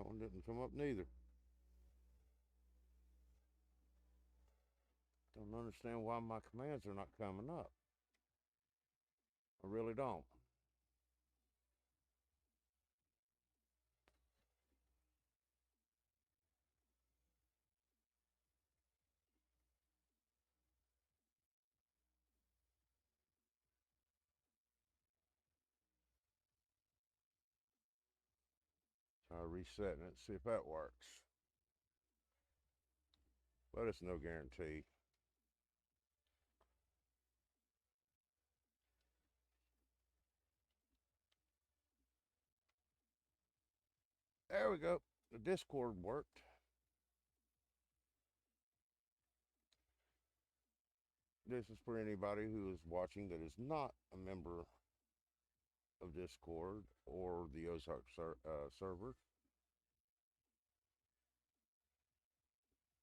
that one didn't come up neither. Don't understand why my commands are not coming up. I really don't. Try resetting it, see if that works. But it's no guarantee. There we go. The Discord worked. This is for anybody who is watching that is not a member of Discord or the Ozark server.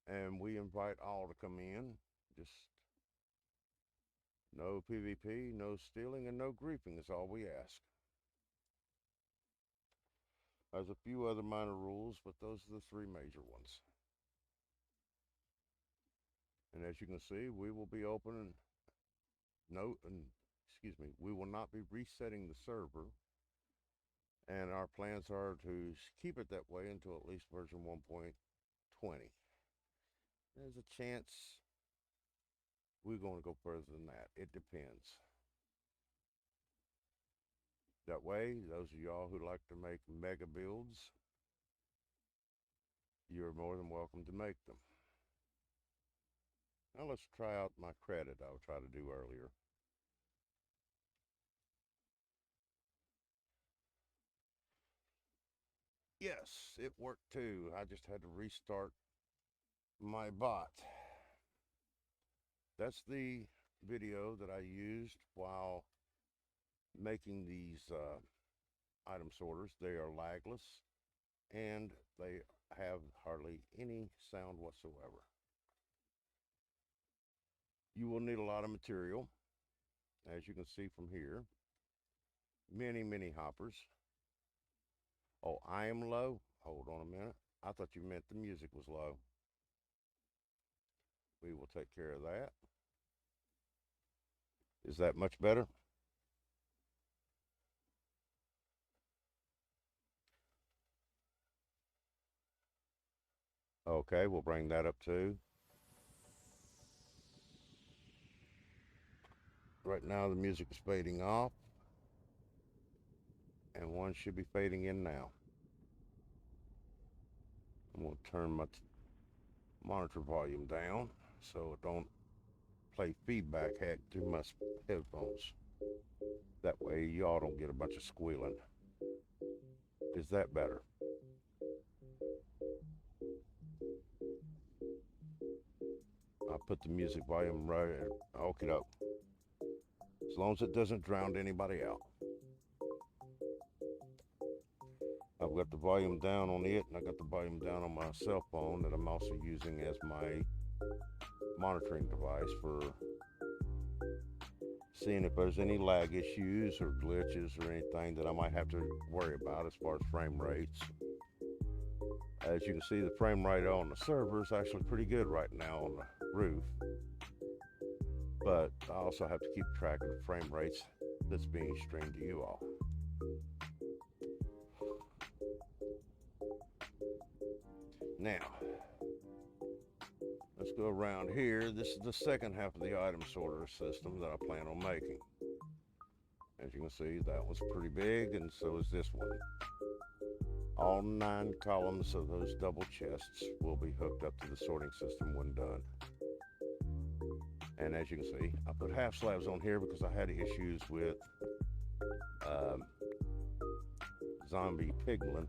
And we invite all to come in. Just no PvP, no stealing, and no griefing is all we ask. There's a few other minor rules, but those are the three major ones. And as you can see, we will be opening we will not be resetting the server. And our plans are to keep it that way until at least version 1.20. There's a chance we're going to go further than that. It depends. That way, those of y'all who like to make mega builds, you're more than welcome to make them. Now let's try out my credit I will try to do earlier. Yes, it worked too. I just had to restart my bot. That's the video that I used while making these item sorters. They are lagless and they have hardly any sound whatsoever. You will need a lot of material, as you can see from here. Many hoppers. Oh, I am low? Hold on a minute. I thought you meant the music was low. We will take care of that. Is that much better? Okay, we'll bring that up too. Right now the music is fading off, and one should be fading in now. I'm going to turn my monitor volume down so it don't play feedback heck through my headphones. That way y'all don't get a bunch of squealing. Is that better? I'll put the music volume right. Okay, up. As long as it doesn't drown anybody out. I've got the volume down on it, and I got the volume down on my cell phone that I'm also using as my monitoring device for seeing if there's any lag issues or glitches or anything that I might have to worry about as far as frame rates. As you can see, the frame rate on the server is actually pretty good right now on the roof. But I also have to keep track of the frame rates that's being streamed to you all. Now, let's go around here. This is the second half of the item sorter system that I plan on making. As you can see, that one's pretty big, and so is this one. All 9 columns of those double chests will be hooked up to the sorting system when done. And as you can see, I put half slabs on here because I had issues with zombie piglin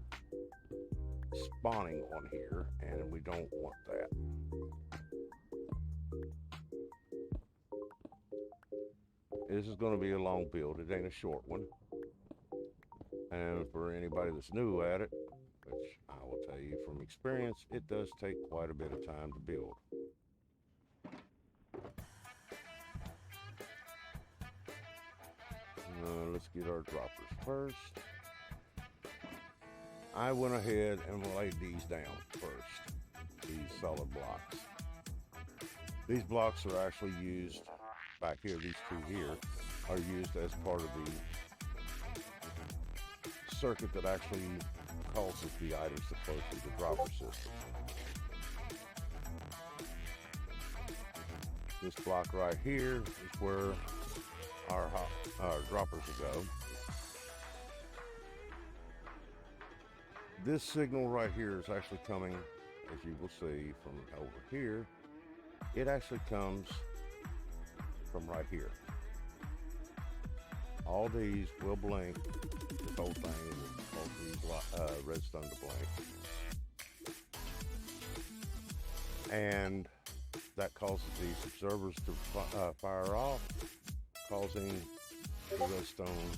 spawning on here, and we don't want that. This is going to be a long build. It ain't a short one. And for anybody that's new at it, which I will tell you from experience, it does take quite a bit of time to build. Let's get our droppers first. I went ahead and laid these down first, these solid blocks. These blocks are actually used, back here, these two here, are used as part of the circuit that actually causes the items to flow through the dropper system. This block right here is where our droppers will go. This signal right here is actually coming, as you will see from over here, it actually comes from right here. All these will blink, this whole thing will cause these redstone to blink. And that causes these observers to fire off, causing the redstone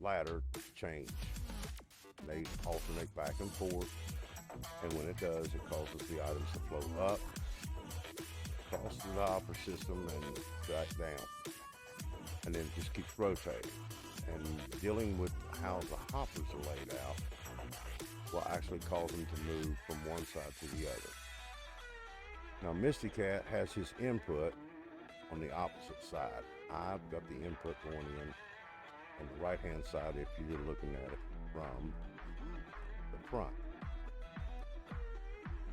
ladder to change. They alternate back and forth, and when it does, it causes the items to flow up, across the hopper system, and back down. And then it just keeps rotating. And dealing with how the hoppers are laid out will actually cause them to move from one side to the other. Now Myticat has his input on the opposite side. I've got the input going in on the right hand side if you're looking at it from the front.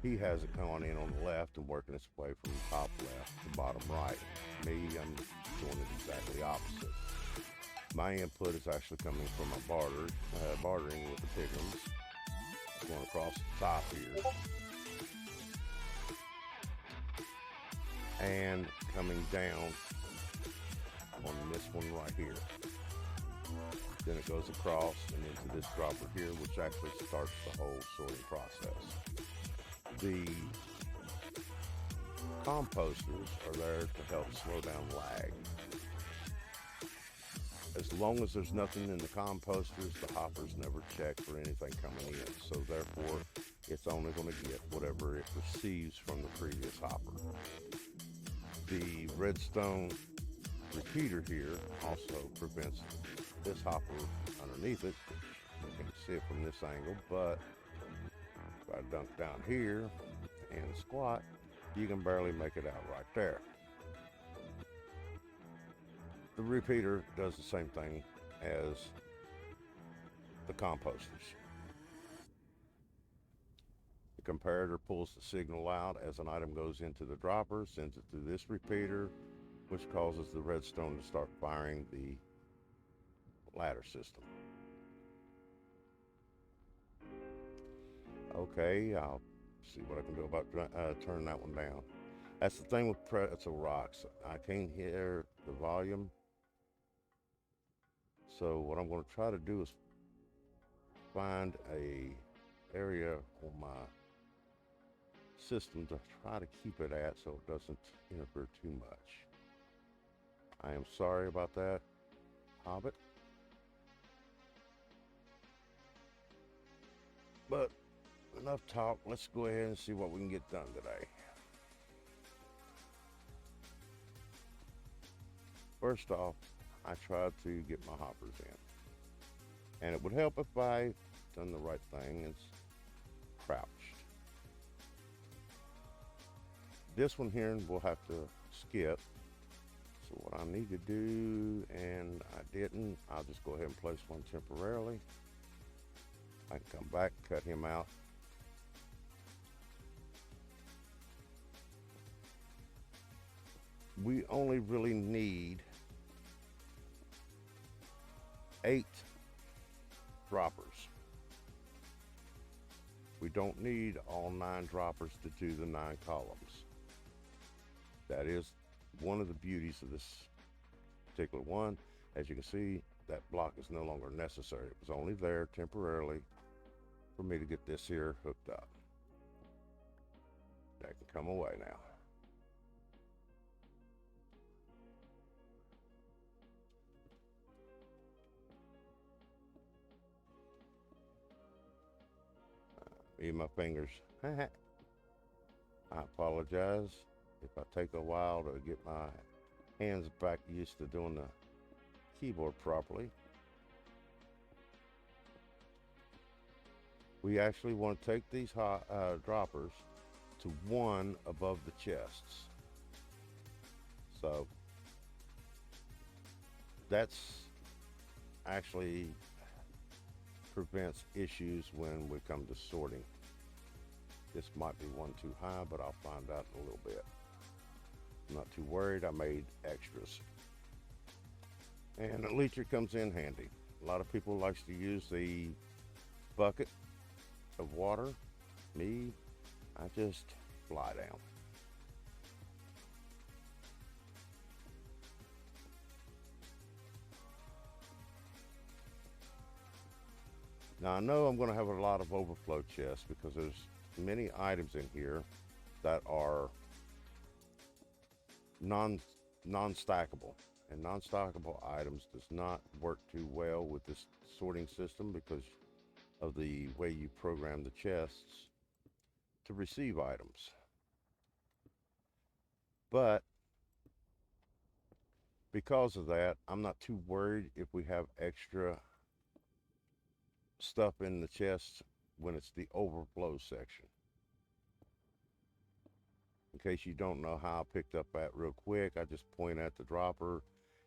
He has it going in on the left and working its way from the top left to bottom right. Me, I'm doing it exactly opposite. My input is actually coming from a bartering with the piglins, going across the top here, and coming down on this one right here. Then it goes across and into this dropper here, which actually starts the whole sorting process. The composters are there to help slow down lag. As long as there's nothing in the composters, the hoppers never check for anything coming in. So therefore, it's only going to get whatever it receives from the previous hopper. The redstone repeater here also prevents this hopper underneath it. You can't see it from this angle, but if I dunk down here and squat, you can barely make it out right there. The repeater does the same thing as the composters. The comparator pulls the signal out as an item goes into the dropper, sends it through this repeater, which causes the redstone to start firing the ladder system. Okay, I'll see what I can do about turning that one down. That's the thing with pretzel rocks. I can't hear the volume. So what I'm going to try to do is find a area on my system to try to keep it at so it doesn't interfere too much. I am sorry about that, Hobbit. But enough talk, let's go ahead and see what we can get done today. First off, I tried to get my hoppers in. And it would help if I done the right thing, is crouched. This one here we'll have to skip. So what I need to do, and I didn't, I'll just go ahead and place one temporarily. I can come back, cut him out. We only really need 8 droppers. We don't need all 9 droppers to do the 9 columns. That is one of the beauties of this particular one. As you can see, that block is no longer necessary. It was only there temporarily for me to get this here hooked up. That can come away now. My fingers. I apologize if I take a while to get my hands back used to doing the keyboard properly. We actually want to take these droppers to one above the chests. So that's actually prevents issues when we come to sorting. This might be one too high, but I'll find out in a little bit. I'm not too worried. I made extras. And a leacher comes in handy. A lot of people likes to use the bucket of water. Me, I just fly down. Now I know I'm going to have a lot of overflow chests because there's many items in here that are non-stackable. And non-stackable items does not work too well with this sorting system because of the way you program the chests to receive items. But because of that, I'm not too worried if we have extra stuff in the chests when it's the overflow section. In case you don't know how I picked up that real quick, I just point at the dropper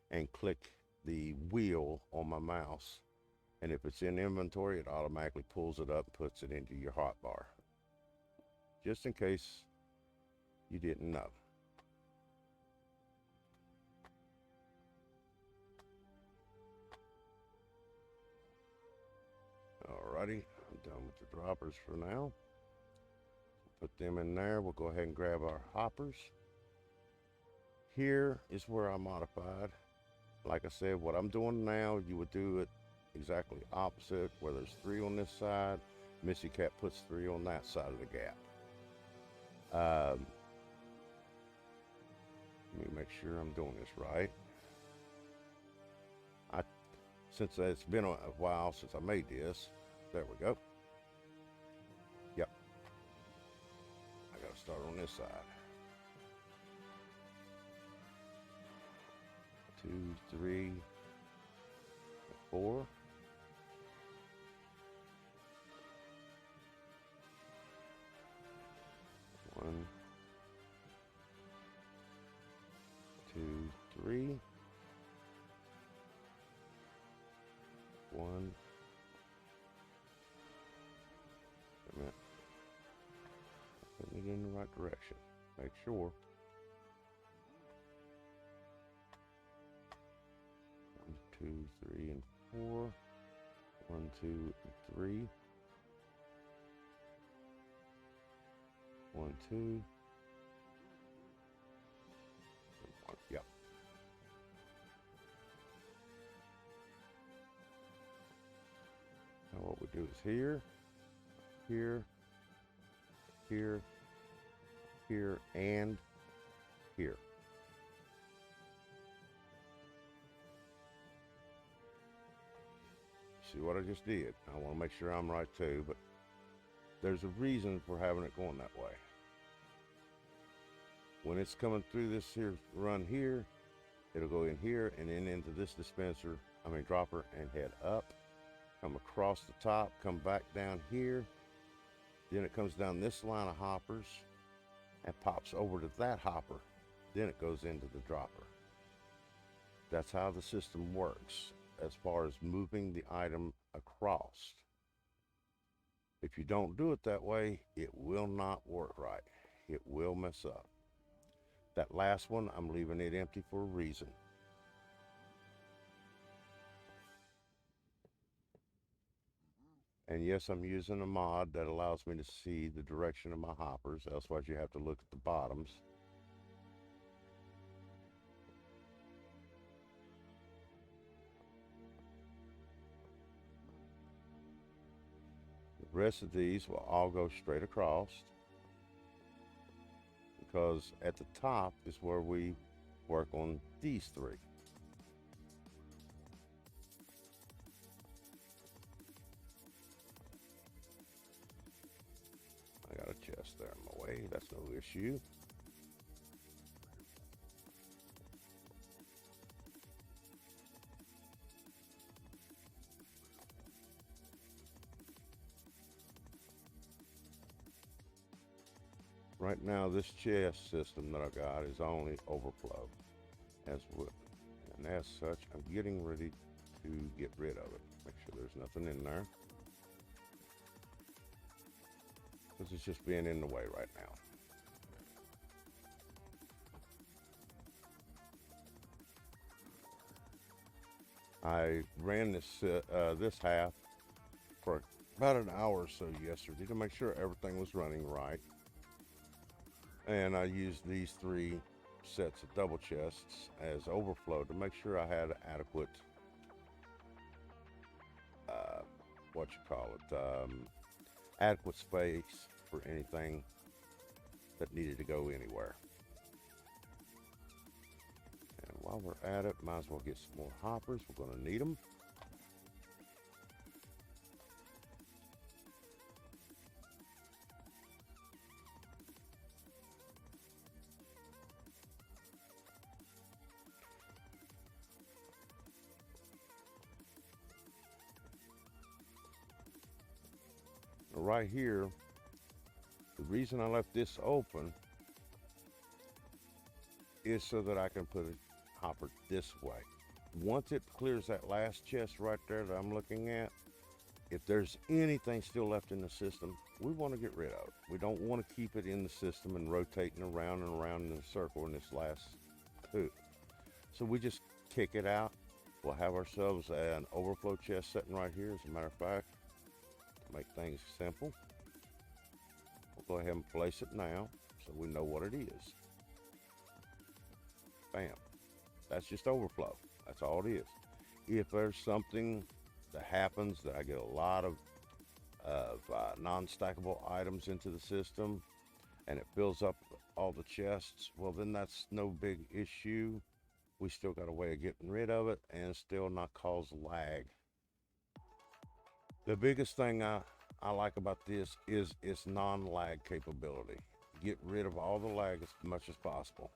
and click the wheel on my mouse. And if it's in inventory, it automatically pulls it up and puts it into your hotbar. Just in case you didn't know. Alrighty, I'm done with the droppers for now. Put them in there. We'll go ahead and grab our hoppers. Here is where I modified. Like I said, what I'm doing now, you would do it exactly opposite. Where there's 3 on this side, Myticat puts 3 on that side of the gap. Let me make sure I'm doing this right. Since it's been a while since I made this, there we go. Yep. I gotta start on this side. 2, 3, 4. 1, 2, 3. 1. Wait a minute. Putting it in the right direction. Make sure. 1, 2, 3, and 4. 1, 2, and 3. 1, 2. And 1. Yep. Now what we do is here, here, here, here, and here. See what I just did? I want to make sure I'm right too, but there's a reason for having it going that way. When it's coming through this here run here, it'll go in here and then into this dropper, and head up, come across the top, come back down here. Then it comes down this line of hoppers and pops over to that hopper. Then it goes into the dropper. That's how the system works as far as moving the item across. If you don't do it that way, it will not work right. It will mess up. That last one, I'm leaving it empty for a reason. And yes, I'm using a mod that allows me to see the direction of my hoppers. Otherwise, you have to look at the bottoms. The rest of these will all go straight across, because at the top is where we work on these 3. I got a chest there in my way, that's no issue. Right now, this chest system that I got is only overflow, as well, and as such, I'm getting ready to get rid of it. Make sure there's nothing in there, because it's just being in the way right now. I ran this half for about an hour or so yesterday to make sure everything was running right. And I used these 3 sets of double chests as overflow to make sure I had adequate, adequate space for anything that needed to go anywhere. And while we're at it, might as well get some more hoppers. We're going to need them. Right here, the reason I left this open is so that I can put a hopper this way. Once it clears that last chest right there that I'm looking at, if there's anything still left in the system, we want to get rid of it. We don't want to keep it in the system and rotating around and around in a circle in this last hoop. So we just kick it out. We'll have ourselves an overflow chest sitting right here, as a matter of fact. To make things simple, we'll go ahead and place it now so we know what it is. Bam. That's just overflow. That's all it is. If there's something that happens that I get a lot of non-stackable items into the system and it fills up all the chests, well, then that's no big issue. We still got a way of getting rid of it and still not cause lag. The biggest thing I like about this is its non-lag capability. Get rid of all the lag as much as possible.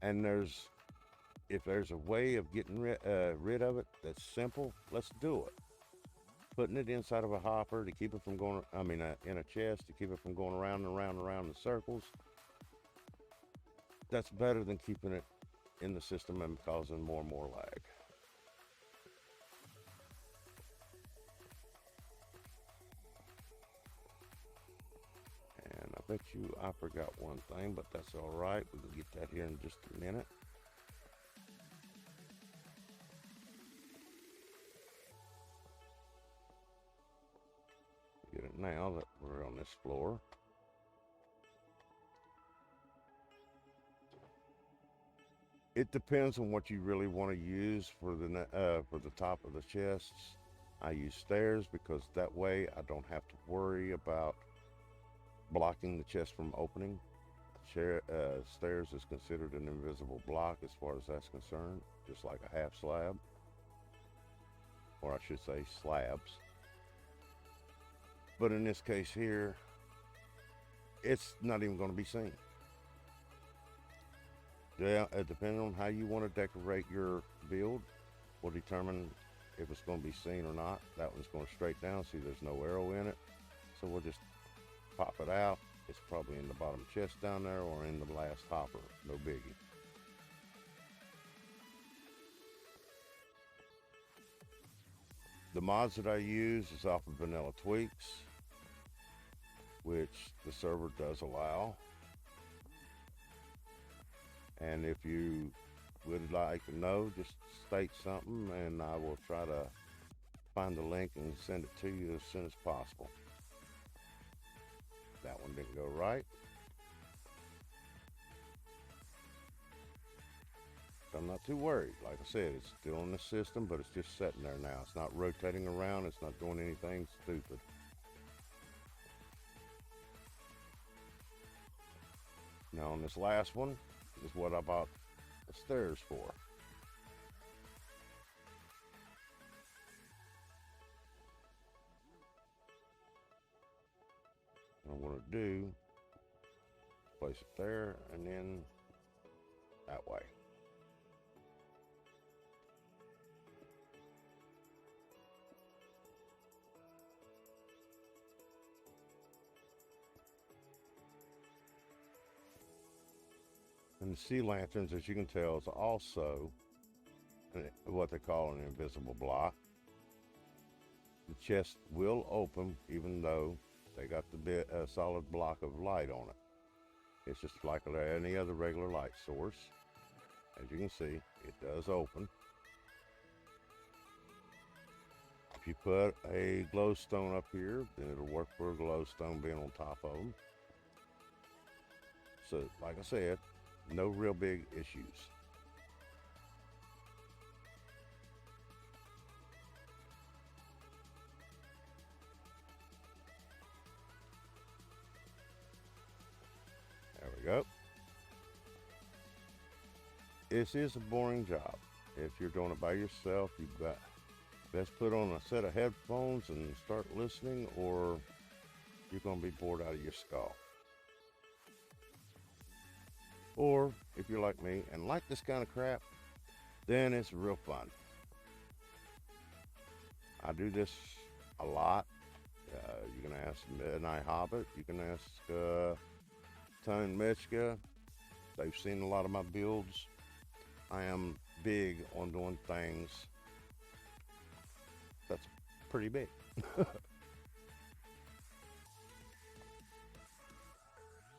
And if there's a way of getting rid of it that's simple, let's do it. Putting it inside of a hopper to keep it from going, in a chest to keep it from going around and around and around in circles, that's better than keeping it in the system and causing more and more lag. And I bet you I forgot one thing, but that's all right. We can get that here in just a minute. Get it now that we're on this floor. It depends on what you really want to use for the top of the chests. I use stairs because that way I don't have to worry about blocking the chest from opening. Stairs is considered an invisible block as far as that's concerned, just like a half slab, or I should say slabs. But in this case here, it's not even going to be seen. Yeah, depending on how you want to decorate your build will determine if it's going to be seen or not. That one's going straight down. See, there's no arrow in it. So we'll just pop it out. It's probably in the bottom chest down there or in the last hopper. No biggie. The mods that I use is off of Vanilla Tweaks, which the server does allow. And if you would like to know, just state something and I will try to find the link and send it to you as soon as possible. That one didn't go right. So I'm not too worried. Like I said, it's still in the system, but it's just sitting there now. It's not rotating around. It's not doing anything stupid. Now on this last one is what I bought the stairs for. What I'm going to do, place it there and then that way. And the sea lanterns, as you can tell, is also what they call an invisible block. The chest will open even though they got the solid block of light on it. It's just like any other regular light source. As you can see, it does open. If you put a glowstone up here, then it'll work for a glowstone being on top of them. So, like I said, no real big issues. There we go. This is a boring job. If you're doing it by yourself, you've got best put on a set of headphones and start listening, or you're going to be bored out of your skull. Or if you're like me and like this kind of crap, then it's real fun. I do this a lot. You can ask Midnight Hobbit. You can ask Ton Myticat. They've seen a lot of my builds. I am big on doing things that's pretty big.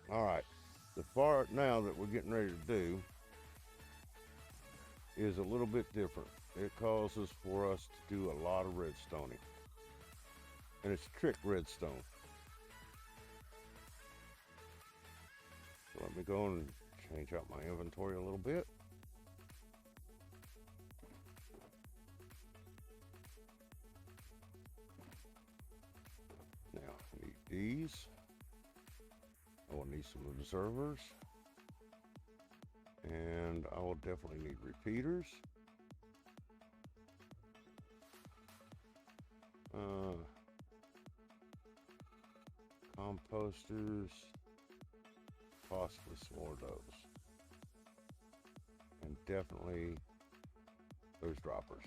All right, the part now that we're getting ready to do is a little bit different. It causes for us to do a lot of redstoning, and it's trick redstone. So let me go and change out my inventory a little bit. Now I need these. I will need some observers, and I will definitely need repeaters. Composters, phosphorus for those, and definitely those droppers.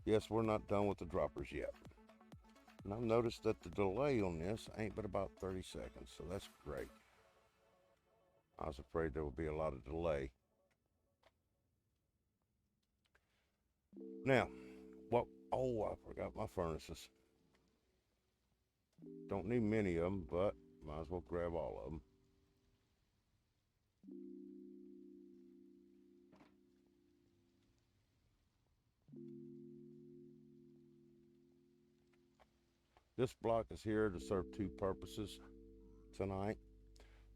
Yes, we're not done with the droppers yet. And I've noticed that the delay on this ain't but about 30 seconds, so that's great. I was afraid there would be a lot of delay. Now, oh, I forgot my furnaces. Don't need many of them, but might as well grab all of them. This block is here to serve two purposes tonight.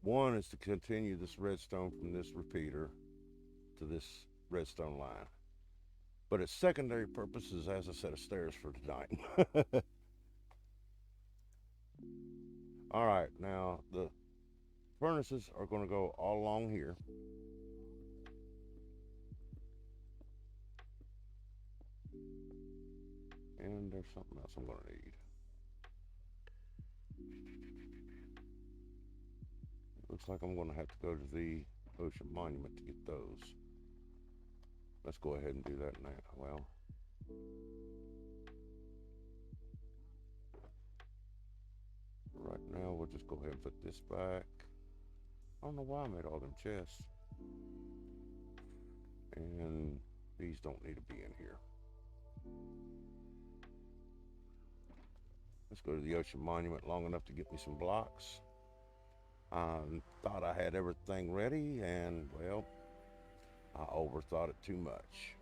One is to continue this redstone from this repeater to this redstone line. But its secondary purpose is as a set of stairs for tonight. All right, now the furnaces are going to go all along here. And there's something else I'm going to need. Looks like I'm going to have to go to the Ocean Monument to get those. Let's go ahead and do that now. Well, right now we'll just go ahead and put this back. I don't know why I made all them chests. And these don't need to be in here. Let's go to the Ocean Monument long enough to get me some blocks. I thought I had everything ready, and well, I overthought it too much.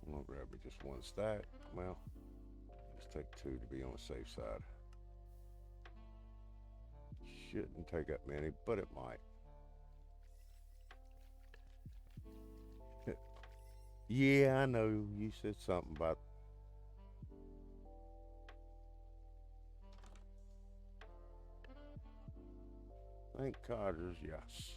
I'm gonna grab me just one stack. Well, just take two to be on the safe side. Shouldn't take that many, but it might. Yeah, I know you said something about Thank Codgers, yes.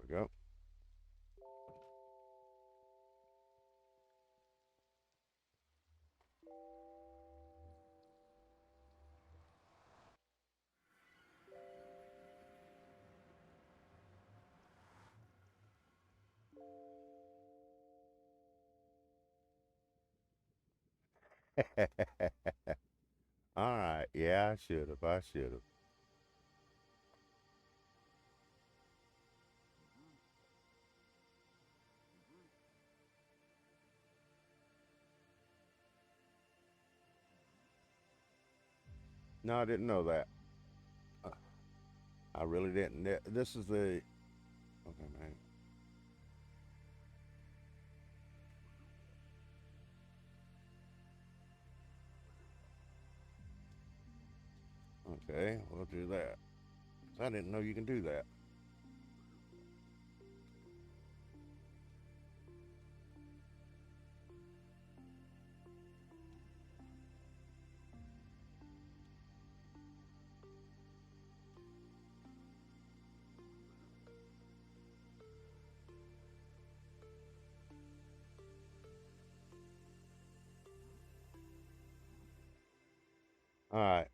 we go. All right. Yeah, I should have. I should have. No, I didn't know that. Uh, I really didn't. This is the. Okay, man. Okay, we'll do that. 'Cause I didn't know you can do that. All right.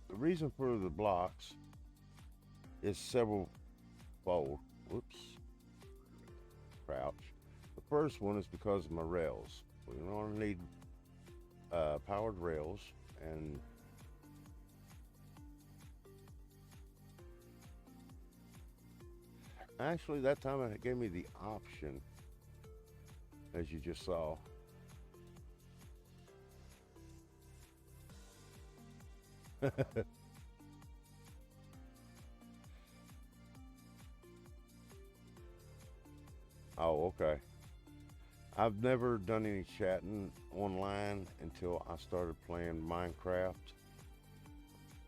The reason for the blocks is several fold. Whoops. Crouch. The first one is because of my rails. We're going to need powered rails, and actually that time it gave me the option, as you just saw. Oh, okay. I've never done any chatting online until I started playing Minecraft,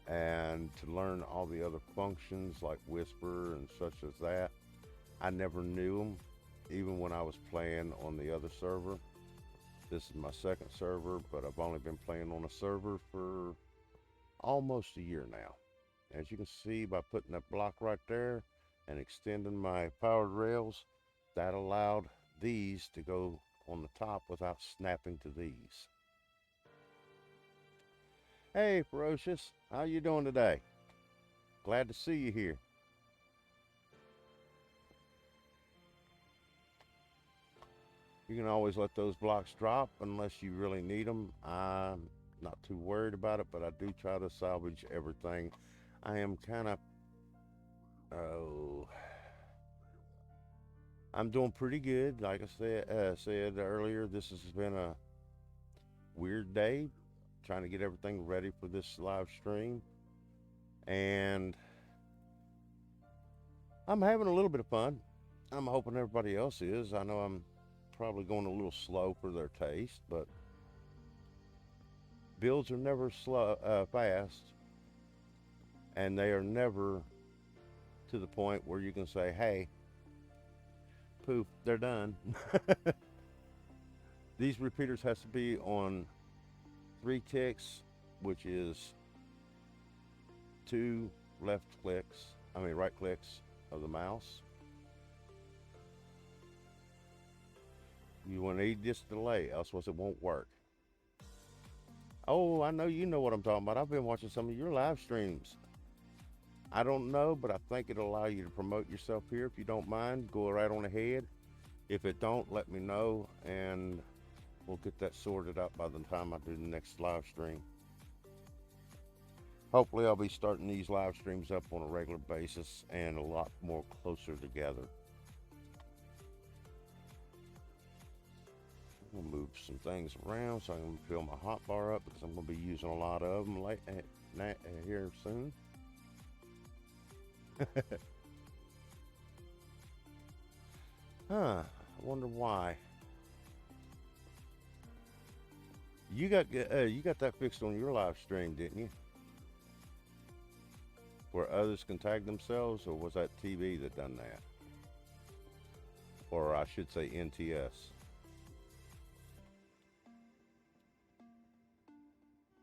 and to learn all the other functions like whisper and such as that. I never knew them, even when I was playing on the other server. This is my second server, but I've only been playing on a server for almost a year now. As you can see by putting that block right there and extending my powered rails, that allowed these to go on the top without snapping to these. Hey, Ferocious, how you doing today? Glad to see you here. You can always let those blocks drop unless you really need them. I'm not too worried about it, but I do try to salvage everything. I am kind of, oh, I'm doing pretty good. Like I said earlier, this has been a weird day, trying to get everything ready for this live stream, and I'm having a little bit of fun. I'm hoping everybody else is. I know I'm probably going a little slow for their taste, but builds are never fast, and they are never to the point where you can say, "Hey, poof, they're done." These repeaters has to be on 3 ticks, which is 2 right clicks of the mouse. You want to need this delay, else it won't work. Oh, I know you know what I'm talking about. I've been watching some of your live streams. I don't know, but I think it'll allow you to promote yourself here. If you don't mind, go right on ahead. If it don't, let me know, and we'll get that sorted out by the time I do the next live stream. Hopefully, I'll be starting these live streams up on a regular basis and a lot more closer together. I'm gonna move some things around so I can fill my hot bar up, because I'm gonna be using a lot of them here soon. Huh? I wonder why. You got that fixed on your live stream, didn't you? Where others can tag themselves, or was that TV that done that? Or I should say NTS.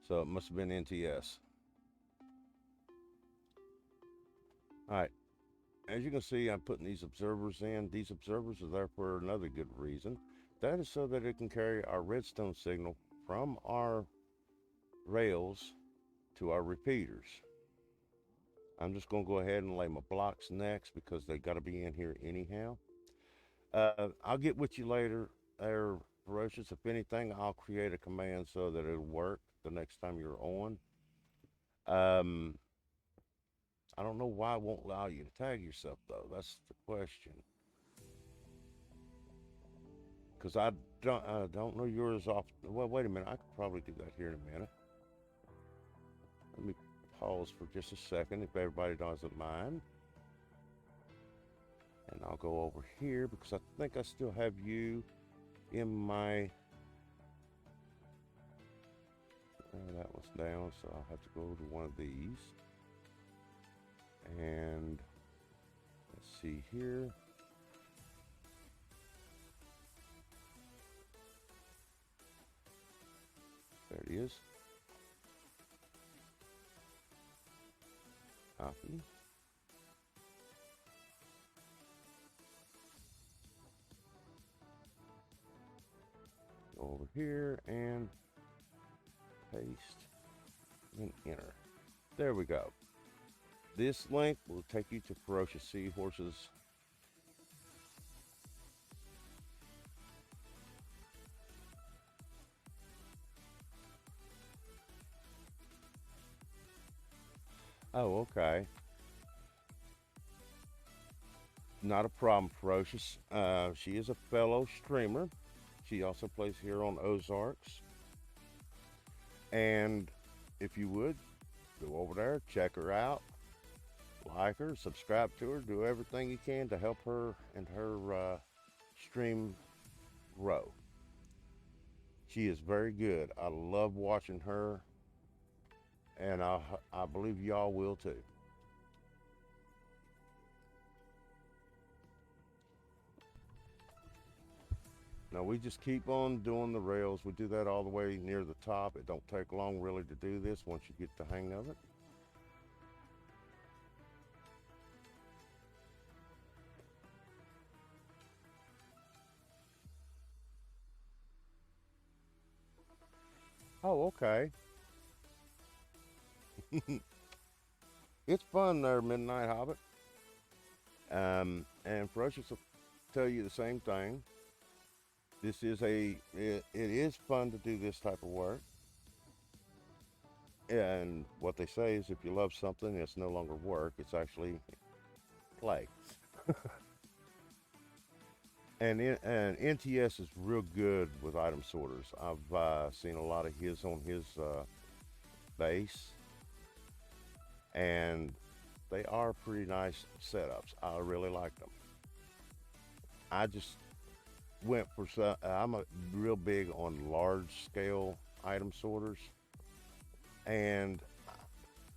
So it must have been NTS. All right. as you can see, I'm putting these observers in. These observers are there for another good reason. That is so that it can carry our redstone signal from our rails to our repeaters. I'm just going to go ahead and lay my blocks next because they got to be in here anyhow. I'll get with you later there, Ferocious. If anything, I'll create a command so that it'll work the next time you're on. Um, I don't know why it won't allow you to tag yourself, though. That's the question. Because I don't know yours off. Well, wait a minute. I could probably do that here in a minute. Let me pause for just a second if everybody doesn't mind. And I'll go over here because I think I still have you in my. That was down, so I'll have to go to one of these. And let's see here. There it is. Copy. Go over here and paste and enter. There we go. This link will take you to Ferocious Seahorses. Oh, okay. Not a problem, Ferocious. She is a fellow streamer. She also plays here on Ozarks. And if you would, go over there, check her out, like her, subscribe to her, do everything you can to help her and her stream grow. She is very good. I love watching her, and I believe y'all will too. Now we just keep on doing the rails. We do that all the way near the top. It don't take long really to do this once you get the hang of it. Oh, okay. It's fun there, Midnight Hobbit. And Ferocious will tell you the same thing. It is fun to do this type of work. And what they say is if you love something, it's no longer work, it's actually play. And NTS is real good with item sorters. I've seen a lot of his on his base, and they are pretty nice setups. I really like them. I just went for some. I'm a real big on large scale item sorters, and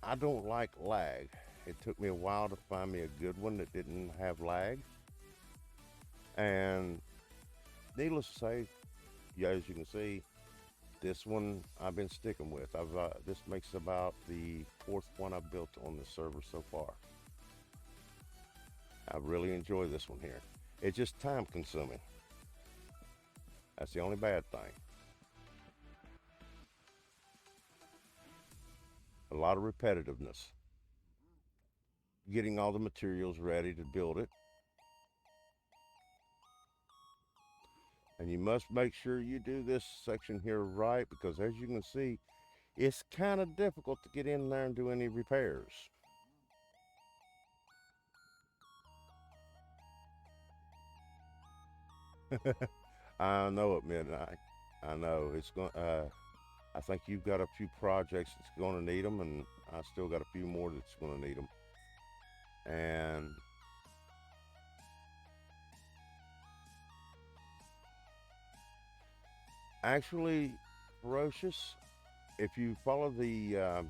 I don't like lag. It took me a while to find me a good one that didn't have lag, and needless to say, yeah, as you can see, this one I've been sticking with. This makes about the fourth one I've built on this server so far. I really enjoy this one here. It's just time consuming. That's the only bad thing. A lot of repetitiveness. Getting all the materials ready to build it. And you must make sure you do this section here right because as you can see, it's kind of difficult to get in there and do any repairs. I know it, Midnight. I know it's going. I think you've got a few projects that's going to need them, and I still got a few more that's going to need them. And actually, Ferocious, if you follow the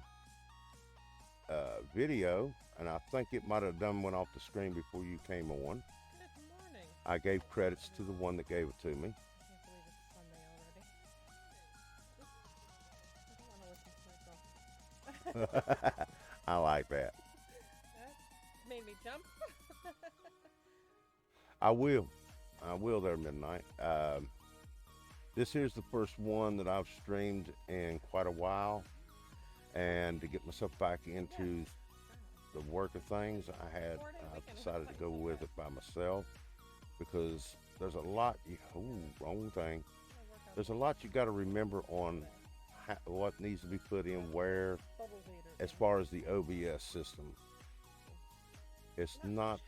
video, and I think it might have done went off the screen before you came on. Good morning. I gave credits to the one that gave it to me. I can't believe it's Sunday already. I don't want to listen to myself. I like that. made me jump. I will. I will there, Midnight. This here's the first one that I've streamed in quite a while. And to get myself back into the work of things, I decided to go with it by myself because there's a lot. Wrong thing. There's a lot you got to remember on what needs to be put in where, as far as the OBS system. It's not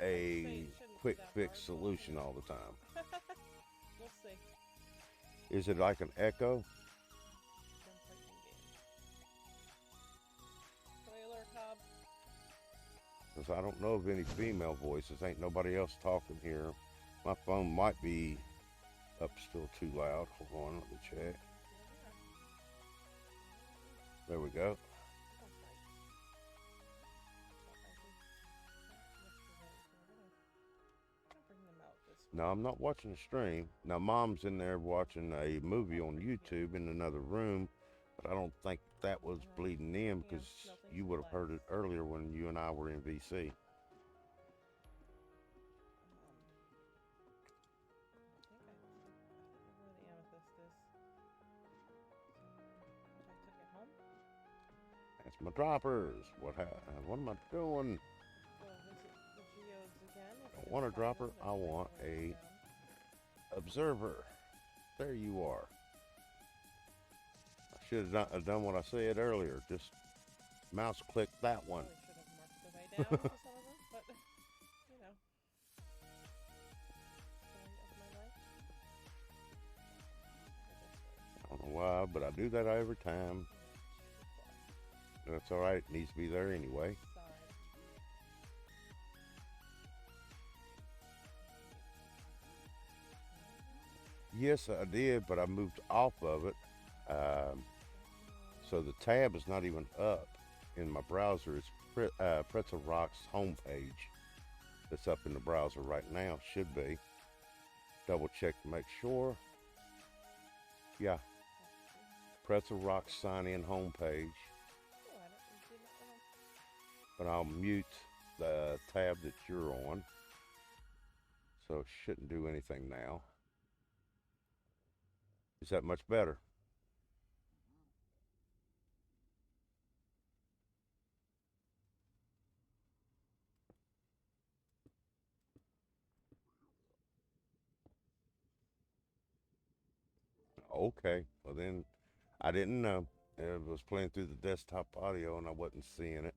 a quick fix solution all the time. We'll see. Is it like an echo? Trailer Cobb. Because I don't know of any female voices. Ain't nobody else talking here. My phone might be up still too loud. Hold on, let me check. There we go. No, I'm not watching the stream. Now, Mom's in there watching a movie on YouTube in another room, but I don't think that was bleeding in because you would have heard it earlier when you and I were in VC. That's my droppers. What am I doing? I want a dropper. I want a observer. There you are. I should have done what I said earlier. Just mouse click that one. Should have marked the way down to some of them, but you know. I don't know why, but I do that every time. That's all right. It needs to be there anyway. Yes, I did, but I moved off of it. So the tab is not even up in my browser. It's Pretzel Rock's homepage that's up in the browser right now. Should be. Double check to make sure. Yeah. Pretzel Rock's sign in homepage. But I'll mute the tab that you're on. So it shouldn't do anything now. Is that much better? Okay, well then, I didn't know. It was playing through the desktop audio and I wasn't seeing it.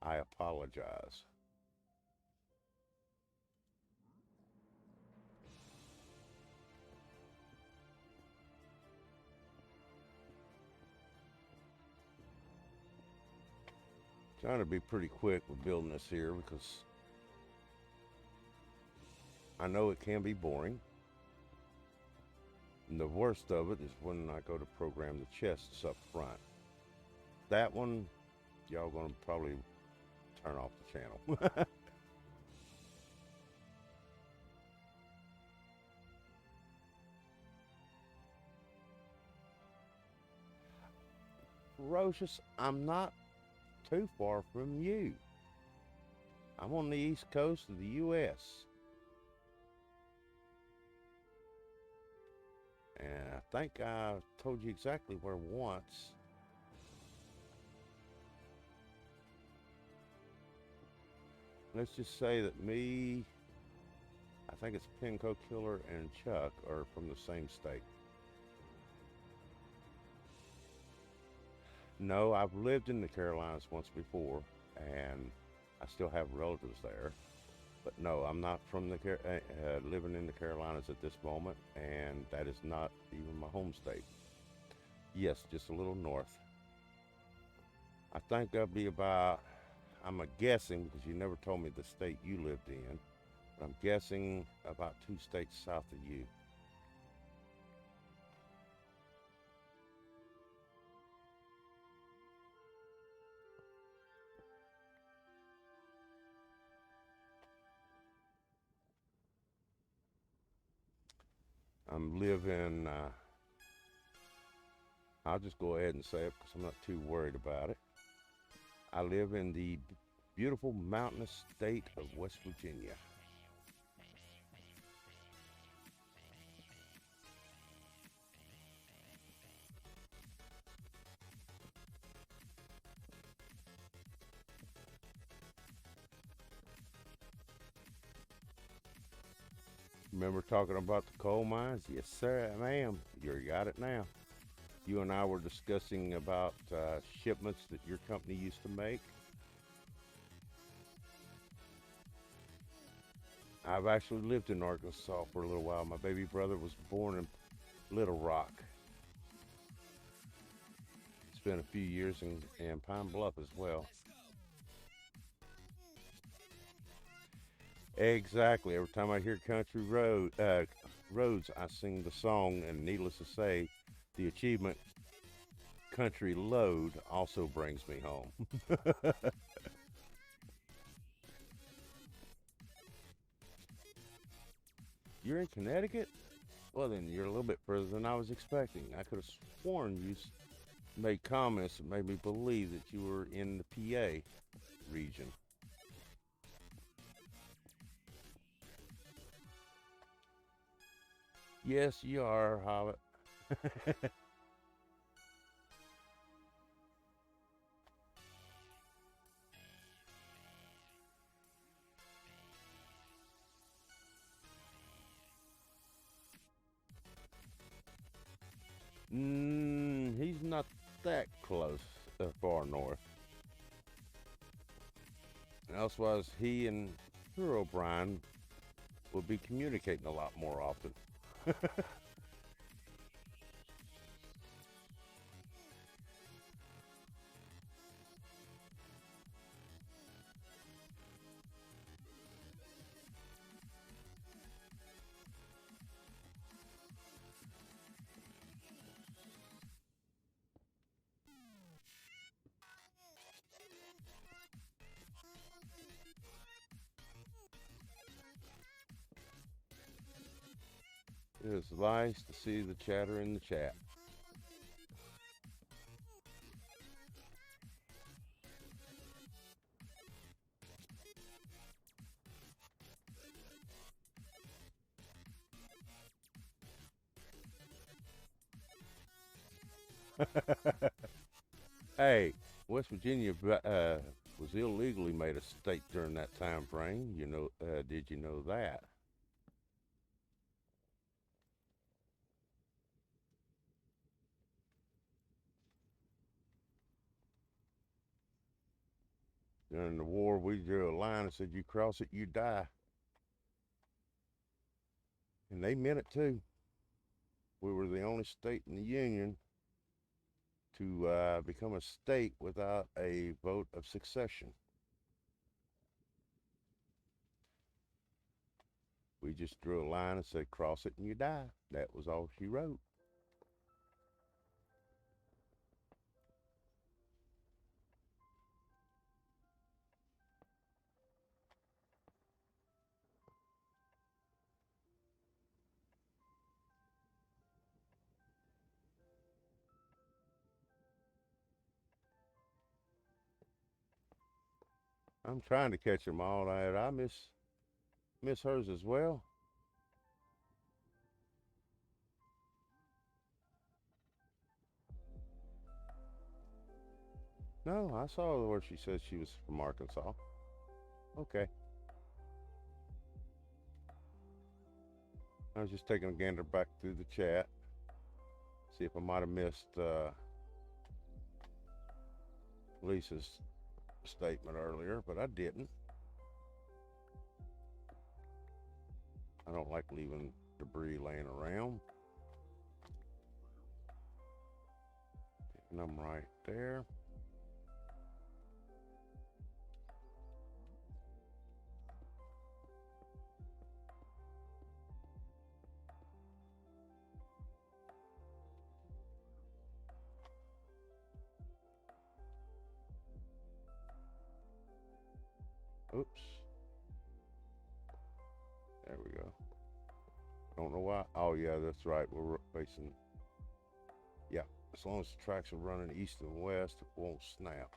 I apologize. Trying to be pretty quick with building this here because I know it can be boring. And the worst of it is when I go to program the chests up front. That one, y'all gonna probably turn off the channel. Ferocious, I'm not too far from you. I'm on the east coast of the U.S. And I think I told you exactly where once. Let's just say that me, I think it's Pinko Killer and Chuck are from the same state. No, I've lived in the Carolinas once before, and I still have relatives there. But no, I'm not from the living in the Carolinas at this moment, and that is not even my home state. Yes, just a little north. I think that'll be about, I'm guessing, because you never told me the state you lived in, but I'm guessing about 2 states south of you. I'm living, I'll just go ahead and say it because I'm not too worried about it. I live in the beautiful mountainous state of West Virginia. Remember talking about the coal mines? Yes, sir, ma'am. You got it now. You and I were discussing about shipments that your company used to make. I've actually lived in Arkansas for a little while. My baby brother was born in Little Rock. Spent a few years in Pine Bluff as well. Exactly. Every time I hear roads, I sing the song, and needless to say, the achievement country load also brings me home. You're in Connecticut? Well, then you're a little bit further than I was expecting. I could have sworn you made comments that made me believe that you were in the PA region. Yes, you are, Hobbit. He's not that close, far north. Elsewise, he and Sir O'Brien will be communicating a lot more often. It is nice to see the chatter in the chat. Hey, West Virginia was illegally made a state during that time frame. Did you know that? During the war, we drew a line and said, "You cross it, you die," and they meant it too. We were the only state in the Union to become a state without a vote of succession. We just drew a line and said, "Cross it and you die." That was all she wrote. I'm trying to catch them all. I miss hers as well. No, I saw where she said she was from Arkansas. Okay. I was just taking a gander back through the chat, see if I might have missed Lisa's statement earlier, but I didn't. I don't like leaving debris laying around. And I'm right there. Oops. There we go. Don't know why. Oh, yeah, that's right. We're facing. Yeah, as long as the tracks are running east and west, it won't snap.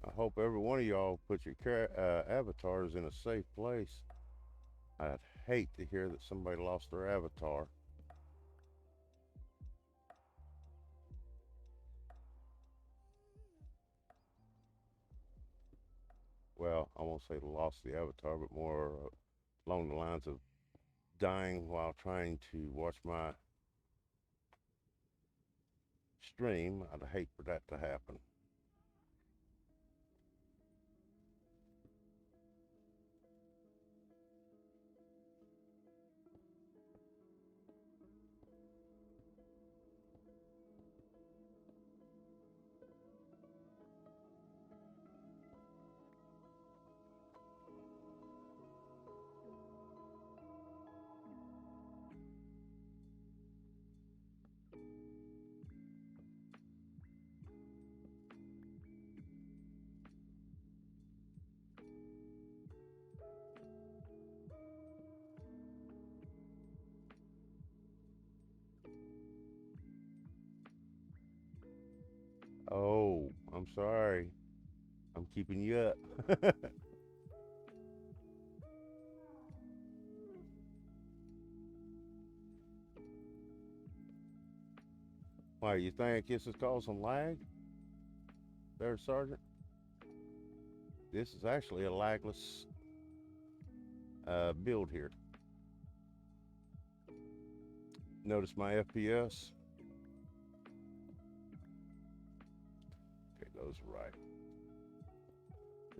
I hope every one of y'all put your avatars in a safe place. I'd hate to hear that somebody lost their avatar. Well, I won't say lost the avatar, but more along the lines of dying while trying to watch my stream. I'd hate for that to happen. Oh, I'm sorry. I'm keeping you up. Why, you think this is causing lag there, Sergeant? This is actually a lagless build here. Notice my FPS. Okay, those are right.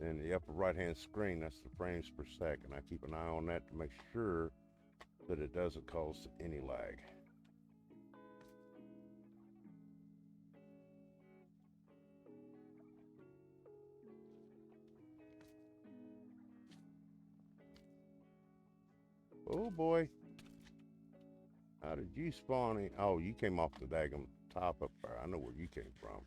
And the upper right hand screen, that's the frames per second. I keep an eye on that to make sure that it doesn't cause any lag. Oh boy. How did you spawn in? Oh, you came off the daggum top up there. I know where you came from.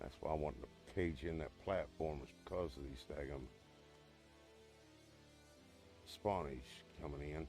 That's why I wanted to cage in that platform, is because of these daggum spawnies coming in.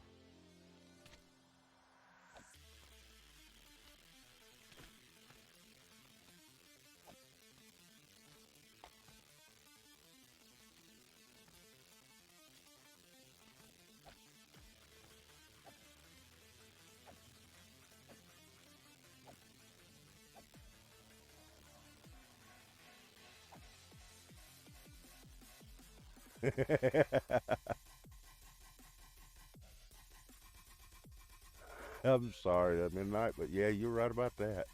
I'm sorry at midnight, but yeah, you're right about that.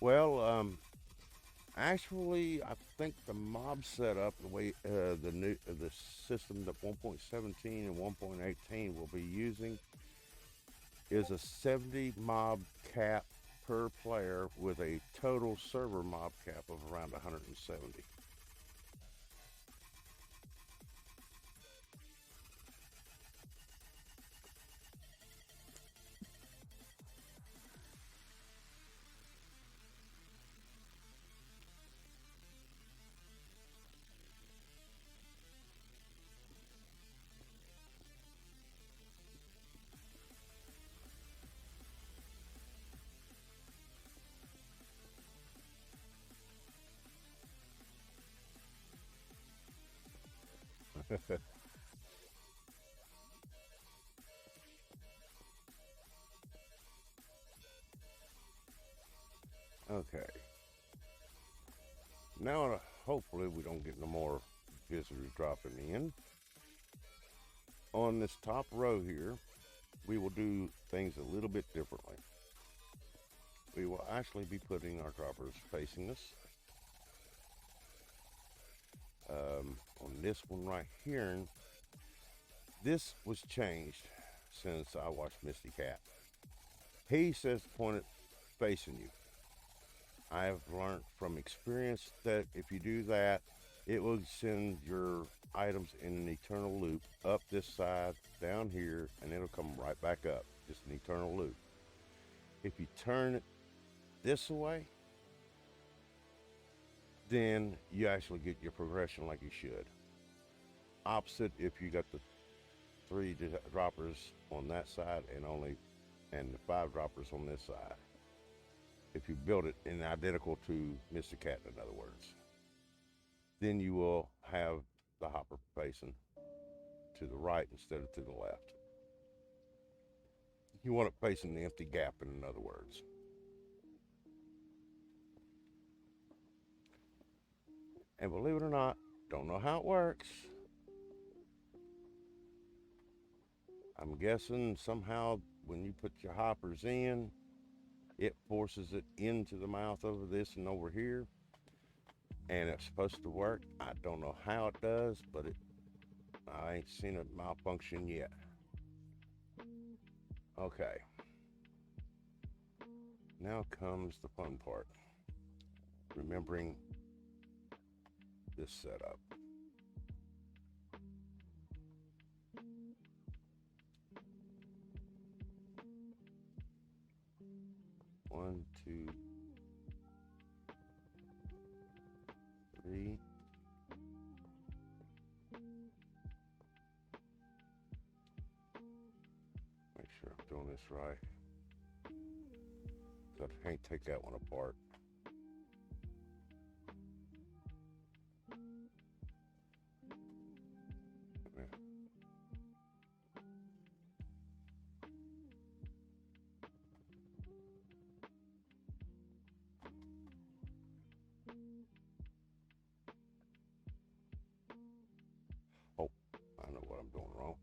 Well, actually, I think the mob setup, the way the system that 1.17 and 1.18 will be using, is a 70 mob cap per player with a total server mob cap of around 170. Okay. Now, hopefully, we don't get no more visitors dropping in. On this top row here, we will do things a little bit differently. We will actually be putting our droppers facing us. On this one right here, this was changed since I watched Myticat. He says to point it facing you. I have learned from experience that if you do that, it will send your items in an eternal loop up this side, down here, and it'll come right back up. Just an eternal loop. If you turn it this way, then you actually get your progression like you should. Opposite if you got the three droppers on that side and the five droppers on this side. If you build it in identical to Myticat, in other words, then you will have the hopper facing to the right instead of to the left. You want it facing the empty gap, in other words. And believe it or not, don't know how it works. I'm guessing somehow when you put your hoppers in, it forces it into the mouth over this and over here. And it's supposed to work. I don't know how it does, but I ain't seen it malfunction yet. Okay. Now comes the fun part. Remembering this setup. One, two, three. Make sure I'm doing this right. So I can't take that one apart. Yeah. Oh, I know what I'm doing wrong.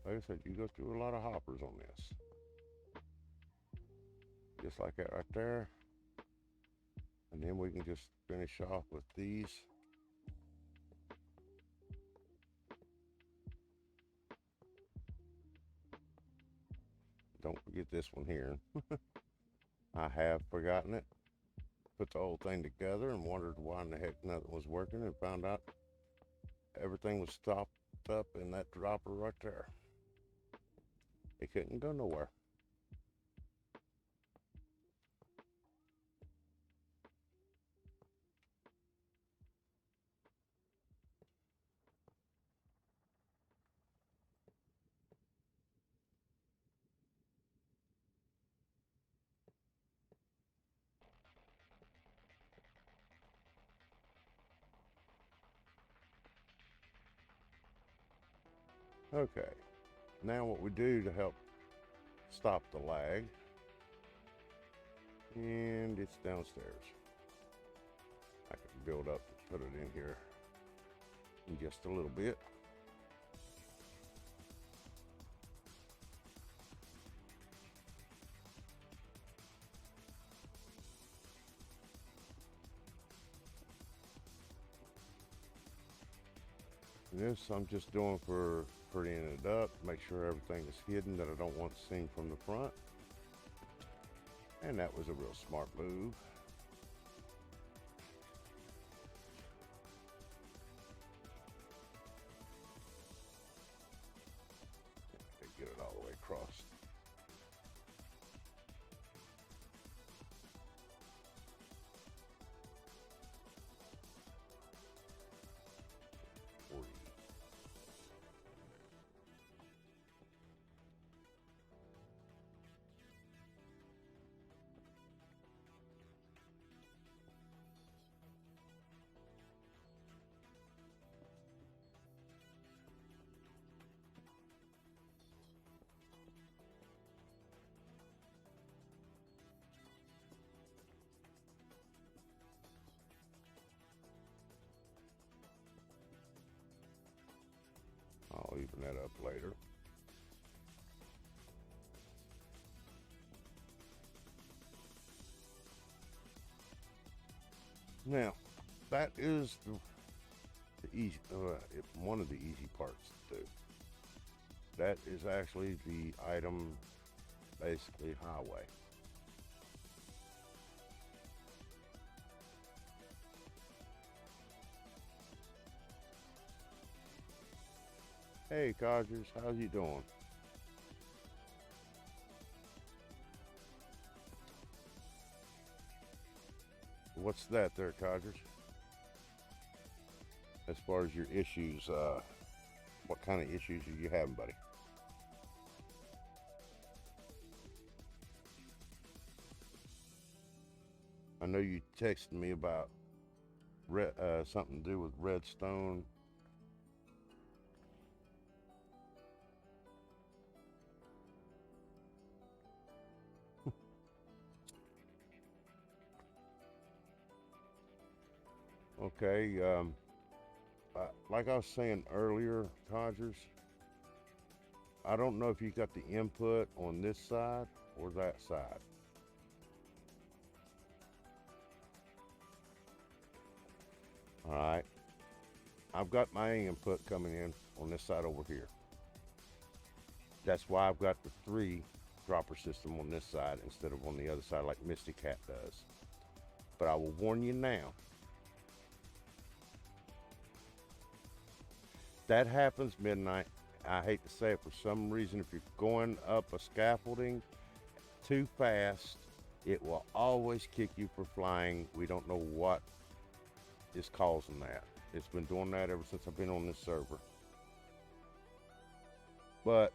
Like I said, you go through a lot of hoppers on this. Just like that right there. And then we can just finish off with these. Don't forget this one here. I have forgotten it. Put the whole thing together and wondered why in the heck nothing was working, and found out everything was stopped up in that dropper right there. It couldn't go nowhere. Okay, now what we do to help stop the lag, and it's downstairs. I can build up and put it in here in just a little bit. This I'm just doing for prettying it up, make sure everything is hidden that I don't want seen from the front. And that was a real smart move. Get it all the way across. cleaving that up later. Now, that is the easy, one of the easy parts to do. That is actually the item, basically highway. Hey, Codgers, how you doing? What's that there, Codgers? As far as your issues, what kind of issues are you having, buddy? I know you texted me about something to do with redstone. Okay, like I was saying earlier, Codgers, I don't know if you got the input on this side or that side. All right, I've got my input coming in on this side over here. That's why I've got the 3 dropper system on this side instead of on the other side like Myticat does. But I will warn you now, that happens midnight. I hate to say it, for some reason, if you're going up a scaffolding too fast, it will always kick you for flying. We don't know what is causing that. It's been doing that ever since I've been on this server. But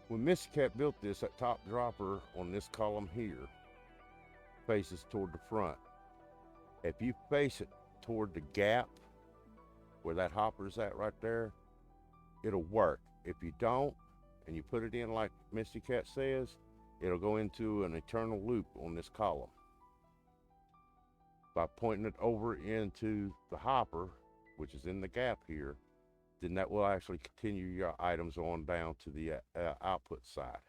when Myticat built this, that top dropper on this column here faces toward the front. If you face it toward the gap where that hopper's at right there, it'll work. If you don't, and you put it in like Myticat says, it'll go into an eternal loop on this column. By pointing it over into the hopper, which is in the gap here, then that will actually continue your items on down to the output side.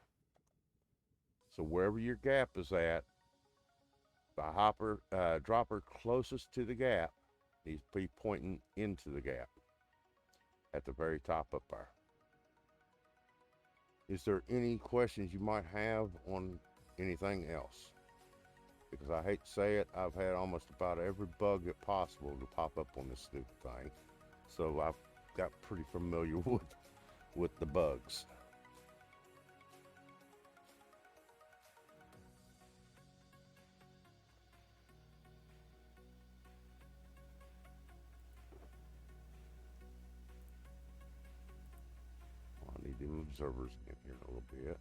So wherever your gap is at, the hopper dropper closest to the gap needs to be pointing into the gap at the very top up there. Is there any questions you might have on anything else? Because I hate to say it, I've had almost about every bug that possible to pop up on this stupid thing. So I've got pretty familiar with the bugs. I need them observers in here a little bit.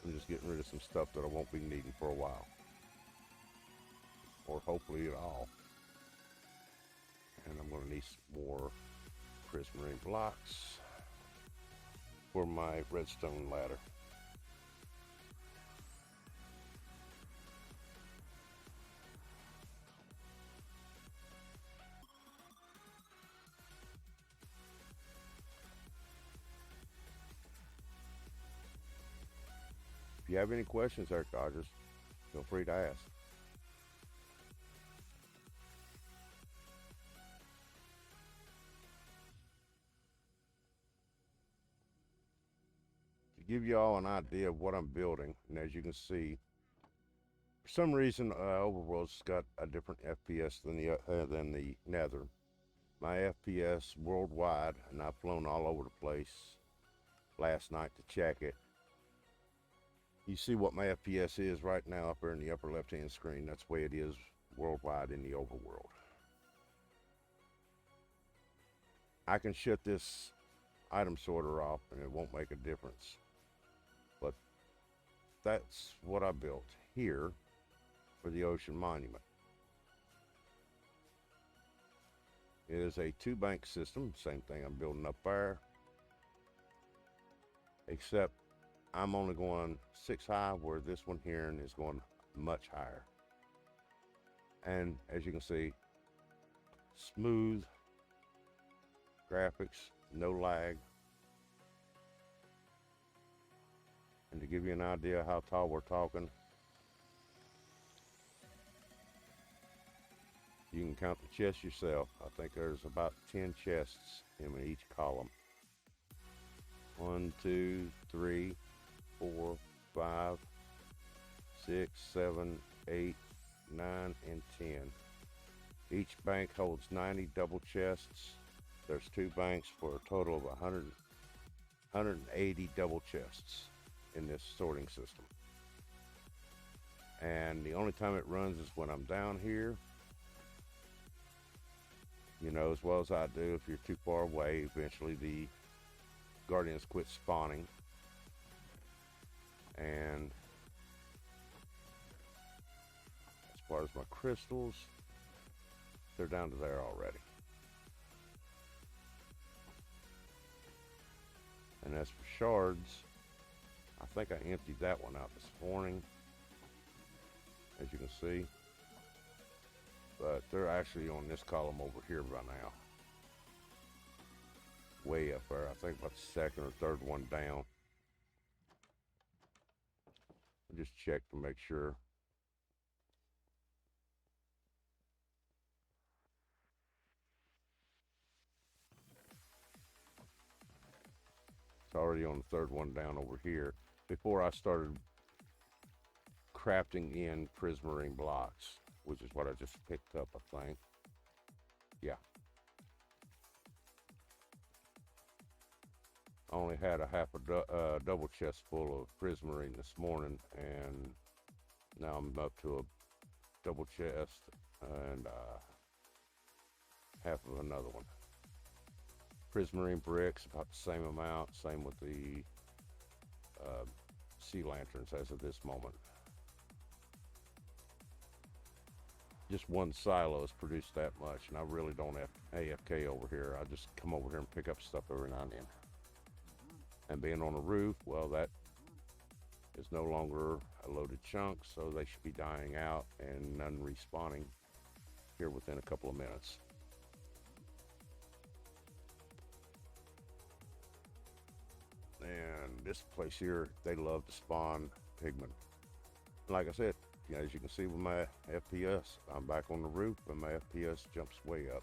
I'm just getting rid of some stuff that I won't be needing for a while. Or hopefully at all. And I'm going to need some more prismarine blocks for my redstone ladder. If you have any questions there, Dodgers, feel free to ask. To give you all an idea of what I'm building, and as you can see, for some reason, Overworld's got a different FPS than the Nether. My FPS worldwide, and I've flown all over the place last night to check it. You see what my FPS is right now up there in the upper left-hand screen. That's the way it is worldwide in the overworld. I can shut this item sorter off and it won't make a difference. But that's what I built here for the Ocean Monument. It is a 2-bank system, same thing I'm building up there. Except I'm only going 6 high, where this one here is going much higher. And as you can see, smooth graphics, no lag. And to give you an idea how tall we're talking, you can count the chests yourself. I think there's about 10 chests in each column. 1, 2, 3, 4, 5, 6, 7, 8, 9, and 10. Each bank holds 90 double chests. There's 2 banks for a total of 180 double chests in this sorting system. And the only time it runs is when I'm down here. You know as well as I do, if you're too far away, eventually the guardians quit spawning. And as far as my crystals, they're down to there already. And as for shards, I think I emptied that one out this morning, as you can see. But they're actually on this column over here right now. Way up there. I think about the second or third one down. I'll just check to make sure. It's already on the third one down over here. Before I started crafting in prismarine blocks, which is what I just picked up, I think. Yeah. I only had a half a double chest full of prismarine this morning, and now I'm up to a double chest and half of another one. Prismarine bricks, about the same amount. Same with the sea lanterns as of this moment. Just one silo has produced that much, and I really don't have AFK over here. I just come over here and pick up stuff every now and then. And being on a roof, well, that is no longer a loaded chunk, so they should be dying out and none respawning here within a couple of minutes. And this place here, they love to spawn pigmen. Like I said, you know, as you can see with my FPS, I'm back on the roof and my FPS jumps way up.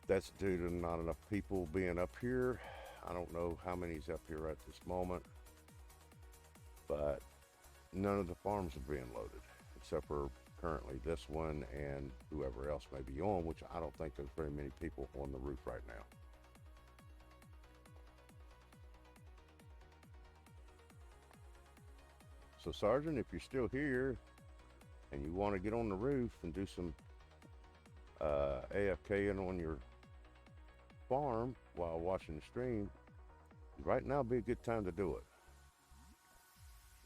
That's due to not enough people being up here. I don't know how many's up here at this moment, but none of the farms are being loaded, except for currently this one and whoever else may be on, which I don't think there's very many people on the roof right now. So Sergeant, if you're still here and you want to get on the roof and do some AFKing on your farm while watching the stream, right now would be a good time to do it.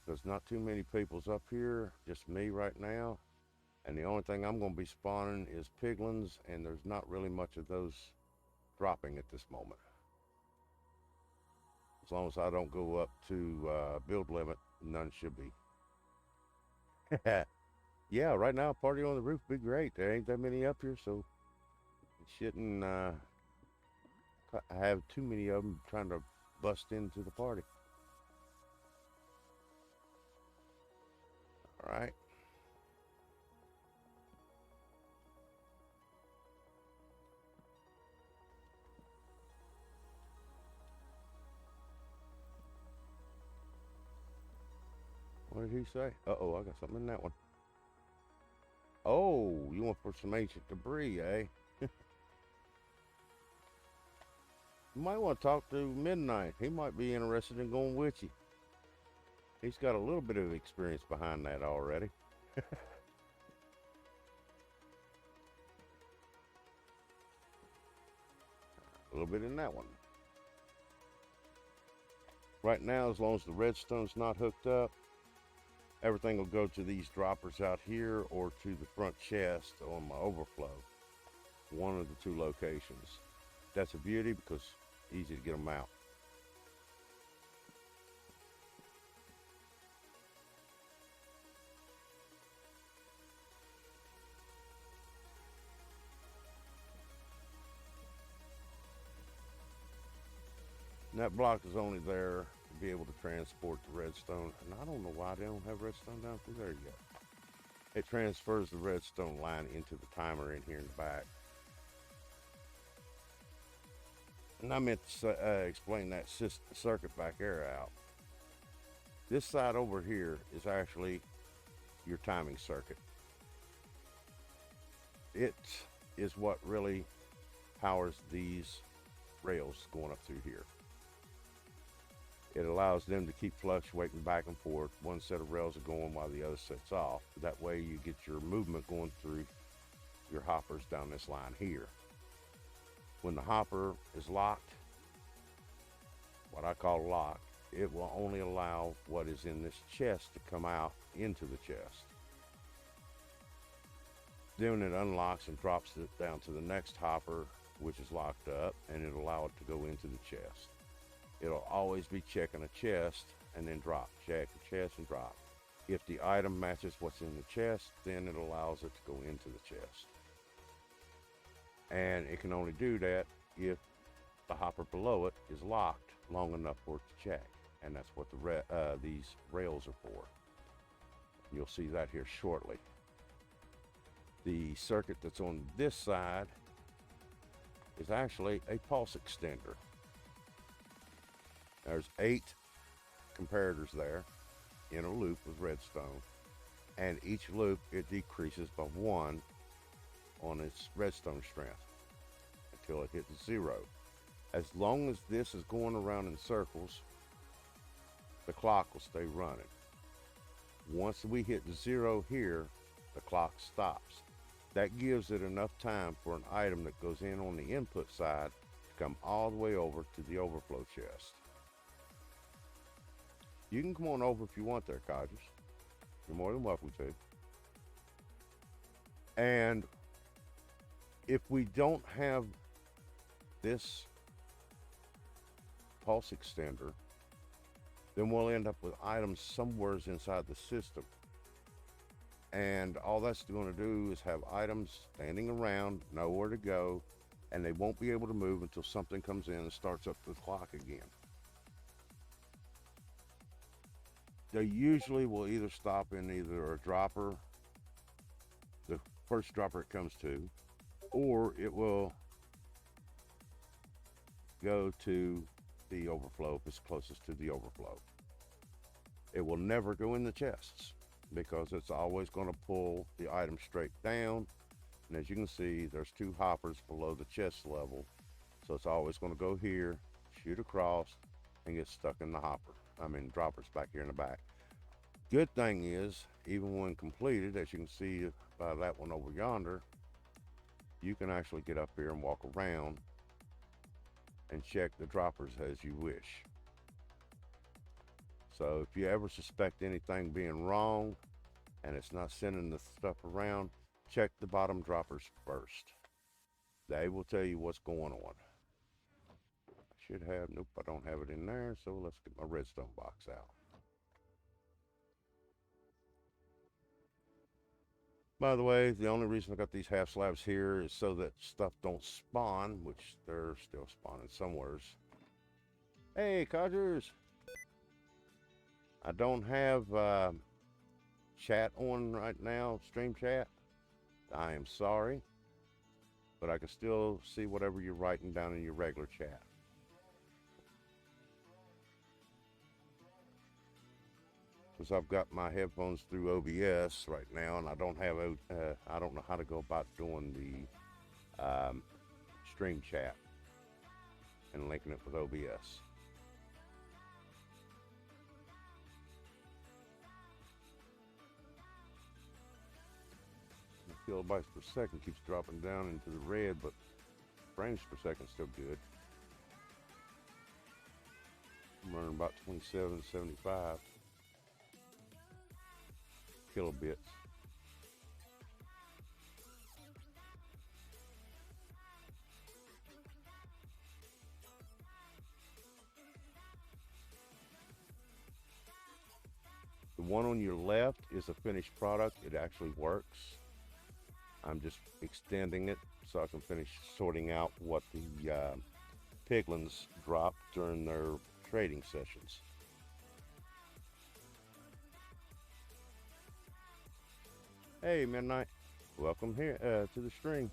There's not too many people's up here, just me right now. And the only thing I'm going to be spawning is piglins, and there's not really much of those dropping at this moment. As long as I don't go up to build limit, none should be. Yeah, right now, party on the roof would be great. There ain't that many up here, so it shouldn't have too many of them trying to bust into the party. All right. What did he say? Uh-oh, I got something in that one. Oh, you want for some ancient debris, eh? You might want to talk to Midnight. He might be interested in going with you. He's got a little bit of experience behind that already. A little bit in that one. Right now, as long as the redstone's not hooked up, everything will go to these droppers out here or to the front chest on my overflow. One of the two locations. That's a beauty because easy to get them out. And that block is only there to be able to transport the redstone. And I don't know why they don't have redstone down through there yet. It transfers the redstone line into the timer in here in the back. And I meant to explain that circuit back there out. This side over here is actually your timing circuit. It is what really powers these rails going up through here. It allows them to keep fluctuating back and forth. One set of rails are going while the other set's off. That way you get your movement going through your hoppers down this line here. When the hopper is locked, what I call locked, it will only allow what is in this chest to come out into the chest. Then it unlocks and drops it down to the next hopper, which is locked up, and it'll allow it to go into the chest. It'll always be checking a chest and then drop, check a chest and drop. If the item matches what's in the chest, then it allows it to go into the chest. And it can only do that if the hopper below it is locked long enough for it to check. And that's what these rails are for. You'll see that here shortly. The circuit that's on this side is actually a pulse extender. There's 8 comparators there in a loop with redstone, and each loop it decreases by 1 on its redstone strength until it hits 0. As long as this is going around in circles, the clock will stay running. Once we hit 0 here, the clock stops. That gives it enough time for an item that goes in on the input side to come all the way over to the overflow chest. You can come on over if you want there, Codgers. You're more than welcome to. And if we don't have this pulse extender, then we'll end up with items somewhere inside the system. And all that's going to do is have items standing around, nowhere to go, and they won't be able to move until something comes in and starts up the clock again. They usually will either stop in either a dropper, the first dropper it comes to, or it will go to the overflow if it's closest to the overflow. It will never go in the chests because it's always going to pull the item straight down. And as you can see, there's 2 hoppers below the chest level. So it's always going to go here, shoot across, and get stuck in the hopper. Droppers back here in the back. Good thing is, even when completed, as you can see by that one over yonder, you can actually get up here and walk around and check the droppers as you wish. So if you ever suspect anything being wrong and it's not sending the stuff around, check the bottom droppers first. They will tell you what's going on. I should have, nope, I don't have it in there, so let's get my redstone box out. By the way, the only reason I got these half slabs here is so that stuff don't spawn, which they're still spawning somewheres. Hey, Codgers! I don't have chat on right now, stream chat. I am sorry, but I can still see whatever you're writing down in your regular chat. Because I've got my headphones through OBS right now, and I don't know how to go about doing the stream chat and linking it with OBS. Kilobytes per second keeps dropping down into the red, but frames per second still good. I'm running about 2775 kilobits. The one on your left is a finished product. It actually works. I'm just extending it so I can finish sorting out what the piglins drop during their trading sessions. Hey, Midnight. Welcome here to the stream.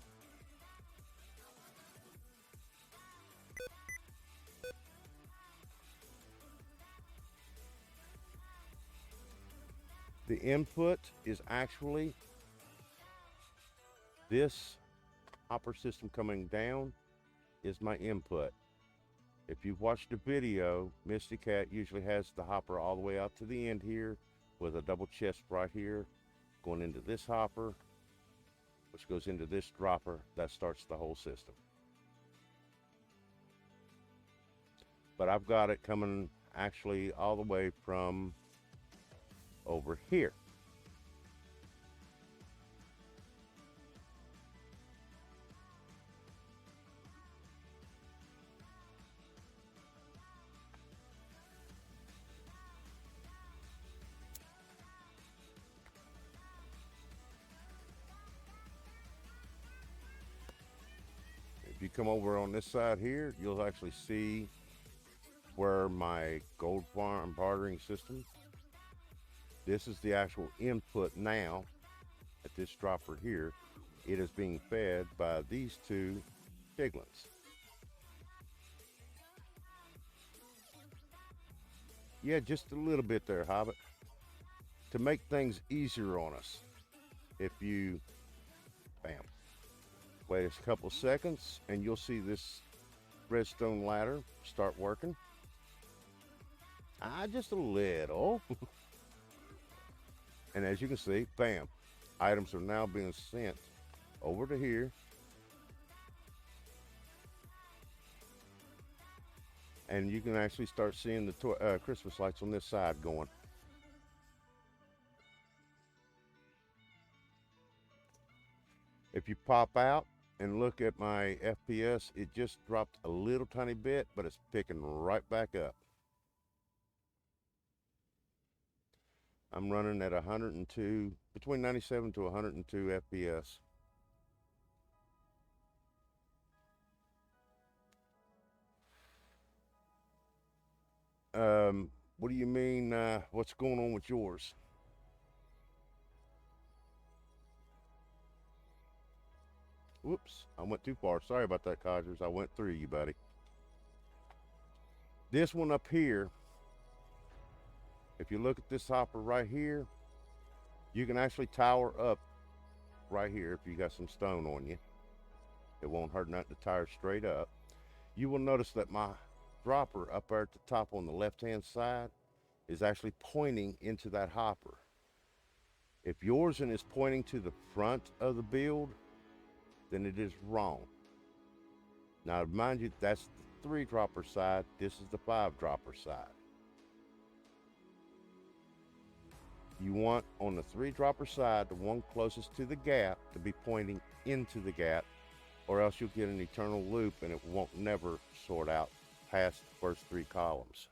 The input is actually this hopper system coming down is my input. If you've watched the video, Myticat usually has the hopper all the way out to the end here with a double chest right here going into this hopper, which goes into this dropper. That starts the whole system. But I've got it coming actually all the way from over here. If you come over on this side here, you'll actually see where my gold farm bartering system. This is the actual input now at this dropper here. It is being fed by these two piglins. Yeah, just a little bit there, Hobbit. To make things easier on us, if you, bam, wait a couple seconds and you'll see this redstone ladder start working. Just a little. And as you can see, bam, items are now being sent over to here. And you can actually start seeing the Christmas lights on this side going. If you pop out and look at my FPS, it just dropped a little tiny bit, but it's picking right back up. I'm running at 102, between 97 to 102 FPS. What do you mean, what's going on with yours? Whoops, I went too far. Sorry about that, Codgers. I went through you, buddy. This one up here, if you look at this hopper right here, you can actually tower up right here if you got some stone on you. It won't hurt nothing to tire straight up. You will notice that my dropper up there at the top on the left-hand side is actually pointing into that hopper. If yours is pointing to the front of the build, then it is wrong. Now, mind you, that's the 3 dropper side. This is the 5 dropper side. You want on the 3 dropper side, the one closest to the gap, to be pointing into the gap, or else you'll get an eternal loop and it won't never sort out past the first 3 columns.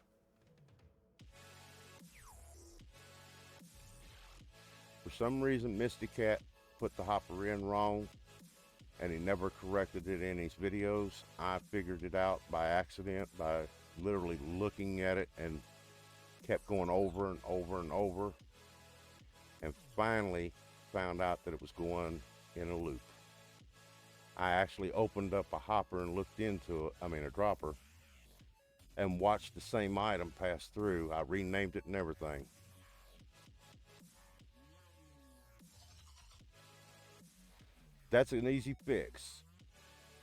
For some reason, Myticat put the hopper in wrong and he never corrected it in his videos. I figured it out by accident, by literally looking at it, and kept going over and over and over, and finally found out that it was going in a loop. I actually opened up a hopper and looked into it, a dropper, and watched the same item pass through. I renamed it and everything. That's an easy fix,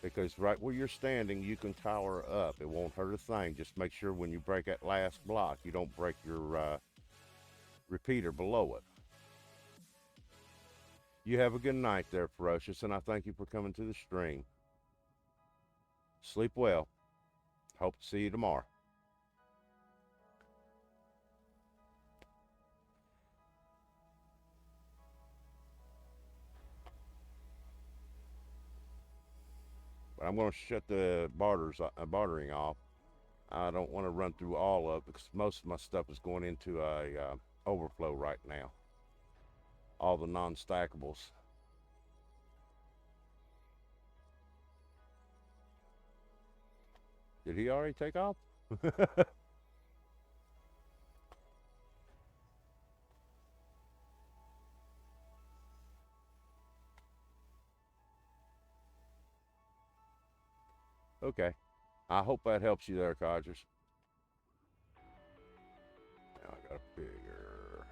because right where you're standing, you can tower up. It won't hurt a thing. Just make sure when you break that last block, you don't break your repeater below it. You have a good night there, Ferocious, and I thank you for coming to the stream. Sleep well. Hope to see you tomorrow. But I'm going to shut the bartering off. I don't want to run through all of it because most of my stuff is going into a overflow right now. All the non-stackables. Did he already take off? Okay. I hope that helps you there, Codgers. Now I got a figure.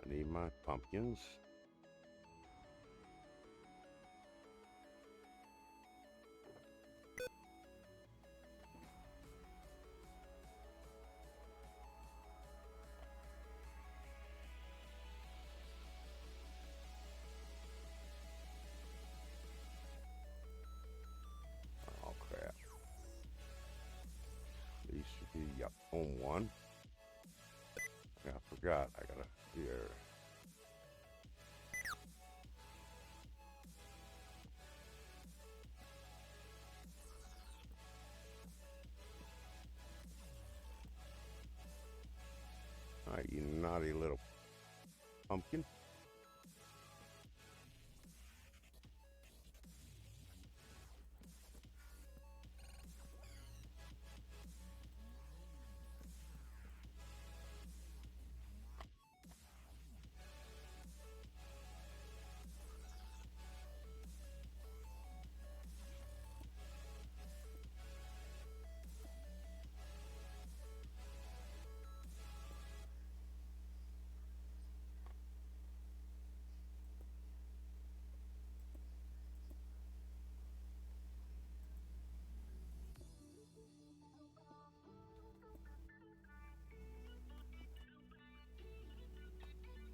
I need my pumpkins. Oh crap. These should be, yep, on one. I forgot. I gotta here. All right, you naughty little pumpkin.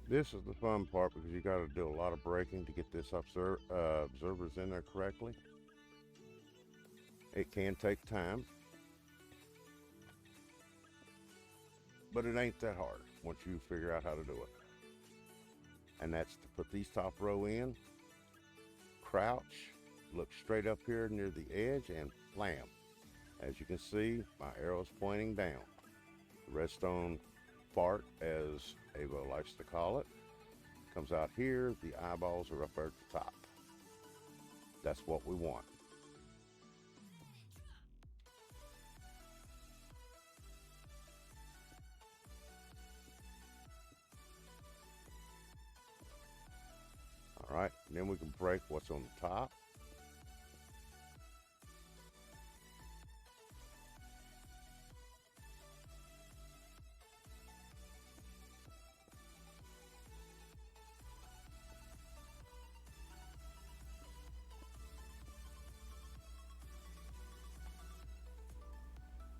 This is the fun part because you got to do a lot of braking to get this observers in there correctly. It can take time, but it ain't that hard once you figure out how to do it. And that's to put these top row in, crouch, look straight up here near the edge, and blam. As you can see, my arrow's pointing down. The redstone part, as Ava likes to call it, comes out here. The eyeballs are up there at the top. That's what we want. All right, and then we can break what's on the top.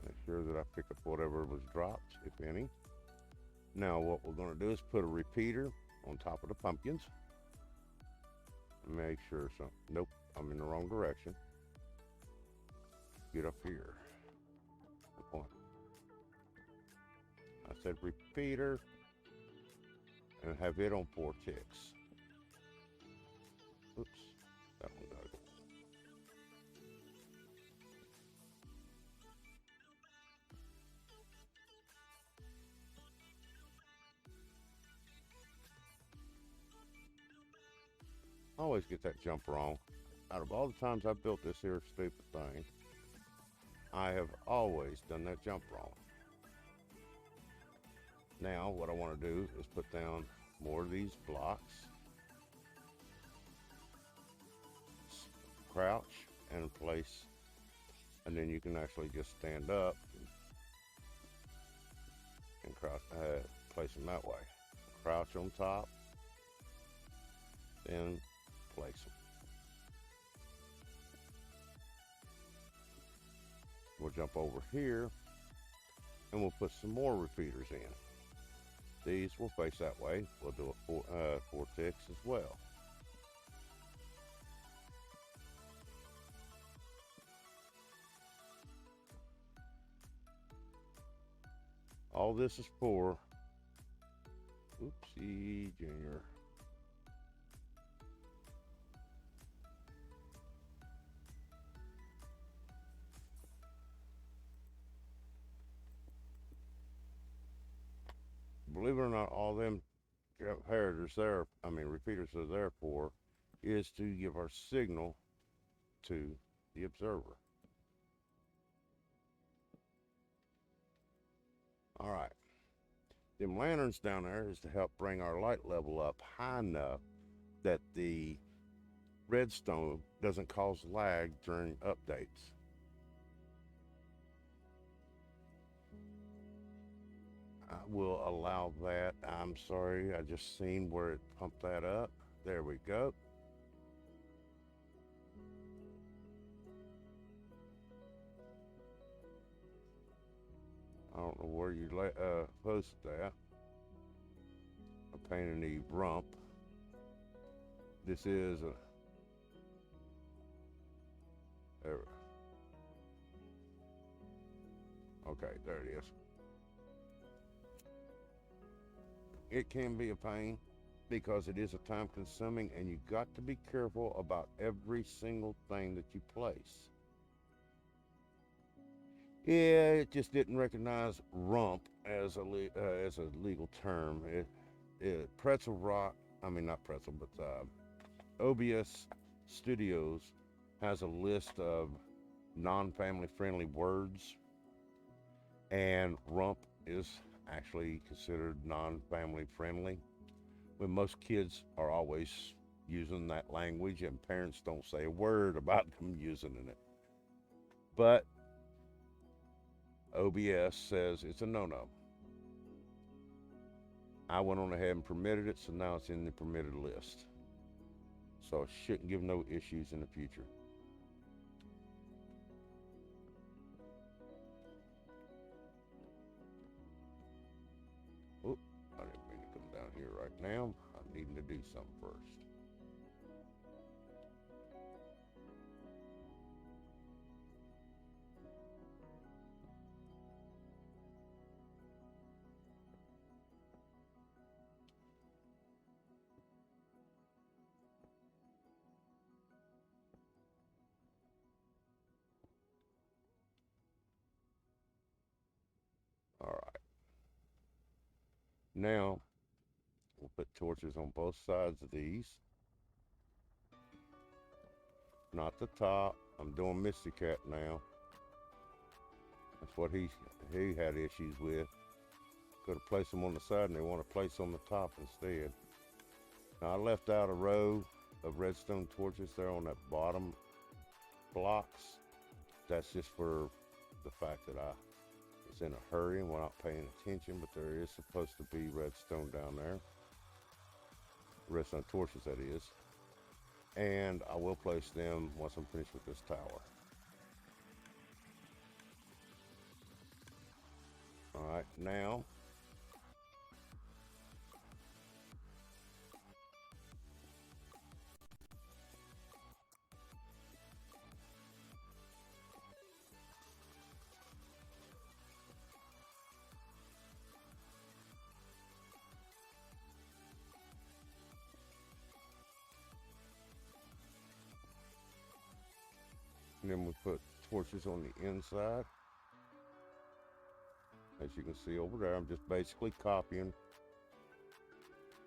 Make sure that I pick up whatever was dropped, if any. Now what we're going to do is put a repeater on top of the pumpkins. Make sure something, nope, I'm in the wrong direction. Get up here. Come on. I said repeater and have it on 4 ticks. Oops, that one got it. I always get that jump wrong. Out of all the times I've built this here stupid thing, I have always done that jump wrong. Now what I want to do is put down more of these blocks, crouch and place, and then you can actually just stand up and crouch, place them that way. Crouch on top, then place them. We'll jump over here and we'll put some more repeaters in. These will face that way. We'll do it 4 ticks as well. All this is for, oopsie, Junior. Believe it or not, all them repeaters are there for is to give our signal to the observer. All right. Them lanterns down there is to help bring our light level up high enough that the redstone doesn't cause lag during updates. I will allow that. I'm sorry, I just seen where it pumped that up. There we go. I don't know where you posted that. A pain in the rump. This is a. There, okay, there it is. It can be a pain because it is a time consuming and you got to be careful about every single thing that you place. Yeah, it just didn't recognize rump as as a legal term. Pretzel Rock, I mean not Pretzel, but OBS Studios has a list of non-family friendly words, and rump is actually considered non-family friendly. When most kids are always using that language, and parents don't say a word about them using it. But OBS says it's a no-no. I went on ahead and permitted it, so now it's in the permitted list. So it shouldn't give no issues in the future. Oop, I didn't mean to come down here right now. I'm needing to do something first. All right. Now, we'll put torches on both sides of these. Not the top. I'm doing Myticat now. That's what he had issues with. Could have placed them on the side, and they want to place on the top instead. Now I left out a row of redstone torches there on that bottom blocks. That's just for the fact that I was in a hurry and we're not paying attention, but there is supposed to be redstone down there. Redstone torches, that is. And I will place them once I'm finished with this tower. All right, now and then we put torches on the inside. As you can see over there, I'm just basically copying,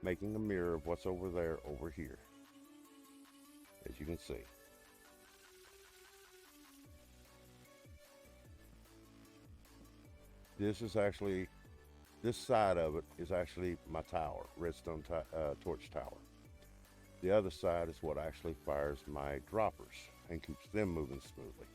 making a mirror of what's over there over here, as you can see. This is actually, this side of it is actually my tower, redstone torch tower. The other side is what actually fires my droppers and keeps them moving smoothly.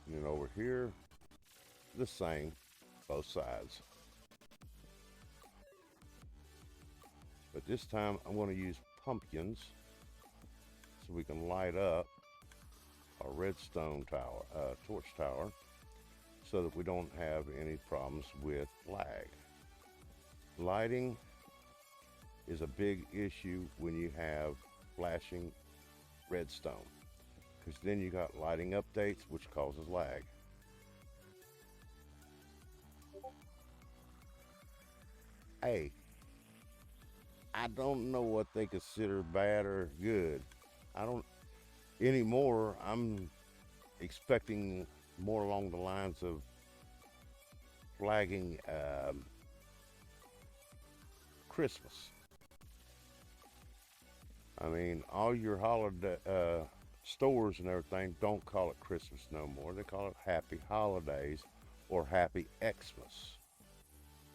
And then over here, the same, both sides. But this time I'm going to use pumpkins so we can light up our redstone tower, torch tower, so that we don't have any problems with lag. Lighting is a big issue when you have flashing redstone, because then you got lighting updates, which causes lag. Hey, I don't know what they consider bad or good, I don't anymore. I'm expecting more along the lines of flagging Christmas. I mean, all your holiday stores and everything don't call it Christmas no more. They call it Happy Holidays or Happy Xmas.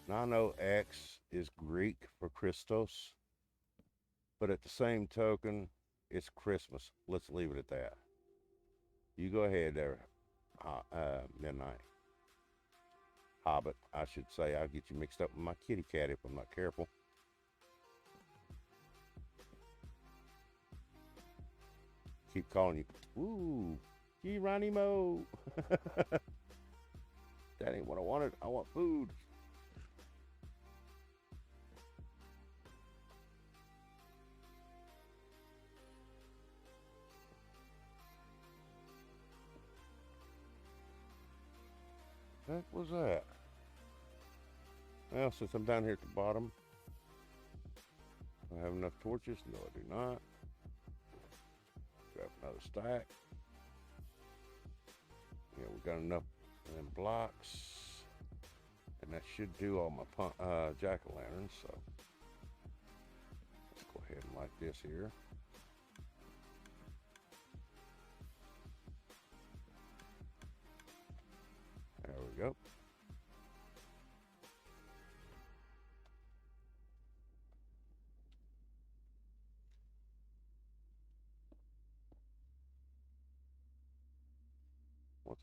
Now I know X is Greek for Christos, but at the same token, it's Christmas. Let's leave it at that. You go ahead there, Midnight Hobbit. I should say. I'll get you mixed up with my kitty cat if I'm not careful. Keep calling you. Ooh, Geronimo. That ain't what I wanted. I want food. What the heck was that? Well, since I'm down here at the bottom, I have enough torches. No, I do not. Grab another stack. Yeah, we got enough blocks, and that should do all my jack-o'-lanterns. So let's go ahead and light this here. There we go.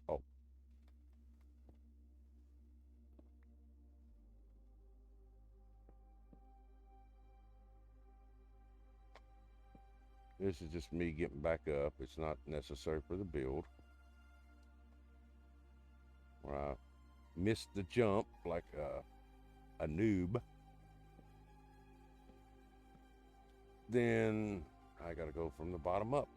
Oh. This is just me getting back up. It's not necessary for the build. Where I missed the jump like a noob. Then I gotta go from the bottom up.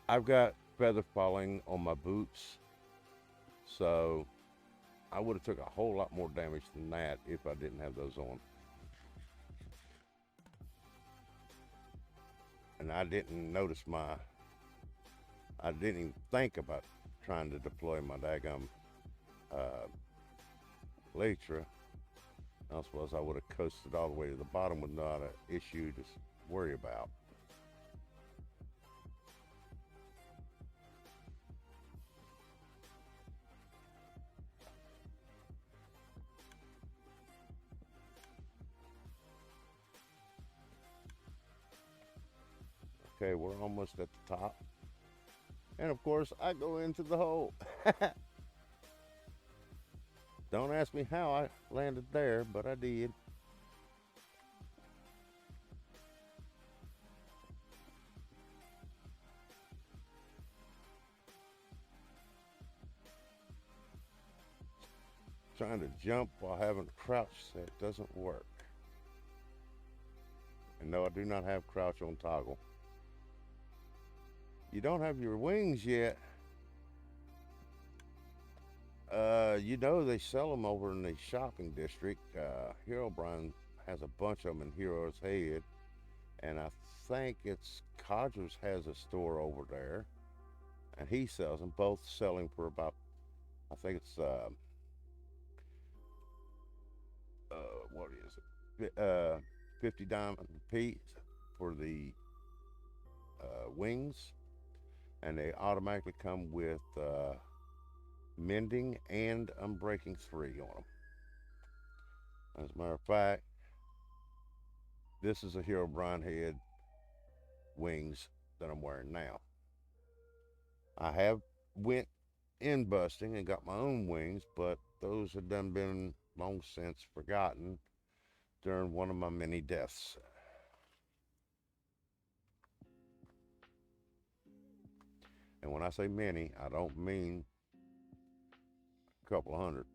I've got feather falling on my boots, so I would have took a whole lot more damage than that if I didn't have those on. And I didn't notice I didn't even think about trying to deploy my daggum Elytra. I suppose I would have coasted all the way to the bottom with not an issue to worry about. Okay, we're almost at the top. And of course, I go into the hole. Don't ask me how I landed there, but I did. Trying to jump while having crouch set doesn't work. And no, I do not have crouch on toggle. You don't have your wings yet. You know they sell them over in the shopping district. Hero Brian has a bunch of them in Hero's Head, and I think it's Codgers has a store over there, and he sells them. Both selling for about, I think it's what is it? 50 diamond piece for the wings, and they automatically come with mending and unbreaking 3 on them. As a matter of fact, this is a Hero Brian head wings that I'm wearing now. I have went in busting and got my own wings, but those have done been long since forgotten during one of my many deaths. And when I say many, I don't mean a couple of hundred.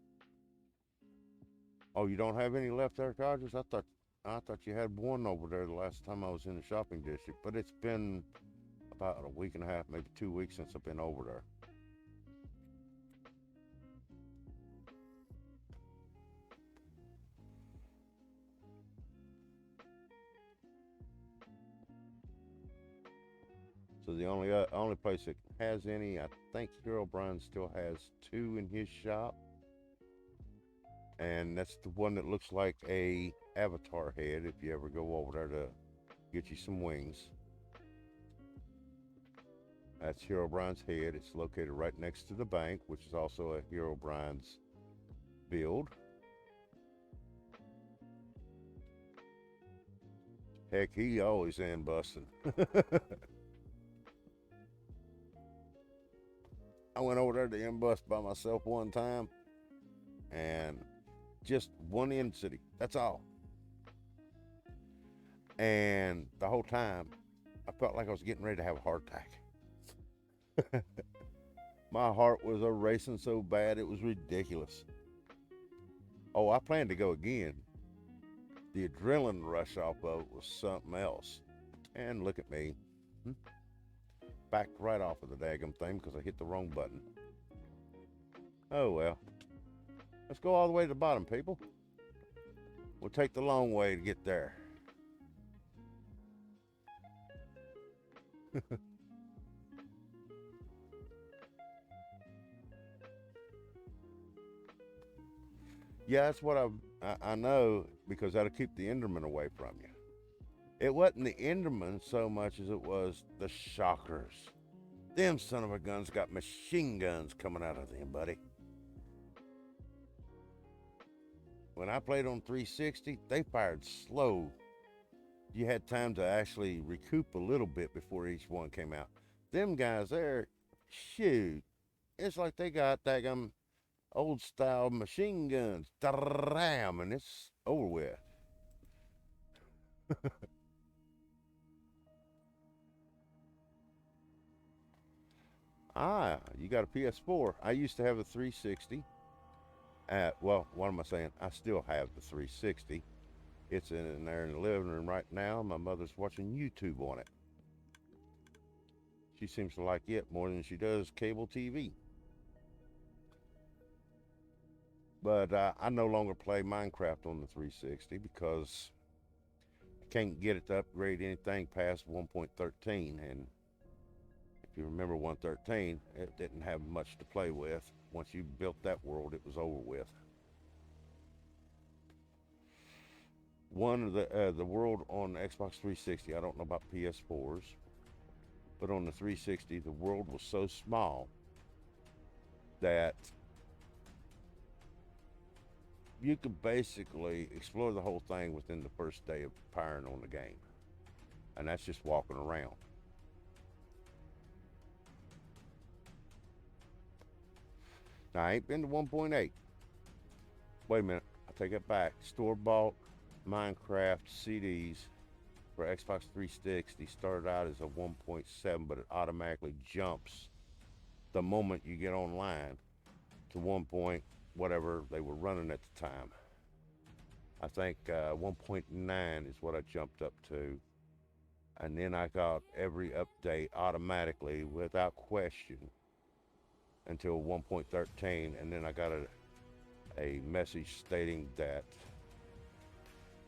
Oh, you don't have any left there, Codgers? I thought you had one over there the last time I was in the shopping district, but it's been about a week and a half, maybe 2 weeks since I've been over there. So the only place that has any, I think Hero Brian still has two in his shop, and that's the one that looks like a avatar head. If you ever go over there to get you some wings, that's Hero Brian's head. It's located right next to the bank, which is also a Hero Brian's build. Heck, he always in busting. I went over there to M-Bus by myself one time, and just one end city. That's all. And the whole time, I felt like I was getting ready to have a heart attack. My heart was a racing so bad it was ridiculous. Oh, I plan to go again. The adrenaline rush off of it was something else. And look at me. Backed right off of the daggum thing because I hit the wrong button. Oh well. Let's go all the way to the bottom, people. We'll take the long way to get there. Yeah, that's what I know, because that'll keep the Enderman away from you. It wasn't the Enderman so much as it was the shockers. Them son of a guns got machine guns coming out of them, buddy. When I played on 360, they fired slow. You had time to actually recoup a little bit before each one came out. Them guys there, shoot, it's like they got daggum old style machine guns. Ram, and it's over with. You got a PS4. I used to have a 360. Well, what am I saying? I still have the 360. It's in there in the living room right now. My mother's watching YouTube on it. She seems to like it more than she does cable TV. But I no longer play Minecraft on the 360 because I can't get it to upgrade anything past 1.13. And if you remember 1.13, it didn't have much to play with. Once you built that world, it was over with. One of the world on the Xbox 360, I don't know about PS4s, but on the 360, the world was so small that you could basically explore the whole thing within the first day of powering on the game. And that's just walking around. Now, I ain't been to 1.8. Wait a minute, I take it back. Store-bought Minecraft CDs for Xbox 360 started out as a 1.7, but it automatically jumps the moment you get online to 1. Whatever they were running at the time. I think 1.9 is what I jumped up to. And then I got every update automatically without question until 1.13. And then I got a message stating that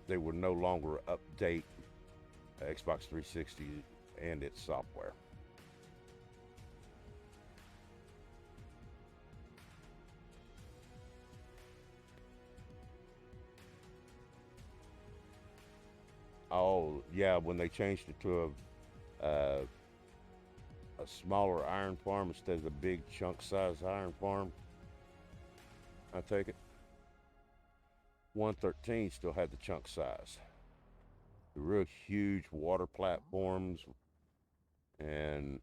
they would no longer update Xbox 360 and its software. Oh yeah, when they changed it to a smaller iron farm instead of the big chunk size iron farm, I take it. 113 still had the chunk size. The real huge water platforms and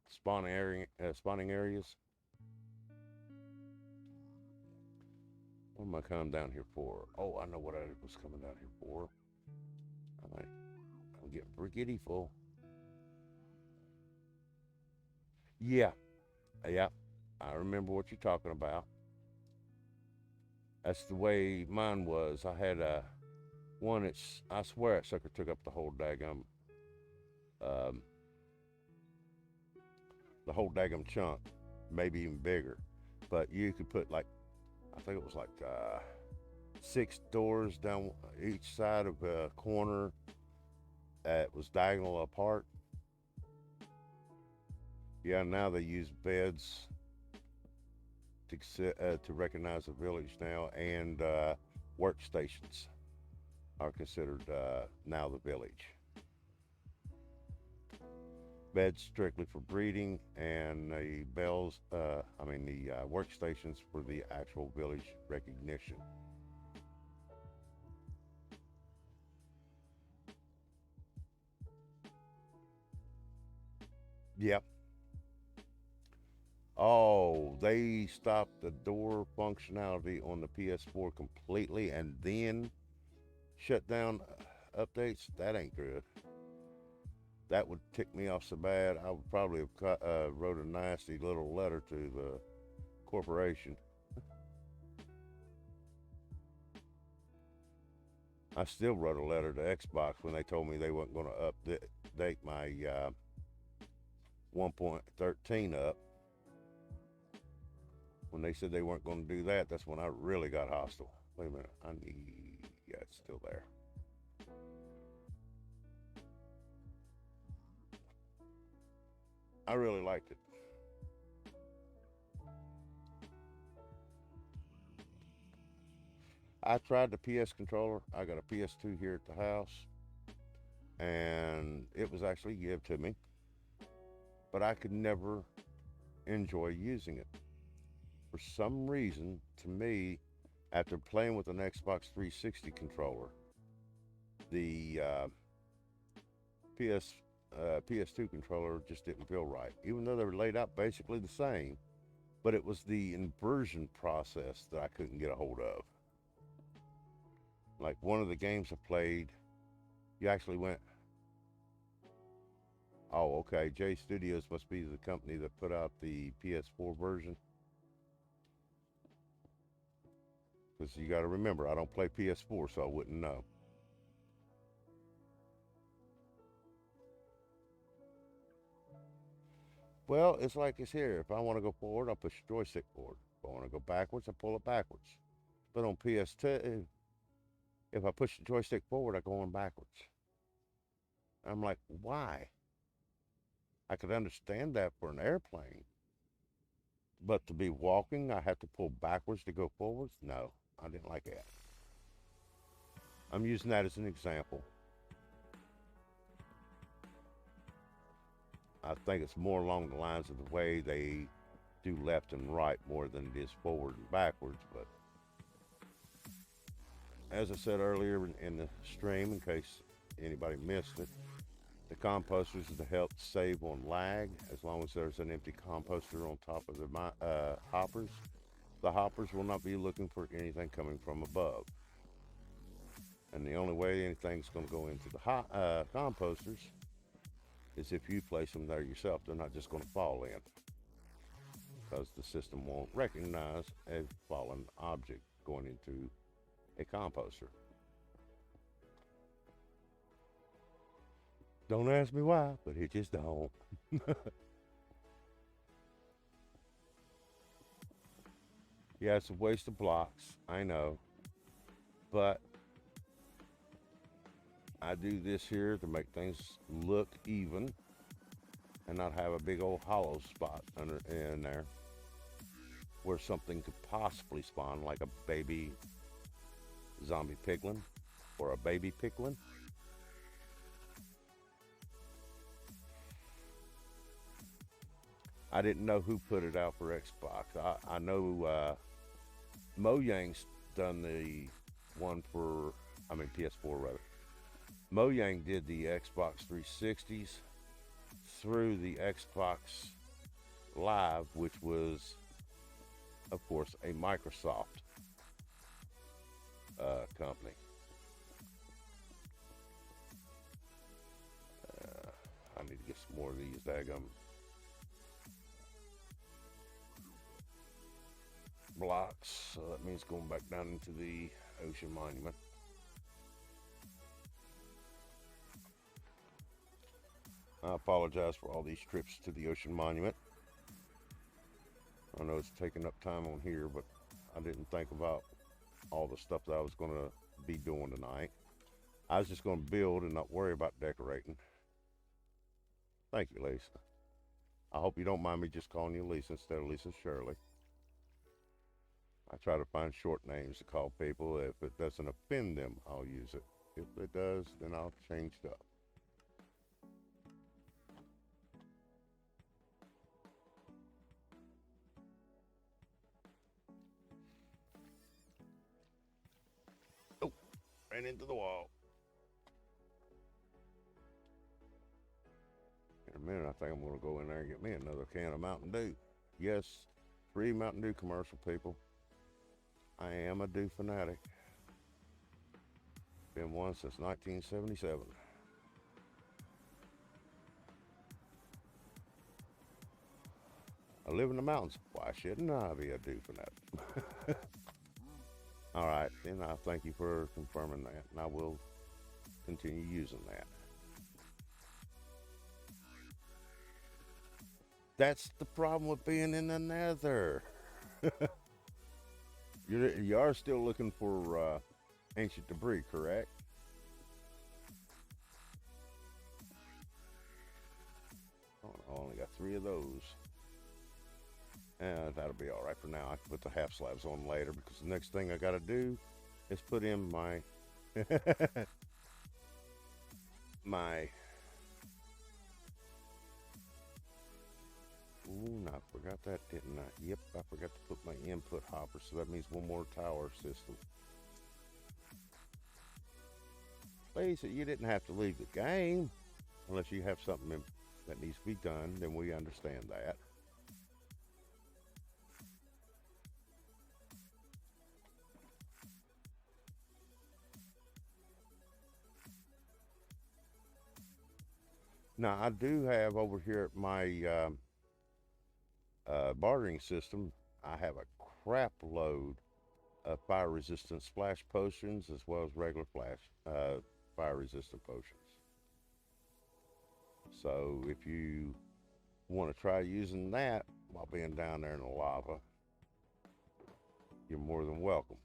spawning areas. What am I coming down here for? Oh, I know what I was coming down here for. I'm getting pretty full. Yeah, I remember what you're talking about. That's the way mine was. I had one that's, I swear that sucker took up um, the whole daggum chunk, maybe even bigger. But you could put like, I think it was like 6 doors down each side of a corner that was diagonal apart. Yeah, now they use beds to recognize a village now, and workstations are considered now the village. Beds strictly for breeding, and the workstations for the actual village recognition. Yep. Oh, they stopped the door functionality on the PS4 completely and then shut down updates. That ain't good. That would tick me off so bad. I would probably have wrote a nasty little letter to the corporation. I still wrote a letter to Xbox when they told me they weren't going to update my 1.13 up. When they said they weren't going to do that, that's when I really got hostile. Wait a minute. Yeah, it's still there. I really liked it. I tried the PS controller. I got a PS2 here at the house, and it was actually given to me, but I could never enjoy using it. For some reason, to me, after playing with an Xbox 360 controller, the PS2 controller just didn't feel right, even though they were laid out basically the same. But it was the inversion process that I couldn't get a hold of. Like one of the games I played, you actually went, oh, okay, J Studios must be the company that put out the PS4 version. Because you got to remember, I don't play PS4, so I wouldn't know. Well, it's like it's here. If I want to go forward, I'll push the joystick forward. If I want to go backwards, I pull it backwards. But on PS2, if I push the joystick forward, I go on backwards. I'm like, why? I could understand that for an airplane. But to be walking, I have to pull backwards to go forwards? No, I didn't like that. I'm using that as an example. I think it's more along the lines of the way they do left and right more than it is forward and backwards. But as I said earlier in the stream, in case anybody missed it, the composters is to help save on lag. As long as there's an empty composter on top of the hoppers, the hoppers will not be looking for anything coming from above. And the only way anything's going to go into the composters is if you place them there yourself. They're not just going to fall in, because the system won't recognize a fallen object going into a composter. Don't ask me why, but it just don't. Yeah, it's a waste of blocks, I know, but I do this here to make things look even and not have a big old hollow spot under in there where something could possibly spawn, like a baby zombie piglin or a baby piglin. I didn't know who put it out for Xbox. I know Mojang's done the one for, PS4 rather. Mojang did the Xbox 360s through the Xbox Live, which was, of course, a Microsoft company. I need to get some more of these daggum blocks. So that means going back down into the ocean monument. I apologize for all these trips to the ocean monument. I know it's taking up time on here, but I didn't think about all the stuff that I was going to be doing tonight. I was just going to build and not worry about decorating. Thank you, Lisa. I hope you don't mind me just calling you Lisa instead of Lisa Shirley. I try to find short names to call people. If it doesn't offend them, I'll use it. If it does, then I'll change it up. Oh, ran into the wall. In a minute, I think I'm going to go in there and get me another can of Mountain Dew. Yes, free Mountain Dew commercial, people. I am a Dew fanatic. Been one since 1977. I live in the mountains. Why shouldn't I be a Dew fanatic? All right, then I thank you for confirming that, and I will continue using that. That's the problem with being in the nether. You are still looking for ancient debris, correct? Oh, I only got 3 of those. That'll be all right for now. I can put the half slabs on later because the next thing I got to do is put in my my. Ooh, I forgot that, didn't I? Yep, I forgot to put my input hopper, so that means one more tower system. Lisa, you didn't have to leave the game unless you have something that needs to be done. Then we understand that. Now, I do have over here at my bartering system, I have a crap load of fire resistant splash potions as well as regular fire resistant potions. So if you want to try using that while being down there in the lava, you're more than welcome.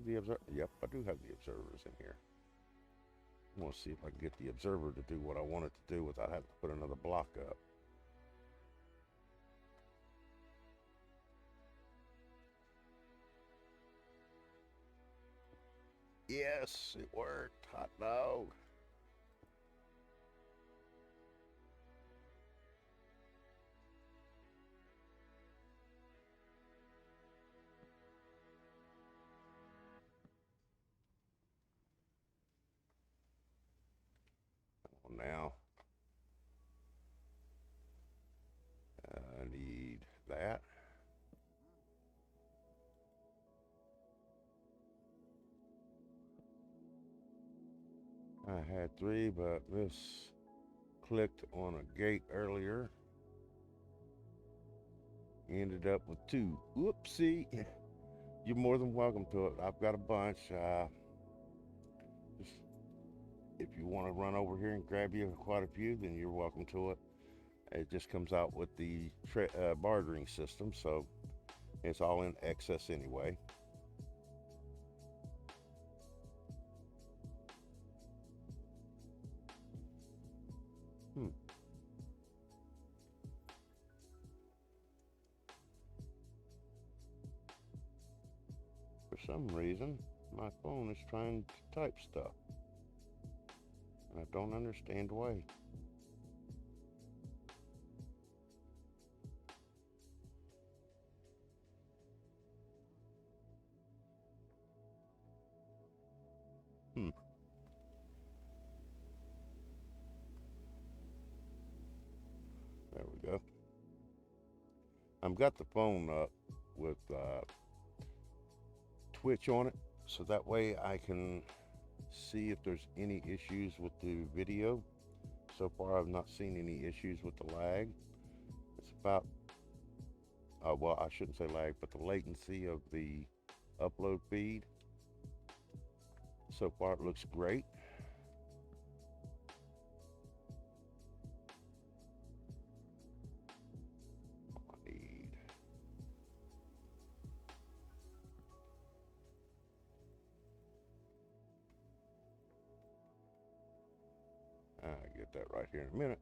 Yep, I do have the observers in here. I want to see if I can get the observer to do what I want it to do without having to put another block up. Yes, it worked. Hot dog. Now, I need that. I had 3, but this clicked on a gate earlier. Ended up with 2. Whoopsie. You're more than welcome to it. I've got a bunch. Just, if you want to run over here and grab you quite a few, then you're welcome to it. It just comes out with the bartering system, so it's all in excess anyway. For some reason, my phone is trying to type stuff. And I don't understand why. There we go. I've got the phone up with Twitch on it, so that way I can see if there's any issues with the video. So far, I've not seen any issues with the lag. It's about, well, I shouldn't say lag, but the latency of the upload feed. So far, it looks great. get that right here in a minute.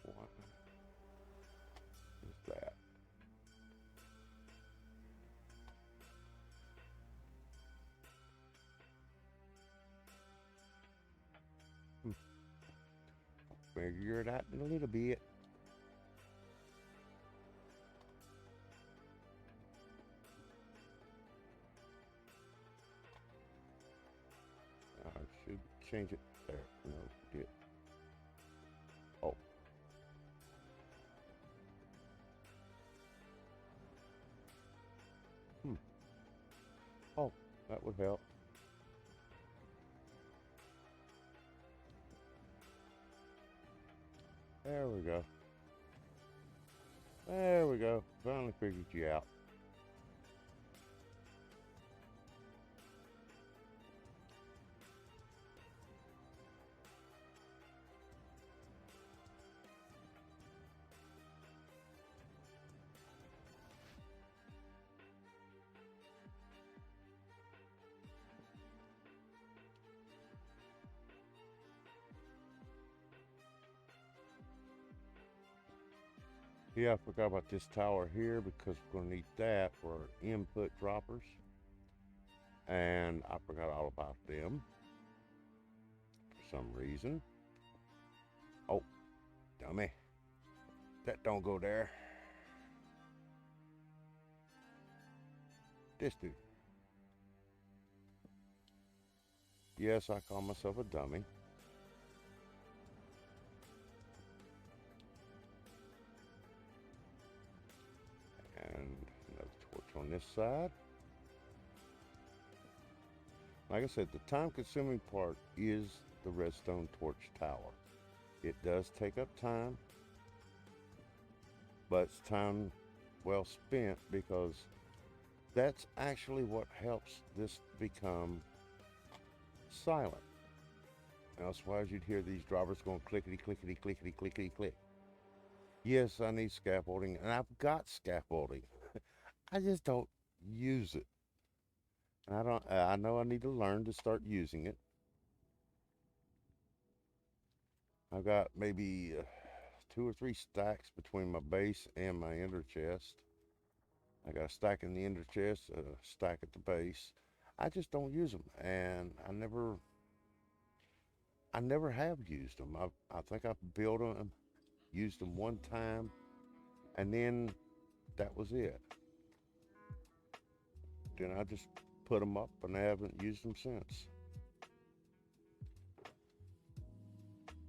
What is that? Figure it out in a little bit. I should change it there. No, did. Oh. Oh, that would help. There we go. There we go. Finally figured you out. Yeah, I forgot about this tower here because we're going to need that for our input droppers. And I forgot all about them for some reason. Oh, dummy. That don't go there. This dude. Yes, I call myself a dummy. And another torch on this side. Like I said, the time-consuming part is the redstone torch tower. It does take up time, but it's time well spent because that's actually what helps this become silent. Elsewise, you'd hear these droppers going clickety, clickety, clickety, clickety, click. Yes, I need scaffolding, and I've got scaffolding. I just don't use it. And I don't. I know I need to learn to start using it. I've got maybe 2 or 3 stacks between my base and my ender chest. I got a stack in the ender chest, a stack at the base. I just don't use them, and I never have used them. I think I've built them, used them one time, and then that was it. Then I just put them up, and I haven't used them since.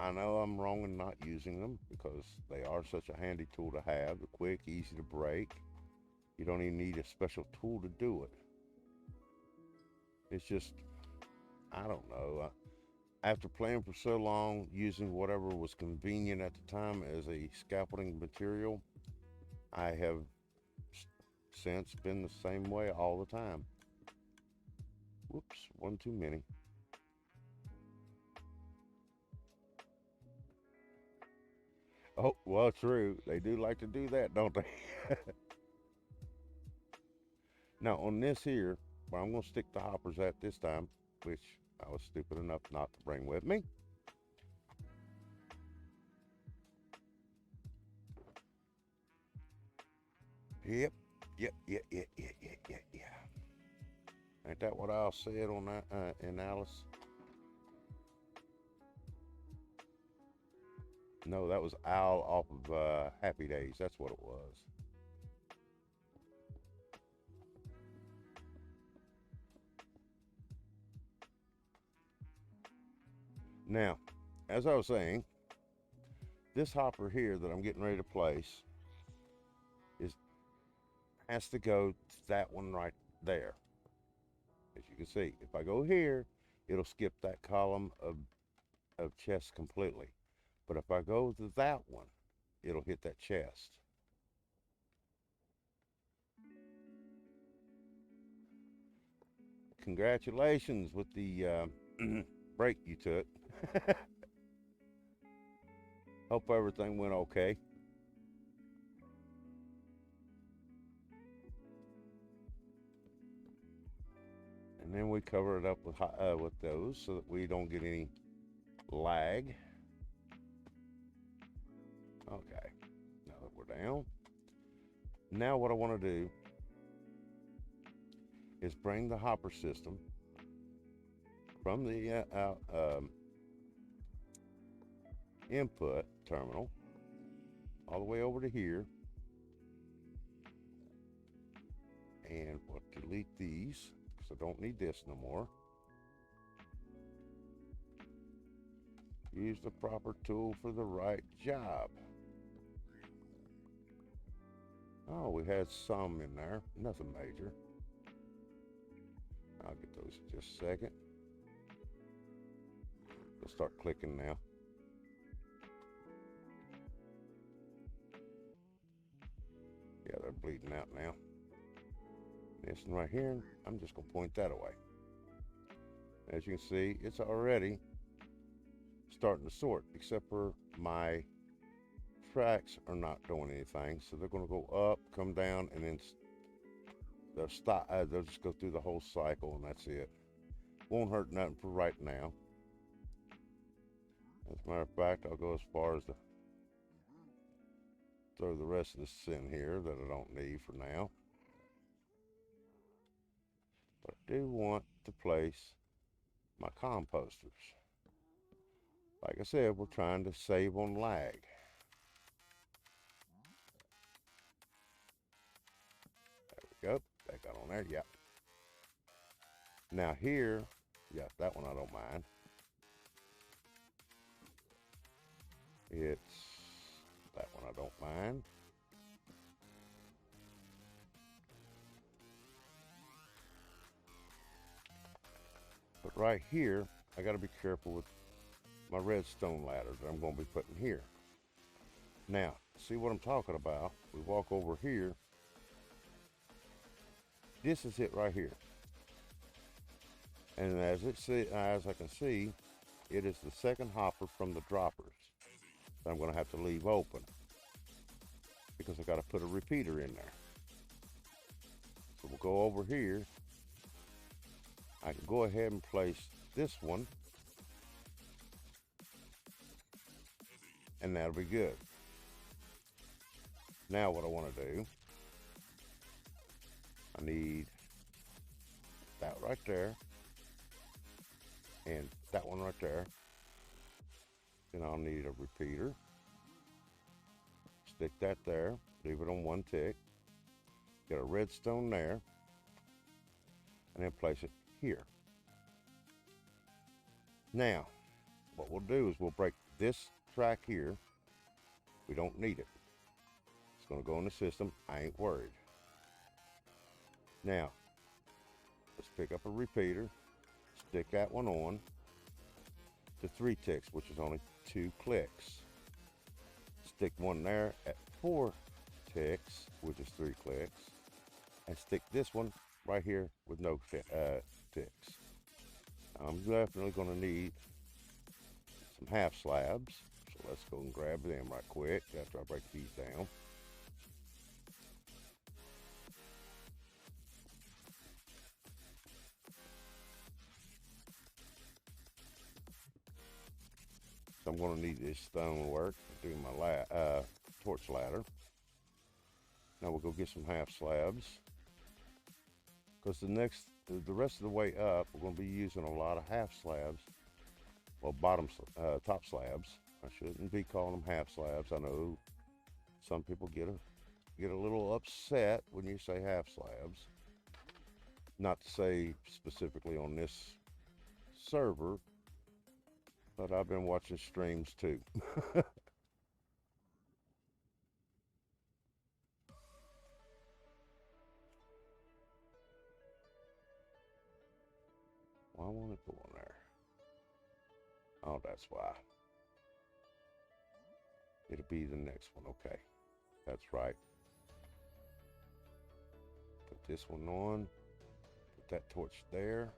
I know I'm wrong in not using them because they are such a handy tool to have. They're quick, easy to break. You don't even need a special tool to do it. It's just, I don't know. After playing for so long, using whatever was convenient at the time as a scaffolding material, I have since been the same way all the time. Whoops, one too many. Oh, well, true. They do like to do that, don't they? Now, on this here, where I'm going to stick the hoppers at this time, which I was stupid enough not to bring with me. Yep, yep. Ain't that what I said on that in Alice? No, that was Al off of Happy Days. That's what it was. Now, as I was saying, this hopper here that I'm getting ready to place is has to go to that one right there. As you can see, if I go here, it'll skip that column of chest completely. But if I go to that one, it'll hit that chest. congratulations with the break you took. Hope everything went okay. And then we cover it up with those so that we don't get any lag. Okay, now that we're down. Now what I want to do is bring the hopper system from the input terminal all the way over to here, and we'll delete these because I don't need this no more. Use the proper tool for the right job. Oh, we had some in there, nothing major. I'll get those in just a second. We'll start clicking now. Yeah, they're bleeding out now. This one right here, I'm just gonna point that away. As you can see, it's already starting to sort, except for my tracks are not doing anything. So they're gonna go up, come down, and then they'll stop. They'll just go through the whole cycle, and that's it. Won't hurt nothing for right now. As a matter of fact, I'll go as far as to throw the rest of this in here that I don't need for now. But I do want to place my composters. Like I said, we're trying to save on lag. There we go. That got on there, yep. Now here, yeah, that one I don't mind. It's that one I don't mind. But right here, I got to be careful with my redstone ladder that I'm going to be putting here. Now, see what I'm talking about? We walk over here. This is it right here. And as I can see, it is the second hopper from the droppers that I'm going to have to leave open because I got to put a repeater in there. So we'll go over here. I can go ahead and place this one, and that'll be good. Now what I want to do, I need that right there and that one right there. Then I'll need a repeater. Stick that there, leave it on one tick, get a redstone there, and then place it here. Now, what we'll do is we'll break this track here. We don't need it. It's going to go in the system. I ain't worried. Now, let's pick up a repeater, stick that one on to 3 ticks, which is only 2 clicks. Stick one there at 4 ticks, which is 3 clicks, and stick this one right here with no ticks. I'm definitely going to need some half slabs, so let's go and grab them right quick after I break these down. So I'm going to need this stonework to do my torch ladder. Now we'll go get some half slabs, because the rest of the way up we're going to be using a lot of half slabs. Well, top slabs. I shouldn't be calling them half slabs. I know some people get a little upset when you say half slabs. Not to say specifically on this server, but I've been watching streams too. Why won't it go on there? Oh, that's why. It'll be the next one. Okay, that's right. Put this one on. Put that torch there.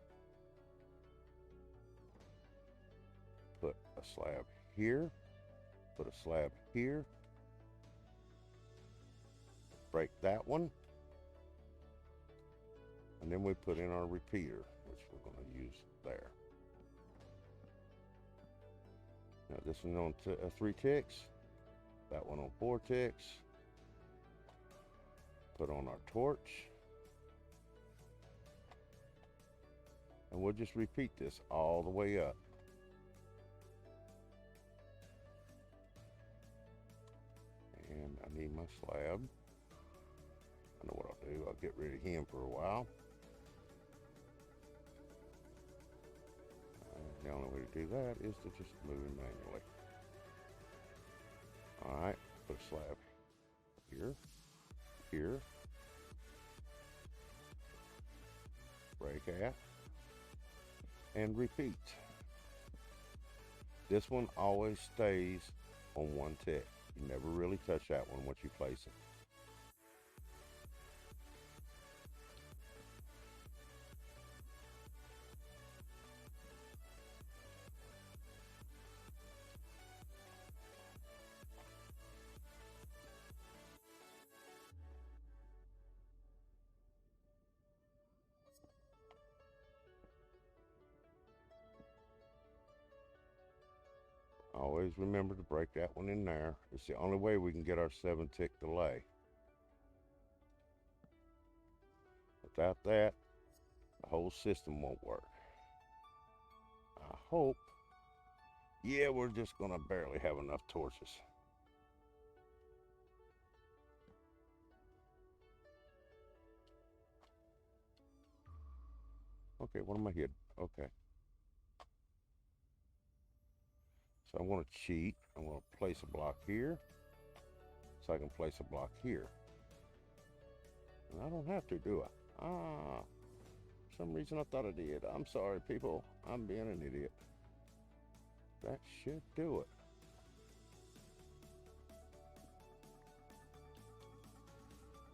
Put a slab here. Put a slab here. Break that one. And then we put in our repeater, which we're going to use there. Now this one on 3 ticks. That one on 4 ticks. Put on our torch. And we'll just repeat this all the way up. And I need my slab. I know what I'll do. I'll get rid of him for a while. The only way to do that is to just move him manually. Alright, put a slab here, here, break at, and repeat. This one always stays on 1 tick. You never really touch that one once you place it. Always remember to break that one in there. It's the only way we can get our 7 tick delay. Without that, the whole system won't work. I hope. Yeah, we're just gonna barely have enough torches. Okay, what am I hitting? Okay. So I'm going to cheat. I'm going to place a block here so I can place a block here. And I don't have to, do I? For some reason I thought I did. I'm sorry, people. I'm being an idiot. That should do it.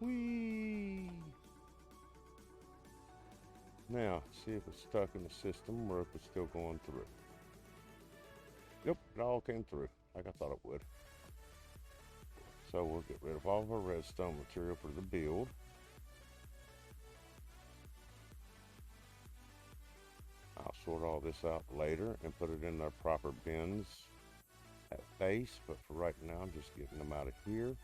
Whee! Now, see if it's stuck in the system or if it's still going through. Yep, it all came through like I thought it would. So we'll get rid of all of our redstone material for the build. I'll sort all this out later and put it in their proper bins at base, but for right now I'm just getting them out of here.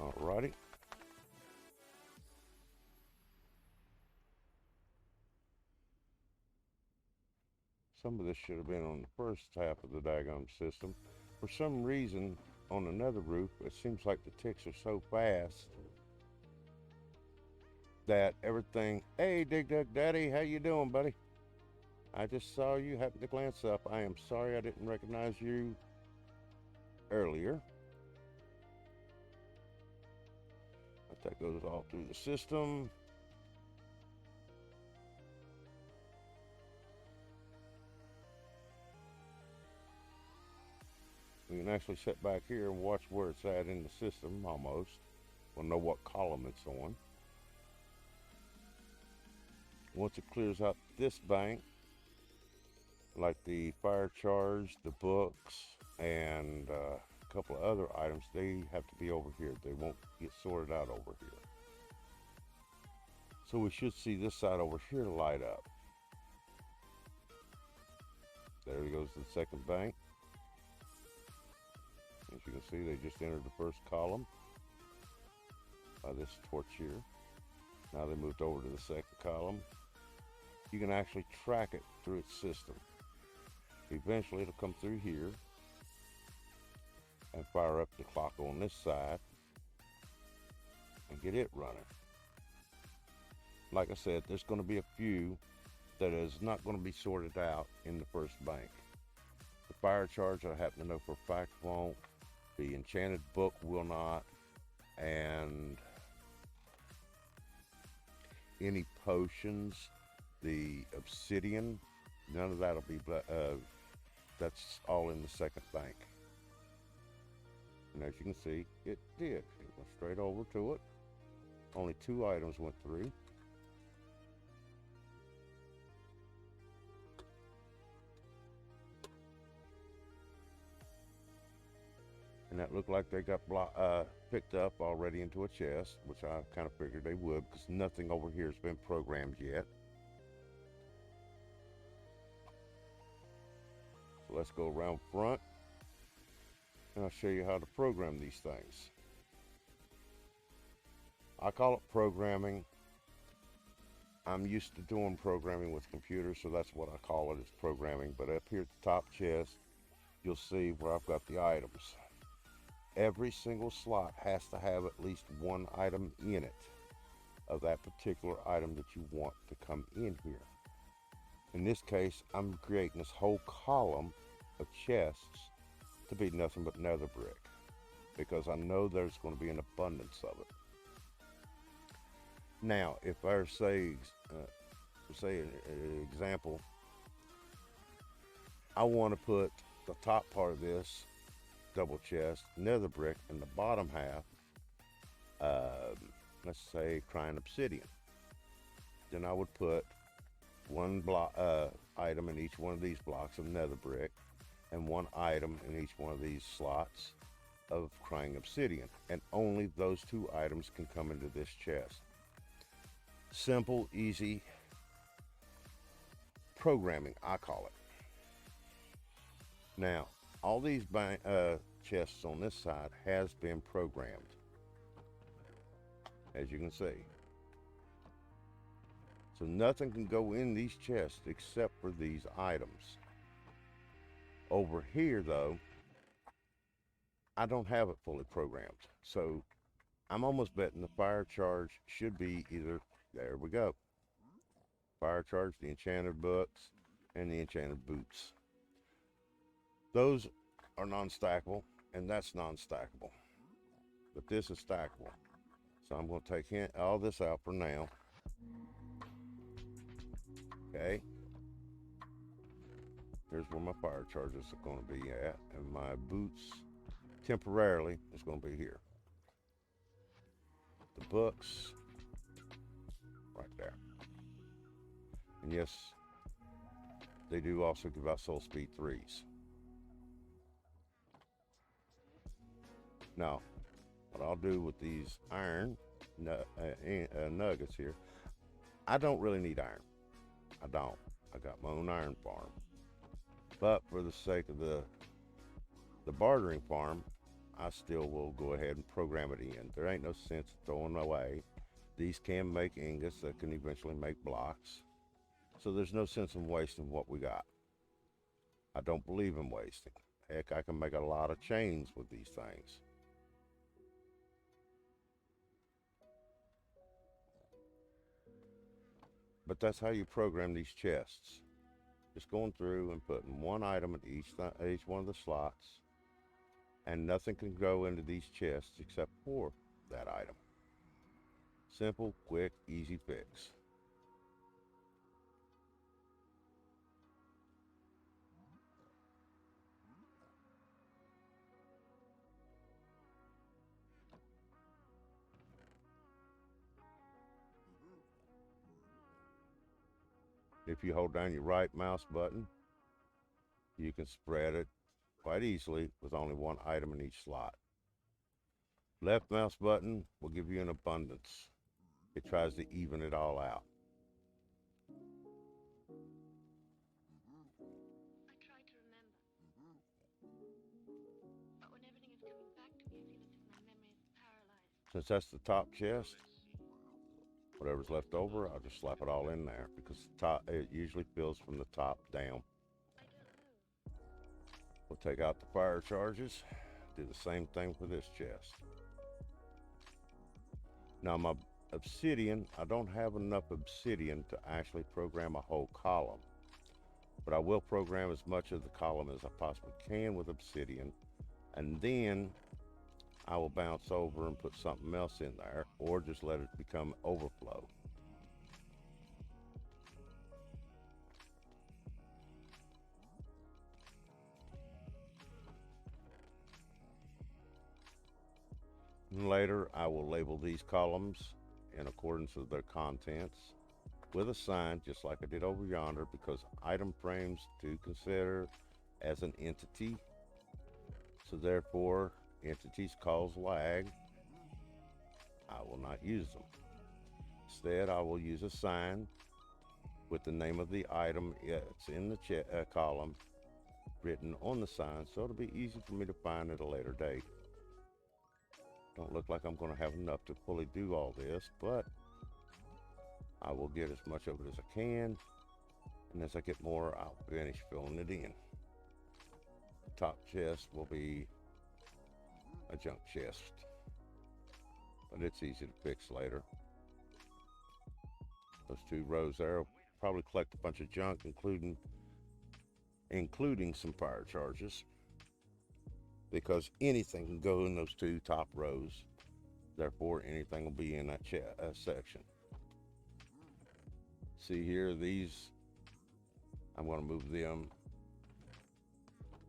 Alrighty. Some of this should have been on the first half of the daggone system. For some reason, on another roof, it seems like the ticks are so fast that everything... Hey, Dig Dug Daddy, how you doing, buddy? I just saw you, happened to glance up. I am sorry I didn't recognize you earlier. That goes all through the system. We can actually sit back here and watch where it's at in the system almost. We'll know what column it's on. Once it clears out this bank, like the fire charge, the books, and a couple of other items, they have to be over here. They won't get sorted out over here. So we should see this side over here light up. There goes the second bank. As you can see, they just entered the first column by this torch here. Now they moved over to the second column. You can actually track it through its system. Eventually it'll come through here and fire up the clock on this side and get it running. Like I said, there's going to be a few that is not going to be sorted out in the first bank. The fire charge, I happen to know for a fact, won't. The enchanted book will not. And any potions, the obsidian, none of that will be That's all in the second bank. And as you can see, it did. It went straight over to it. Only 2 items went through. And that looked like they got picked up already into a chest, which I kind of figured they would because nothing over here has been programmed yet. So let's go around front and I'll show you how to program these things. I call it programming. I'm used to doing programming with computers, so that's what I call it, is programming. But up here at the top chest, you'll see where I've got the items. Every single slot has to have at least 1 item in it of that particular item that you want to come in here. In this case, I'm creating this whole column of chests to be nothing but nether brick because I know there's going to be an abundance of it. Now, if I say an example, I want to put the top part of this double chest nether brick and the bottom half, let's say crying obsidian. Then I would put 1 block item in each one of these blocks of nether brick and 1 item in each one of these slots of crying obsidian, and only those 2 items can come into this chest. Simple, easy programming, I call it. Now, all these chests on this side has been programmed, as you can see. So nothing can go in these chests except for these items. Over here, though, I don't have it fully programmed. So I'm almost betting the fire charge should be either, there we go. Fire charge, the enchanted books, and the enchanted boots. Those are non-stackable, and that's non-stackable. But this is stackable. So I'm going to take all this out for now. Okay. Here's where my fire charges are going to be at, and my boots temporarily is going to be here. The books right there. And yes, they do also give out soul speed 3s. Now, what I'll do with these iron nuggets here, I don't really need iron. I don't. I got my own iron farm. But for the sake of the bartering farm, I still will go ahead and program it in. There ain't no sense throwing away. These can make ingots that can eventually make blocks. So there's no sense in wasting what we got. I don't believe in wasting. Heck, I can make a lot of chains with these things. But that's how you program these chests. Just going through and putting 1 item in each one of the slots, and nothing can go into these chests except for that item. Simple, quick, easy fix. If you hold down your right mouse button, you can spread it quite easily with only 1 item in each slot. Left mouse button will give you an abundance. It tries to even it all out. I try to remember, but when everything is coming back to me, I feel as if my memory is paralyzed. Since that's the top chest, whatever's left over, I'll just slap it all in there because it usually fills from the top down. I don't know. We'll take out the fire charges, do the same thing for this chest. Now my obsidian, I don't have enough obsidian to actually program a whole column, but I will program as much of the column as I possibly can with obsidian, and then I will bounce over and put something else in there, or just let it become overflow. And later, I will label these columns in accordance with their contents with a sign, just like I did over yonder, because item frames do consider as an entity. So therefore, entities cause lag. I will not use them. Instead, I will use a sign with the name of the item it's in the column written on the sign, so it'll be easy for me to find at a later date. Don't look like I'm going to have enough to fully do all this, but I will get as much of it as I can, and as I get more, I'll finish filling it in. The top chest will be a junk chest, but it's easy to fix later. Those 2 rows there will probably collect a bunch of junk, including some fire charges, because anything can go in those 2 top rows. Therefore, anything will be in that section. See here, these, I'm going to move them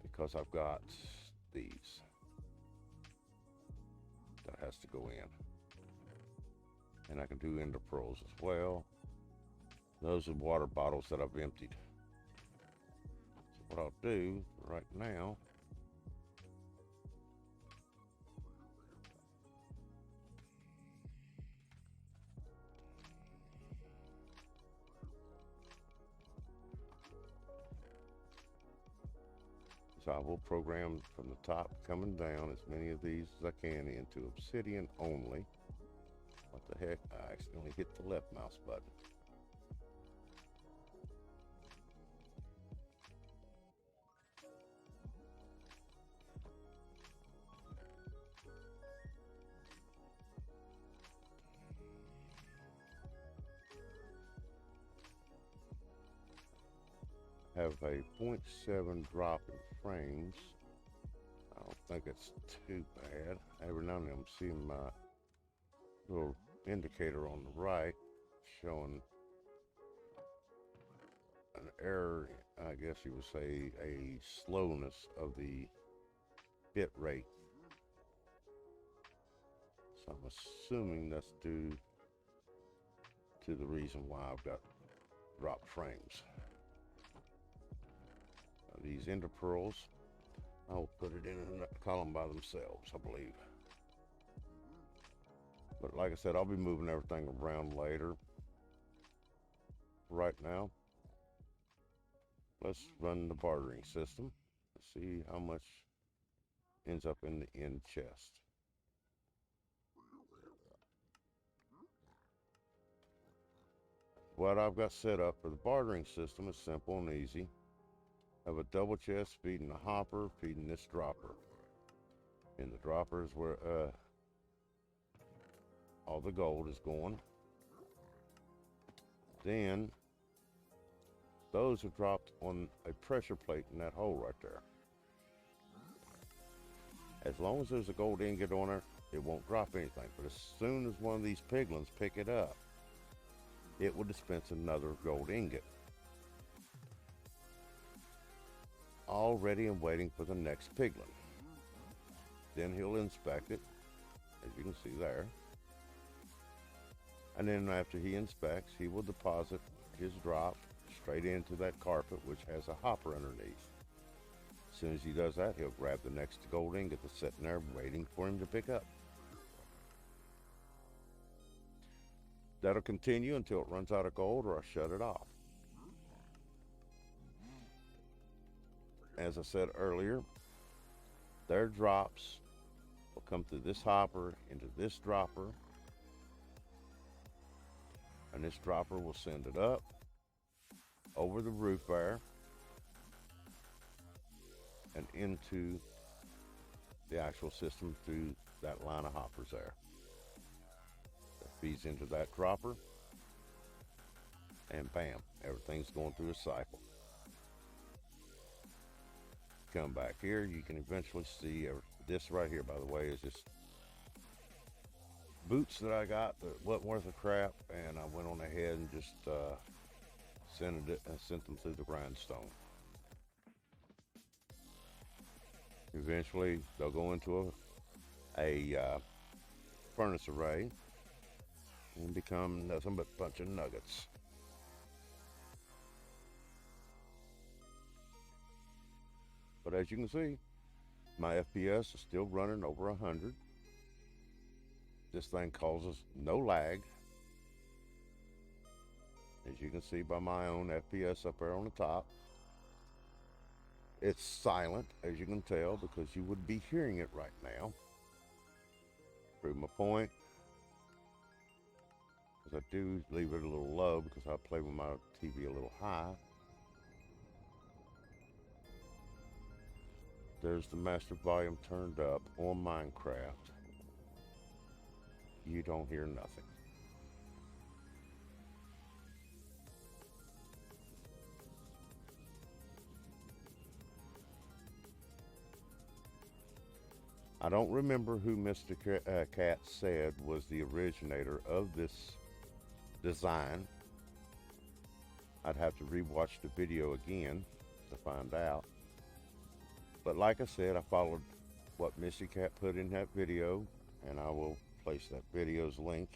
because I've got these that has to go in. And I can do ender pearls as well. Those are water bottles that I've emptied. So what I'll do right now, so I will program from the top coming down as many of these as I can into obsidian only. What the heck? I accidentally hit the left mouse button. Have a 0.7 drop in frames. I don't think it's too bad. Every now and then I'm seeing my little indicator on the right showing an error, I guess you would say a slowness of the bit rate. So I'm assuming that's due to the reason why I've got dropped frames. These ender pearls, I'll put it in a column by themselves, I believe. But like I said, I'll be moving everything around later. Right now, let's run the bartering system. Let's see how much ends up in the end chest. What I've got set up for the bartering system is simple and easy. I have a double chest feeding the hopper, feeding this dropper. And the dropper is where all the gold is going. Then those are dropped on a pressure plate in that hole right there. As long as there's a gold ingot on it, it won't drop anything. But as soon as one of these piglins pick it up, it will dispense another gold ingot. All ready and waiting for the next piglin. Then he'll inspect it, as you can see there. And then after he inspects, he will deposit his drop straight into that carpet, which has a hopper underneath. As soon as he does that, he'll grab the next gold ingot that's sitting there waiting for him to pick up. That'll continue until it runs out of gold or I shut it off. As I said earlier, their drops will come through this hopper into this dropper, and this dropper will send it up over the roof there and into the actual system through that line of hoppers there. That feeds into that dropper, and bam, everything's going through a cycle. Come back here, you can eventually see this right here, by the way, is just boots that I got that wasn't worth a crap, and I went on ahead and just sent them through the grindstone. Eventually they'll go into a furnace array and become nothing but a bunch of nuggets. But as you can see, my FPS is still running over 100. This thing causes no lag. As you can see by my own FPS up there on the top. It's silent, as you can tell, because you would be hearing it right now. Prove my point. Because I do leave it a little low because I play with my TV a little high. There's the master volume turned up on Minecraft. You don't hear nothing. I don't remember who Mr. Cat said was the originator of this design. I'd have to rewatch the video again to find out. But like I said, I followed what Myticat put in that video, and I will place that video's link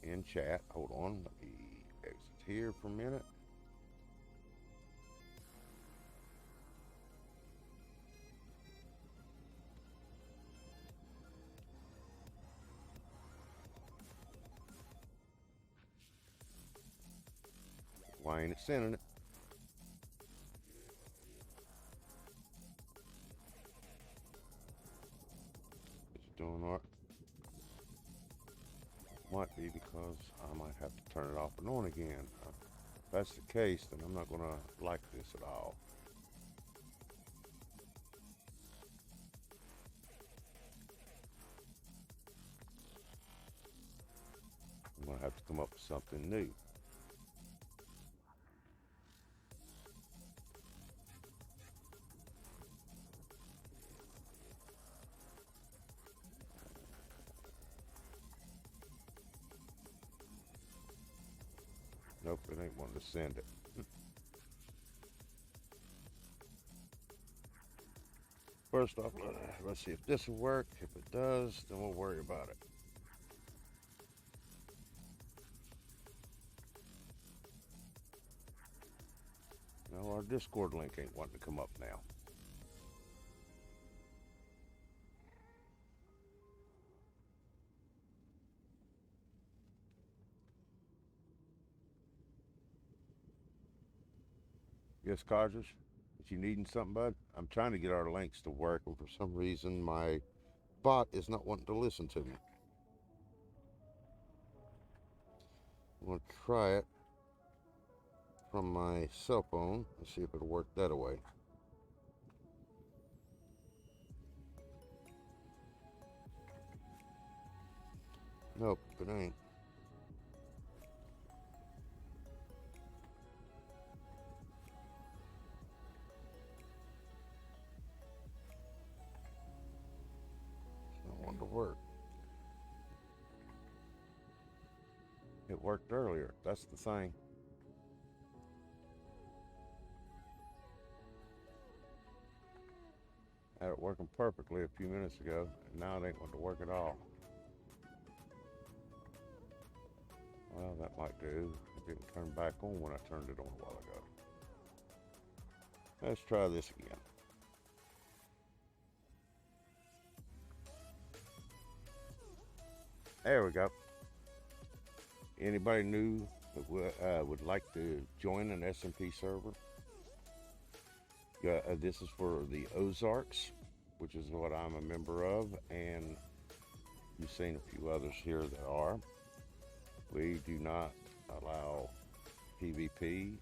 in chat. Hold on, let me exit here for a minute. Why ain't it sending it? It's doing all right. Might be because I might have to turn it off and on again. If that's the case, then I'm not going to like this at all. I'm going to have to come up with something new. Nope, it ain't wanting to send it. First off, let's see if this will work. If it does, then we'll worry about it. No, our Discord link ain't wanting to come up now. Yes, Codgers, if you needing something, bud, I'm trying to get our links to work, and for some reason my bot is not wanting to listen to me. I'm going to try it from my cell phone and see if it'll work that way. Nope, it ain't. It's not wanting to work. It worked earlier, that's the thing. Had it working perfectly a few minutes ago, and now it ain't wanting to work at all. Well, that might do. It didn't turn back on when I turned it on a while ago. Let's try this again. There we go. Anybody new that would like to join an SMP server? This is for the Ozarks, which is what I'm a member of, and you've seen a few others here that are. We do not allow PvP.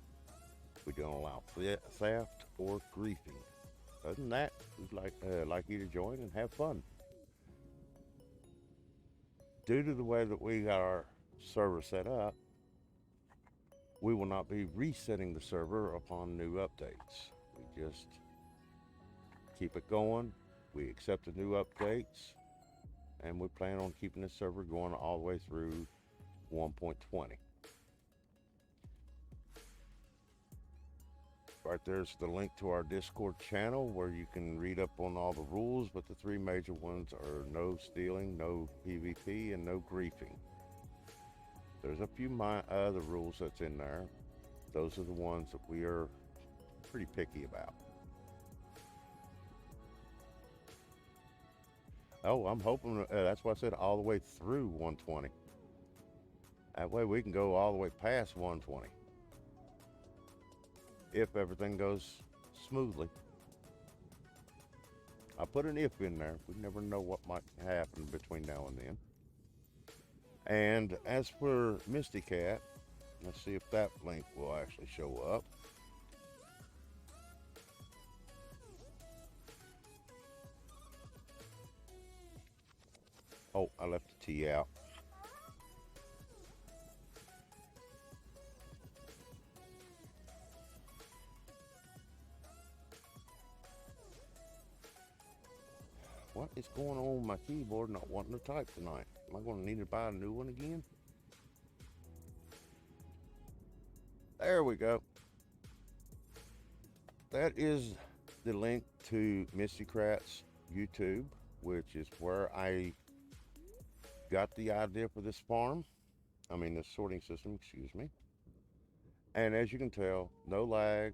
We don't allow theft or griefing. Other than that, we'd like you to join and have fun. Due to the way that we got our server set up, we will not be resetting the server upon new updates. We just keep it going. We accept the new updates, and we plan on keeping the server going all the way through 1.20. Right there's the link to our Discord channel where you can read up on all the rules, but the three major ones are no stealing, no PvP, and no griefing. There's a few other rules that's in there. Those are the ones that we are pretty picky about. Oh, I'm hoping that's why I said all the way through 120. That way we can go all the way past 120. If everything goes smoothly. I put an if in there. We never know what might happen between now and then. And as for Myticat, let's see if that link will actually show up. Oh, I left the T out. What is going on with my keyboard not wanting to type tonight? Am I going to need to buy a new one again? There we go. That is the link to Myticat's YouTube, which is where I got the idea for this farm. I mean, this sorting system, excuse me. And as you can tell, no lag.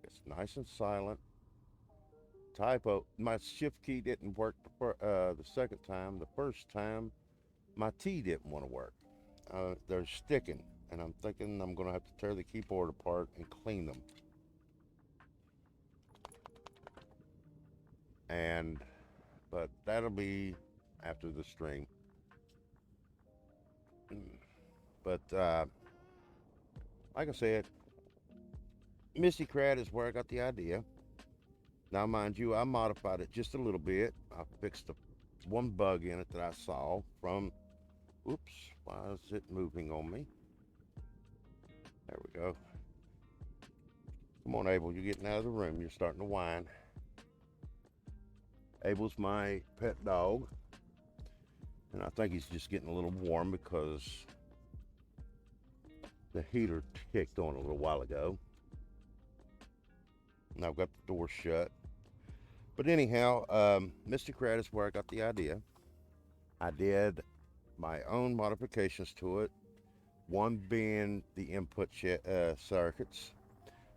It's nice and silent. Typo, my shift key didn't work the second time. The first time, my T didn't want to work. They're sticking, and I'm thinking I'm going to have to tear the keyboard apart and clean them. But that'll be after the stream. But like I said, Myticat is where I got the idea. Now, mind you, I modified it just a little bit. I fixed one bug in it that I saw from, oops, why is it moving on me? There we go. Come on, Abel, you're getting out of the room. You're starting to whine. Abel's my pet dog. And I think he's just getting a little warm because the heater kicked on a little while ago. And I've got the door shut. But anyhow, Myticat is where I got the idea. I did my own modifications to it. One being the input circuits.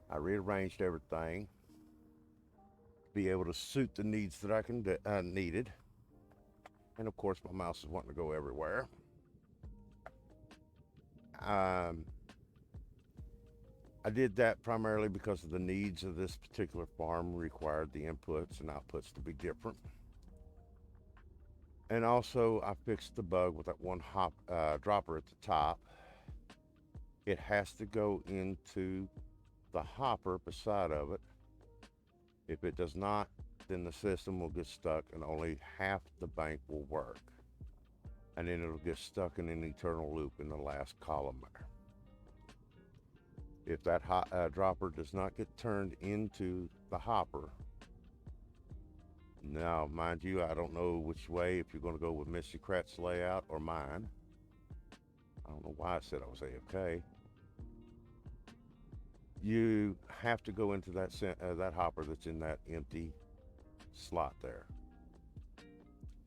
I rearranged everything to be able to suit the needs that I needed. And of course, my mouse is wanting to go everywhere. I did that primarily because of the needs of this particular farm required the inputs and outputs to be different. And also I fixed the bug with that one dropper at the top. It has to go into the hopper beside of it. If it does not, then the system will get stuck and only half the bank will work. And then it'll get stuck in an eternal loop in the last column there. If that dropper does not get turned into the hopper, now mind you, I don't know which way, if you're going to go with Myticat's layout or mine. I don't know why I said I was AFK. You have to go into that hopper that's in that empty slot there.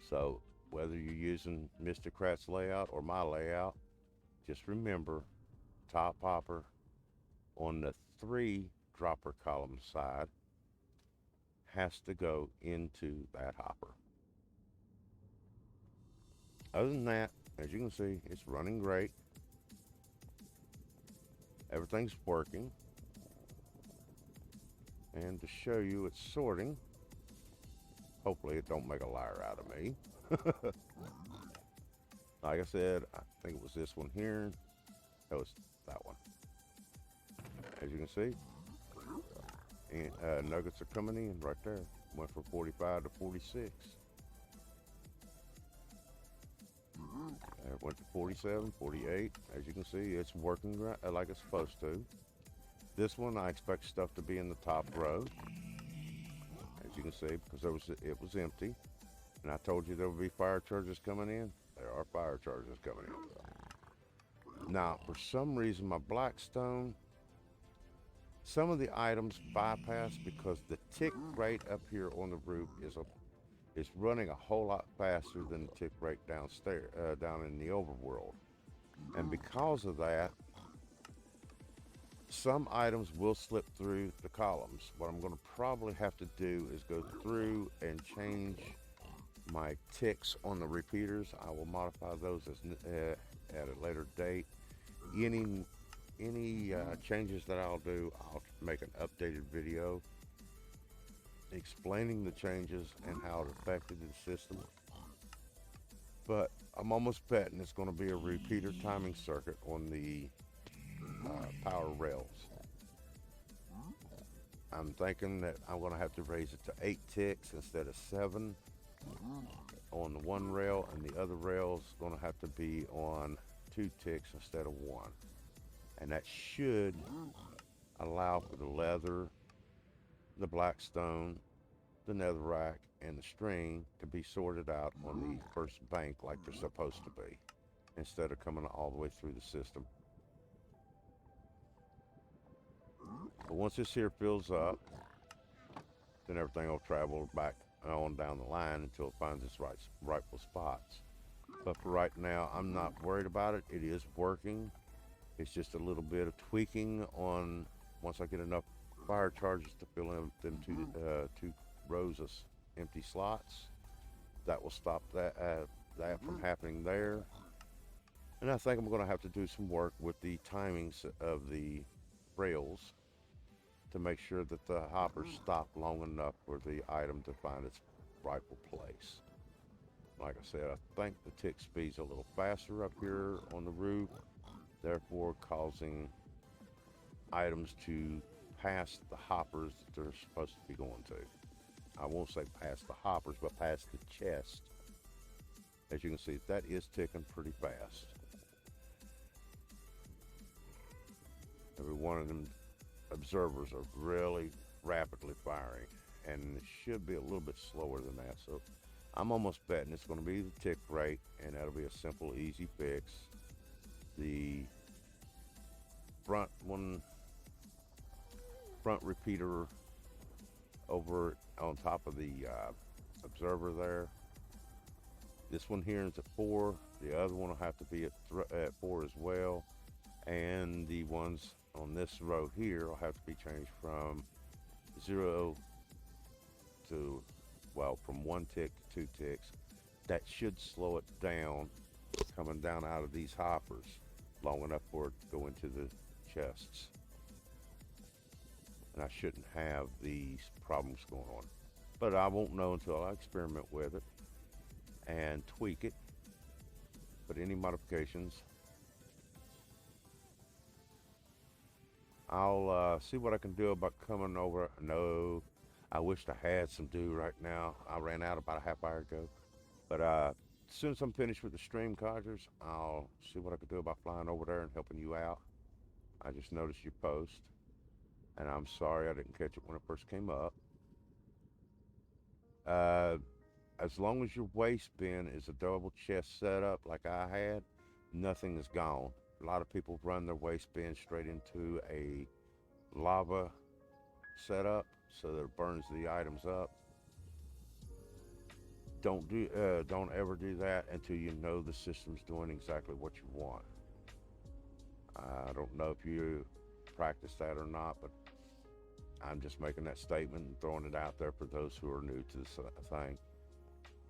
So whether you're using Myticat's layout or my layout, just remember top hopper on the 3 dropper column side has to go into that hopper. Other than that, as you can see, it's running great. Everything's working. And to show you it's sorting, hopefully it don't make a liar out of me. Like I said, I think it was this one here. That was that one. As you can see, and nuggets are coming in right there. Went from 45 to 46. Went to 47, 48. As you can see, it's working like it's supposed to. This one, I expect stuff to be in the top row. As you can see, because it was empty. And I told you there would be fire charges coming in. There are fire charges coming in. Now, for some reason, my Blackstone Some of the items bypass because the tick rate up here on the roof is running a whole lot faster than the tick rate downstairs, down in the overworld. And because of that, some items will slip through the columns. What I'm going to probably have to do is go through and change my ticks on the repeaters. I will modify those at a later date. Any changes that I'll do, I'll make an updated video explaining the changes and how it affected the system. But I'm almost betting it's going to be a repeater timing circuit on the power rails. I'm thinking that I'm going to have to raise it to 8 ticks instead of 7 on the one rail, and the other rail's going to have to be on 2 ticks instead of 1. And that should allow for the leather, the black stone, the netherrack, and the string to be sorted out on the first bank like they're supposed to be, instead of coming all the way through the system. But once this here fills up, then everything will travel back on down the line until it finds its rightful spots. But for right now, I'm not worried about it. It is working. It's just a little bit of tweaking on once I get enough fire charges to fill in them two rows of empty slots. That will stop that from happening there. And I think I'm going to have to do some work with the timings of the rails to make sure that the hoppers stop long enough for the item to find its rightful place. Like I said, I think the tick speed's a little faster up here on the roof, therefore causing items to pass the hoppers that they're supposed to be going to. I won't say past the hoppers, but past the chest. As you can see, that is ticking pretty fast. Every one of them observers are really rapidly firing, and it should be a little bit slower than that. So I'm almost betting it's going to be the tick rate, and that'll be a simple, easy fix. The front repeater over on top of the observer there. This one here is at 4. The other one will have to be at 4 as well. And the ones on this row here will have to be changed from 0 to, well, from 1 tick to 2 ticks. That should slow it down coming down out of these hoppers long enough for it to go into the chests. And I shouldn't have these problems going on. But I won't know until I experiment with it and tweak it. But any modifications, I'll see what I can do about coming over. No, I wished I had some dew right now. I ran out about a half hour ago. But as soon as I'm finished with the stream codgers, I'll see what I can do about flying over there and helping you out. I just noticed your post, and I'm sorry I didn't catch it when it first came up. As long as your waste bin is a double chest setup like I had, nothing is gone. A lot of people run their waste bin straight into a lava setup so that it burns the items up. Don't ever do that until you know the system's doing exactly what you want. I don't know if you practice that or not, but I'm just making that statement and throwing it out there for those who are new to this thing.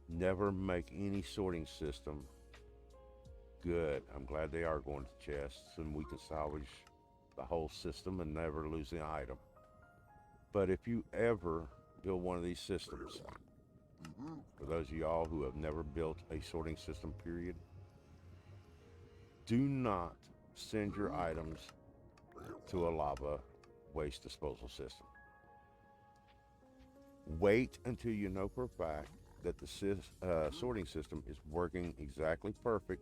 Never make any sorting system good. I'm glad they are going to chests and we can salvage the whole system and never lose the item. But if you ever build one of these systems, for those of y'all who have never built a sorting system, period, do not send your items to a lava waste disposal system. Wait until you know for a fact that the sorting system is working exactly perfect.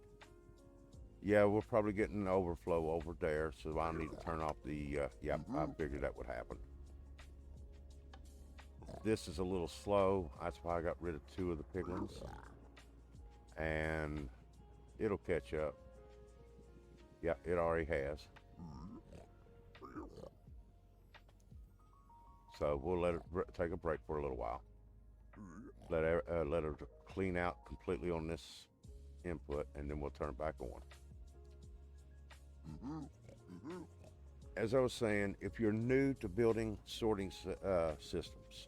Yeah, we're probably getting an overflow over there, so I need to turn off the, I figured that would happen. This is a little slow. That's why I got rid of 2 of the piglins. And it'll catch up. Yeah, it already has. So we'll let it take a break for a little while. Let it clean out completely on this input, and then we'll turn it back on. As I was saying, if you're new to building sorting systems,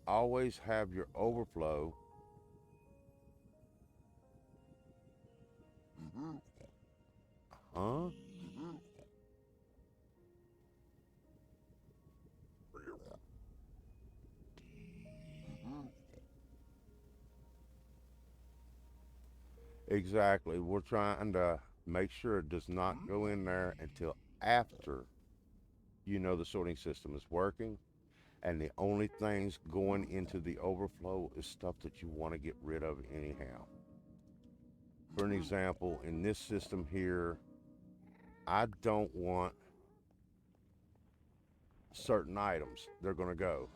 always have your overflow huh? Exactly. We're trying to make sure it does not go in there until after you know the sorting system is working, and the only things going into the overflow is stuff that you want to get rid of anyhow. For an example, in this system here, I don't want certain items. They're going to go.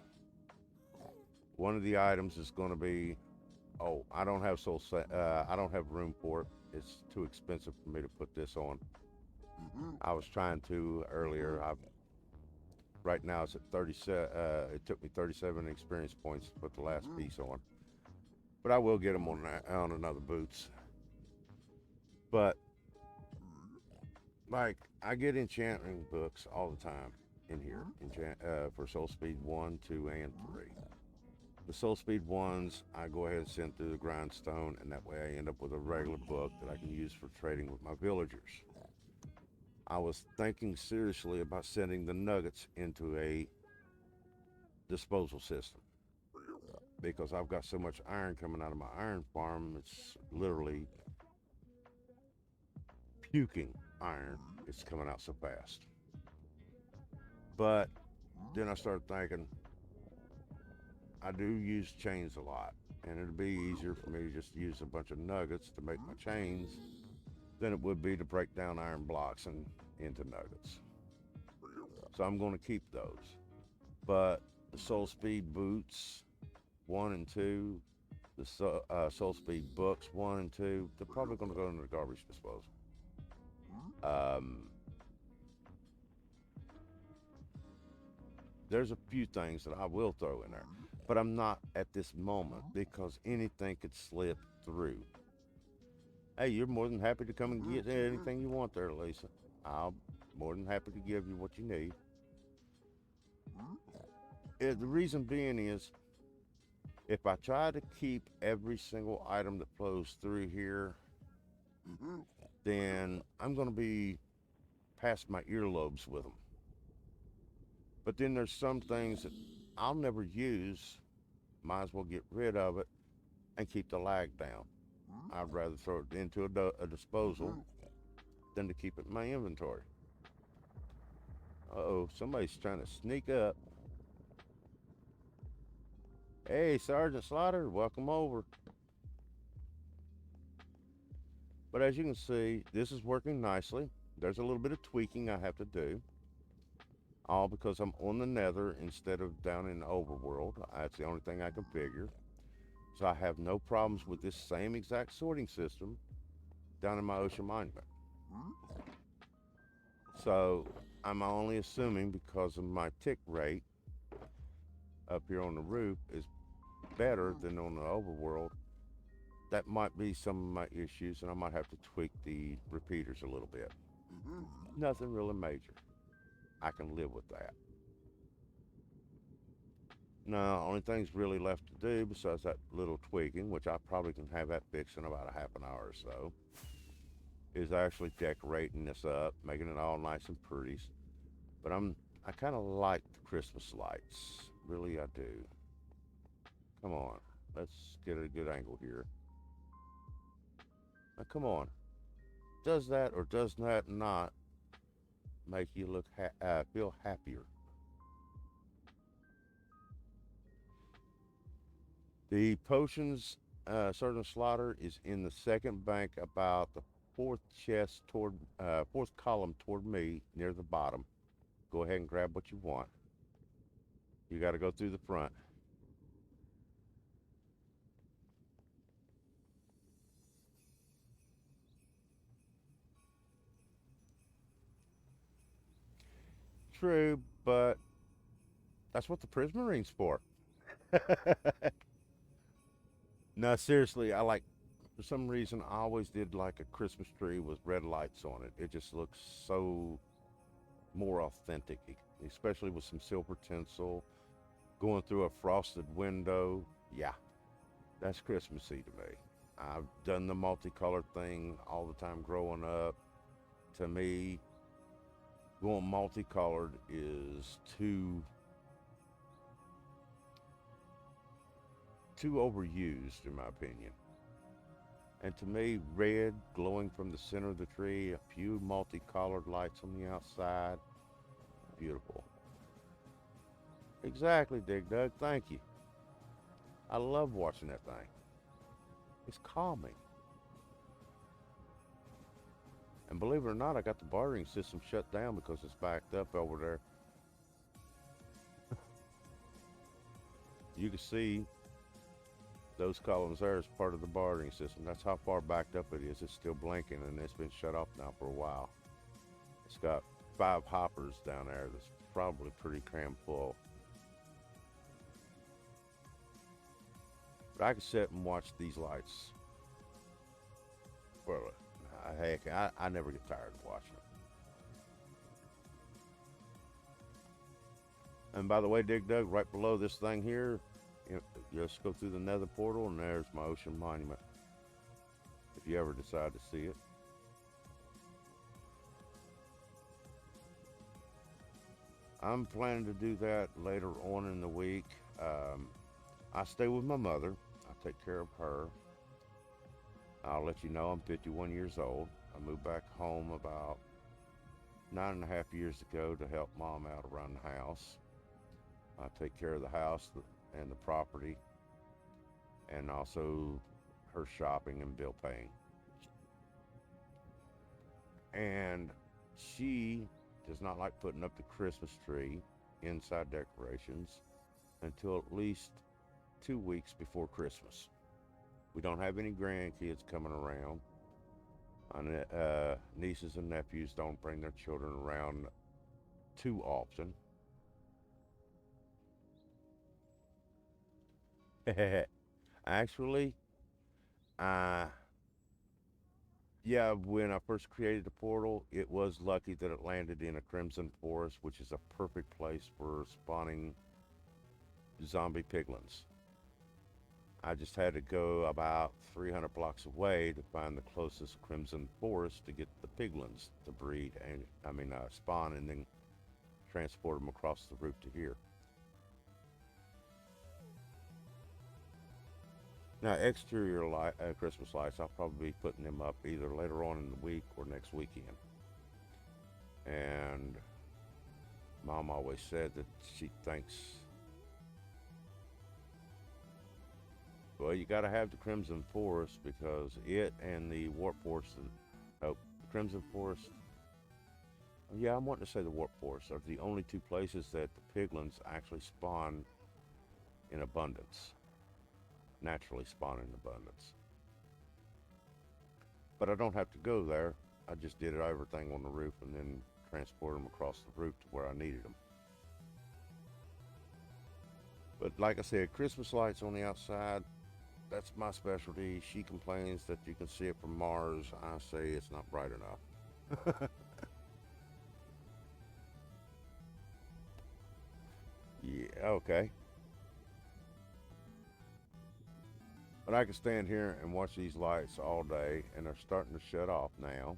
One of the items is going to be, oh, I don't have I don't have room for it. It's too expensive for me to put this on. I was trying to earlier. Right now it's at 37. It took me 37 experience points to put the last piece on, but I will get them on another boots. But like I get enchanting books all the time in here, for Soul Speed 1, 2, and 3. The Soul Speed ones, I go ahead and send through the grindstone, and that way I end up with a regular book that I can use for trading with my villagers. I was thinking seriously about sending the nuggets into a disposal system because I've got so much iron coming out of my iron farm, it's literally puking iron. It's coming out so fast. But then I started thinking, I do use chains a lot, and it'd be easier for me to just use a bunch of nuggets to make my chains than it would be to break down iron blocks and into nuggets. So I'm going to keep those. But the Soul Speed boots 1 and 2, the Soul Speed books 1 and 2, they're probably going to go into the garbage disposal. There's a few things that I will throw in there, but I'm not at this moment because anything could slip through. Hey, you're more than happy to come and get anything you want there, Lisa. I'm more than happy to give you what you need. The reason being is, if I try to keep every single item that flows through here, then I'm going to be past my earlobes with them. But then there's some things that I'll never use. Might as well get rid of it and keep the lag down. I'd rather throw it into a disposal than to keep it in my inventory. Uh-oh, somebody's trying to sneak up. Hey, Sergeant Slaughter, welcome over. But as you can see, this is working nicely. There's a little bit of tweaking I have to do. All because I'm on the nether instead of down in the overworld. That's the only thing I can figure. So I have no problems with this same exact sorting system down in my ocean monument. So I'm only assuming because of my tick rate up here on the roof is better than on the overworld. That might be some of my issues, and I might have to tweak the repeaters a little bit. Nothing really major. I can live with that. Now, only things really left to do besides that little tweaking, which I probably can have that fixed in about a half an hour or so, is actually decorating this up, making it all nice and pretty. But I kind of like the Christmas lights. Really, I do. Come on, let's get a good angle here. Now, come on. Does that or does that not make you look feel happier? The potions Sergeant Slaughter is in the second bank, about the fourth chest toward fourth column toward me, near the bottom. Go ahead and grab what you want. You got to go through the front. True, But that's what the Prismarine's for. No, seriously, for some reason, I always did like a Christmas tree with red lights on it. It just looks so more authentic, especially with some silver tinsel going through a frosted window. Yeah, that's Christmassy to me. I've done the multicolored thing all the time growing up. To me, going multicolored is too overused in my opinion. And to me, red glowing from the center of the tree, a few multicolored lights on the outside, beautiful. Exactly, Dig Dug. Thank you. I love watching that thing. It's calming. And believe it or not, I got the bartering system shut down because it's backed up over there. You can see those columns there as part of the bartering system. That's how far backed up it is. It's still blinking and it's been shut off now for a while. It's got 5 hoppers down there that's probably pretty crammed full. But I can sit and watch these lights. Well, heck, I never get tired of watching it. And by the way, Dig Dug, right below this thing here, you just go through the nether portal and there's my ocean monument. If you ever decide to see it. I'm planning to do that later on in the week. I stay with my mother. I take care of her. I'll let you know I'm 51 years old. I moved back home about 9.5 years ago to help Mom out around the house. I take care of the house and the property, and also her shopping and bill paying. And she does not like putting up the Christmas tree, inside decorations, until at least 2 weeks before Christmas. We don't have any grandkids coming around. My nieces and nephews don't bring their children around too often. Actually, uh, yeah, when I first created the portal, it was lucky that it landed in a crimson forest, which is a perfect place for spawning zombie piglins. I just had to go about 300 blocks away to find the closest crimson forest to get the piglins to breed and spawn and then transport them across the route to here. Now, exterior Christmas lights, I'll probably be putting them up either later on in the week or next weekend. And Mom always said that she thinks, well, you got to have the Crimson Forest because it and the Warp Forest, the Crimson Forest, yeah, I'm wanting to say the Warp Forest are the only 2 places that the piglins actually spawn in abundance, naturally spawn in abundance. But I don't have to go there. I just did everything on the roof and then transport them across the roof to where I needed them. But like I said, Christmas lights on the outside, that's my specialty. She complains that you can see it from Mars. I say it's not bright enough. Yeah, okay. But I can stand here and watch these lights all day, and they're starting to shut off now.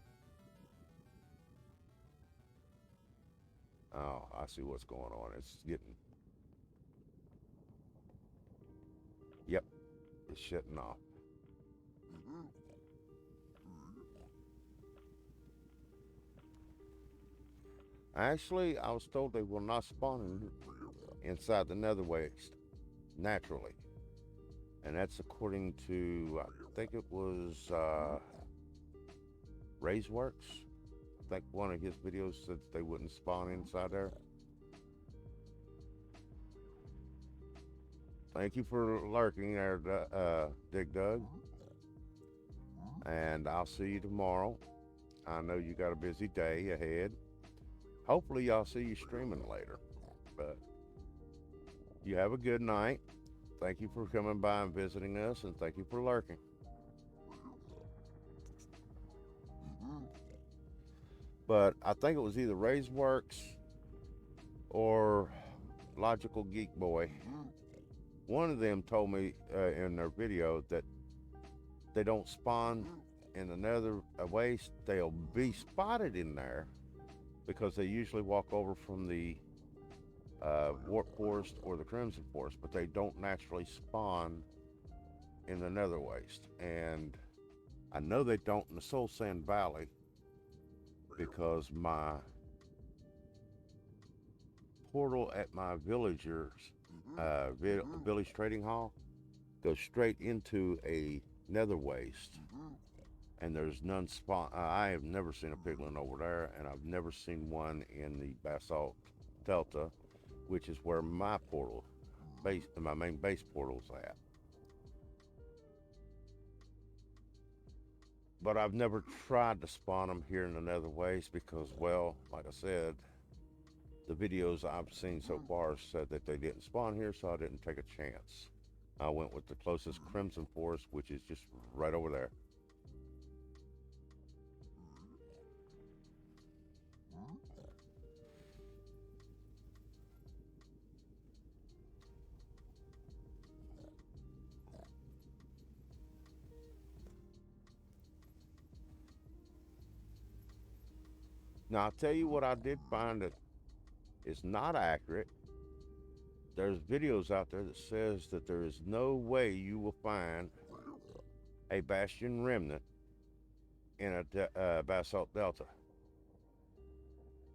Oh, I see what's going on. It's getting, yep, it's shutting off. Actually, I was told they will not spawn inside the nether waste naturally. And that's according to, I think it was Ray's Works. I think one of his videos said they wouldn't spawn inside there. Thank you for lurking there, Dig Dug. And I'll see you tomorrow. I know you got a busy day ahead. Hopefully, I'll see you streaming later. But you have a good night. Thank you for coming by and visiting us, and thank you for lurking. But I think it was either Ray's or Logical Geek Boy. One of them told me in their video that they don't spawn in another waste. They'll be spotted in there because they usually walk over from the Warp Forest or the Crimson Forest, but they don't naturally spawn in the Nether Waste. And I know they don't in the Soul Sand Valley because my portal at my village trading hall goes straight into a Nether Waste, and there's none spawn. I have never seen a piglin over there, and I've never seen one in the Basalt Delta, which is where my main base portal's at. But I've never tried to spawn them here in the Nether Waste because, well, like I said, the videos I've seen so far said that they didn't spawn here, so I didn't take a chance. I went with the closest Crimson Forest, which is just right over there. Now, I'll tell you what I did find that is not accurate. There's videos out there that says that there is no way you will find a Bastion remnant in a Basalt Delta.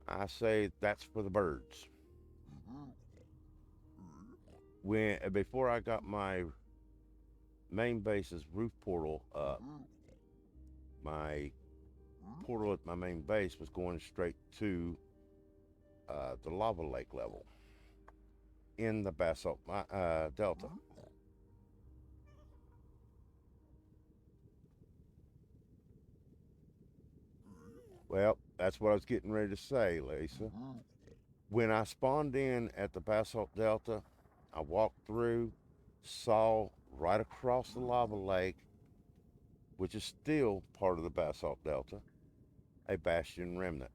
I say that's for the birds. Before I got my main base's roof portal up, my portal at my main base was going straight to the lava lake level in the Basalt Delta. Well, that's what I was getting ready to say, Lisa. When I spawned in at the Basalt Delta, I walked through, saw right across the lava lake, which is still part of the Basalt Delta, a Bastion remnant.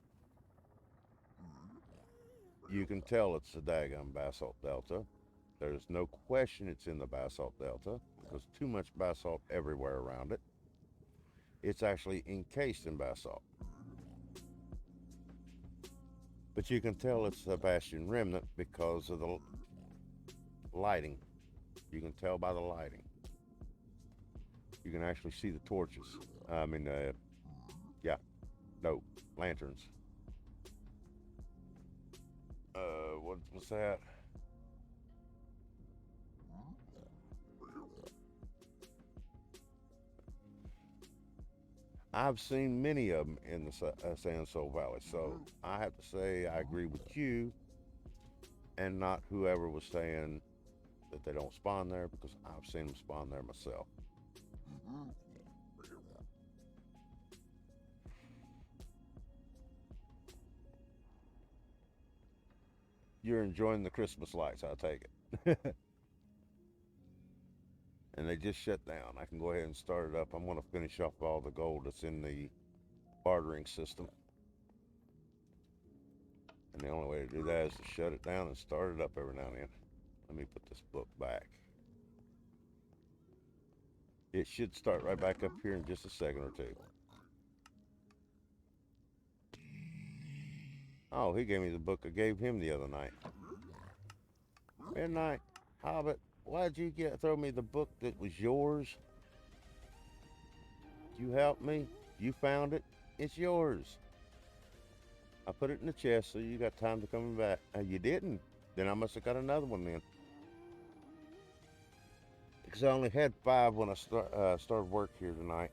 You can tell it's the daggum Basalt Delta. There's no question it's in the Basalt Delta. There's too much basalt everywhere around it. It's actually encased in basalt. But you can tell it's a Bastion remnant because of the lighting. You can tell by the lighting. You can actually see the torches. Lanterns. What was that? I've seen many of them in the Sand Soul Valley, so I have to say I agree with you and not whoever was saying that they don't spawn there, because I've seen them spawn there myself. You're enjoying the Christmas lights, I take it. And they just shut down. I can go ahead and start it up. I'm going to finish off all the gold that's in the bartering system. And the only way to do that is to shut it down and start it up every now and then. Let me put this book back. It should start right back up here in just a second or two. Oh, he gave me the book I gave him the other night. Midnight, Hobbit, why'd you throw me the book that was yours? You helped me. You found it. It's yours. I put it in the chest so you got time to come back. You didn't. Then I must have got another one then. Because I only had 5 when I started work here tonight.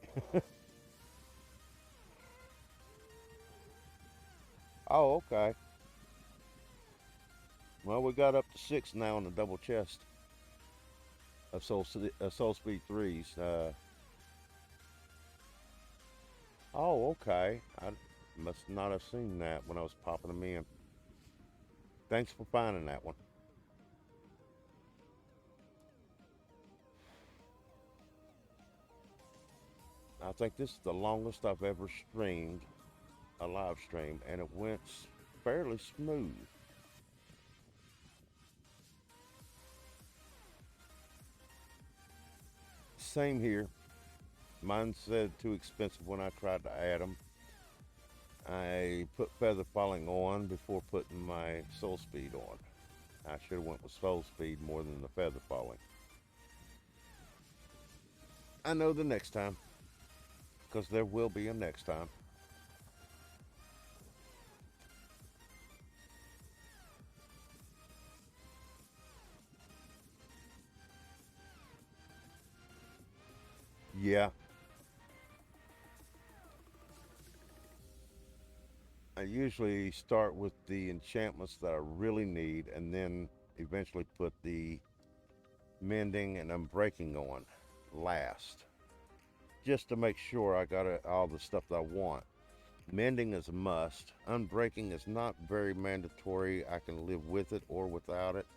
Oh, okay. Well, we got up to 6 now in the double chest of Soul Speed 3s. Oh, okay. I must not have seen that when I was popping them in. Thanks for finding that one. I think this is the longest I've ever streamed a live stream, and it went fairly smooth. Same here. Mine said too expensive when I tried to add them. I put feather falling on before putting my soul speed on. I should have went with soul speed more than the feather falling. I know the next time, because there will be a next time. Yeah, I usually start with the enchantments that I really need and then eventually put the mending and unbreaking on last, just to make sure I got all the stuff that I want. Mending is a must. Unbreaking is not very mandatory. I can live with it or without it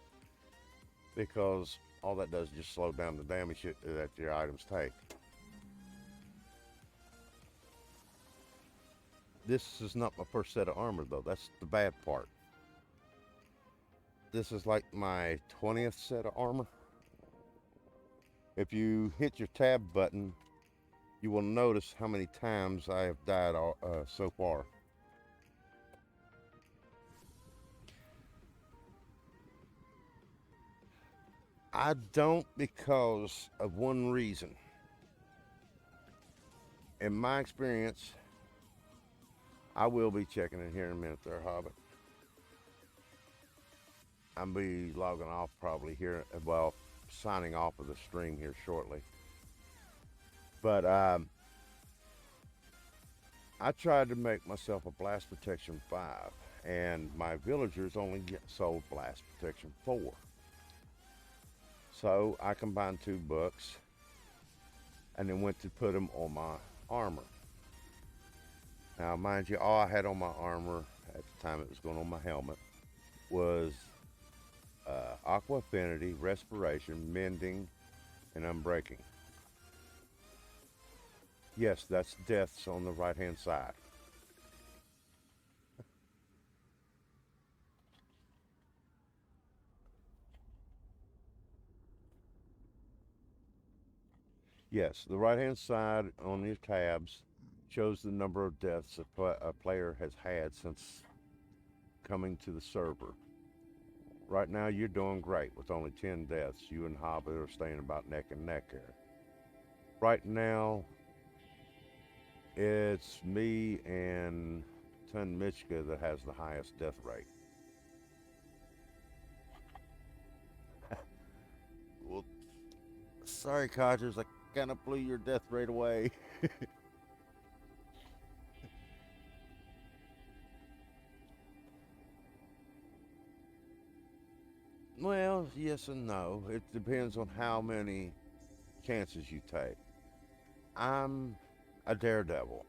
because all that does is just slow down the damage that your items take. This is not my first set of armor though. That's the bad part. This is like my 20th set of armor. If you hit your tab button, you will notice how many times I have died so far. I don't, because of one reason. In my experience, I will be checking in here in a minute there, Hobbit. I'll be logging off probably here, well, signing off of the stream here shortly. But I tried to make myself a Blast Protection 5, and my villagers only get sold Blast Protection 4. So I combined 2 books and then went to put them on my armor. Now, mind you, all I had on my armor at the time it was going on my helmet was Aqua Affinity, Respiration, Mending, and Unbreaking. Yes, that's deaths on the right-hand side. Yes, the right-hand side on your tabs shows the number of deaths a player has had since coming to the server. Right now, you're doing great with only 10 deaths. You and Hobbit are staying about neck and neck here. Right now, it's me and Myticat that has the highest death rate. Well, sorry, Codgers, I kind of blew your death rate away. Well, yes and no. It depends on how many chances you take. I'm a daredevil,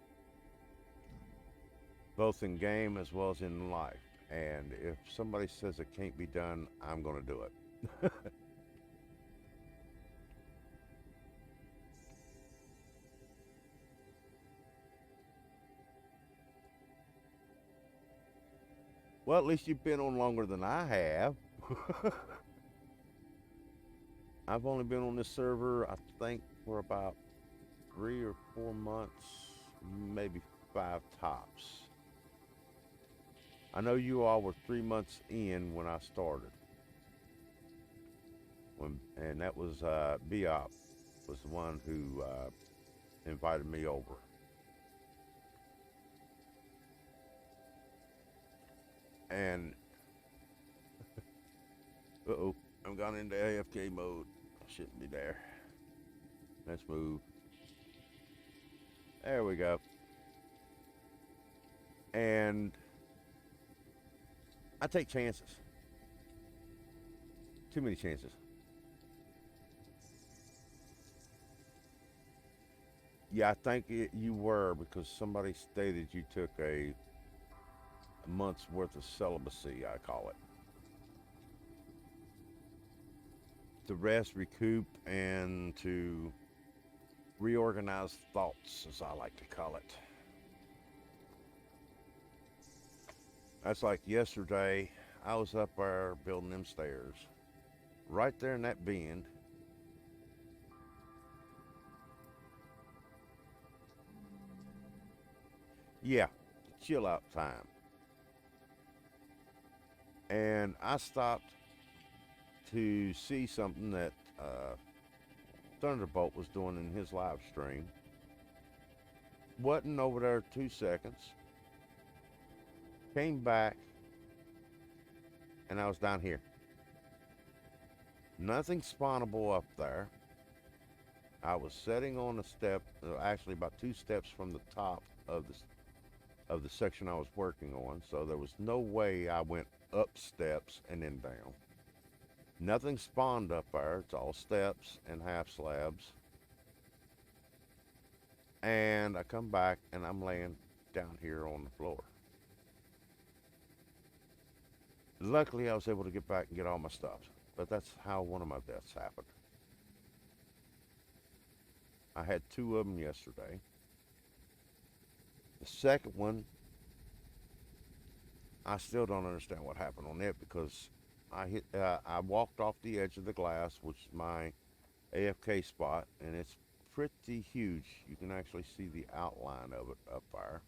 both in game as well as in life. And if somebody says it can't be done, I'm going to do it. Well, at least you've been on longer than I have. I've only been on this server, I think, for about 3 or 4 months, maybe 5 tops. I know you all were 3 months in when I started. And that was Biop was the one who invited me over. And uh-oh, I'm gone into AFK mode. I shouldn't be there. Let's move. There we go. And I take chances. Too many chances. Yeah, I think you were, because somebody stated you took a month's worth of celibacy, I call it. to rest, recoup, and to reorganize thoughts, as I like to call it. That's like yesterday, I was up there building them stairs. Right there in that bend, yeah, chill out time. And I stopped to see something that Thunderbolt was doing in his live stream. Wasn't over there 2 seconds. Came back, and I was down here. Nothing spawnable up there. I was sitting on a step, actually about 2 steps from the top of the section I was working on. So there was no way I went up steps and then down. Nothing spawned up there. It's all steps and half slabs. And I come back and I'm laying down here on the floor. Luckily, I was able to get back and get all my stuff. But that's how one of my deaths happened. I had two of them yesterday. The second one, I still don't understand what happened on it because I walked off the edge of the glass, which is my AFK spot, and it's pretty huge. You can actually see the outline of it up there.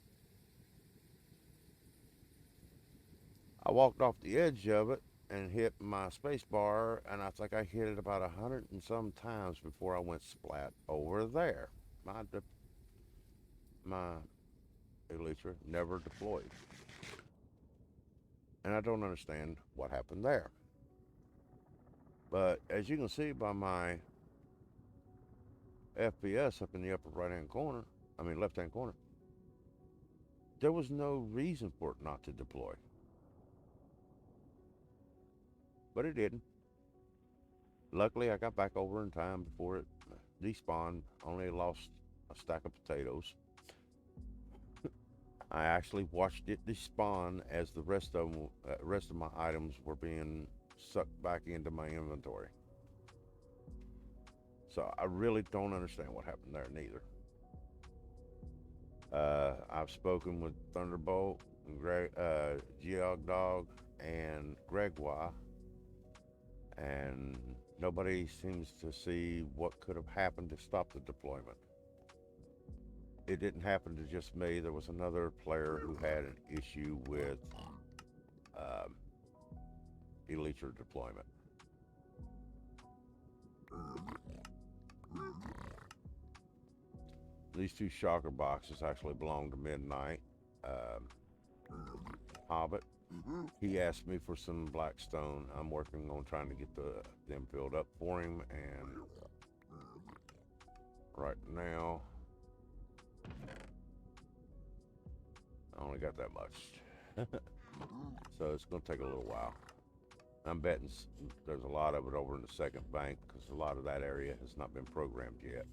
I walked off the edge of it and hit my space bar, and I think I hit it about 100 and some times before I went splat over there. My Elytra never deployed, and I don't understand what happened there. But as you can see by my FPS up in the upper right hand corner, I mean left hand corner, there was no reason for it not to deploy. But it didn't. Luckily, I got back over in time before it despawned. Only lost a stack of potatoes. I actually watched it despawn as the rest of my items were being sucked back into my inventory. So I really don't understand what happened there neither. I've spoken with Thunderbolt, and Geog Dog, and Gregoire, and nobody seems to see what could have happened to stop the deployment. It didn't happen to just me. There was another player who had an issue with um, Elytra deployment. These two shocker boxes actually belong to Midnight. Um, Hobbit. He asked me for some blackstone. I'm working on trying to get them filled up for him, and right now I only got that much. So it's going to take a little while. I'm betting there's a lot of it over in the second bank because a lot of that area has not been programmed yet.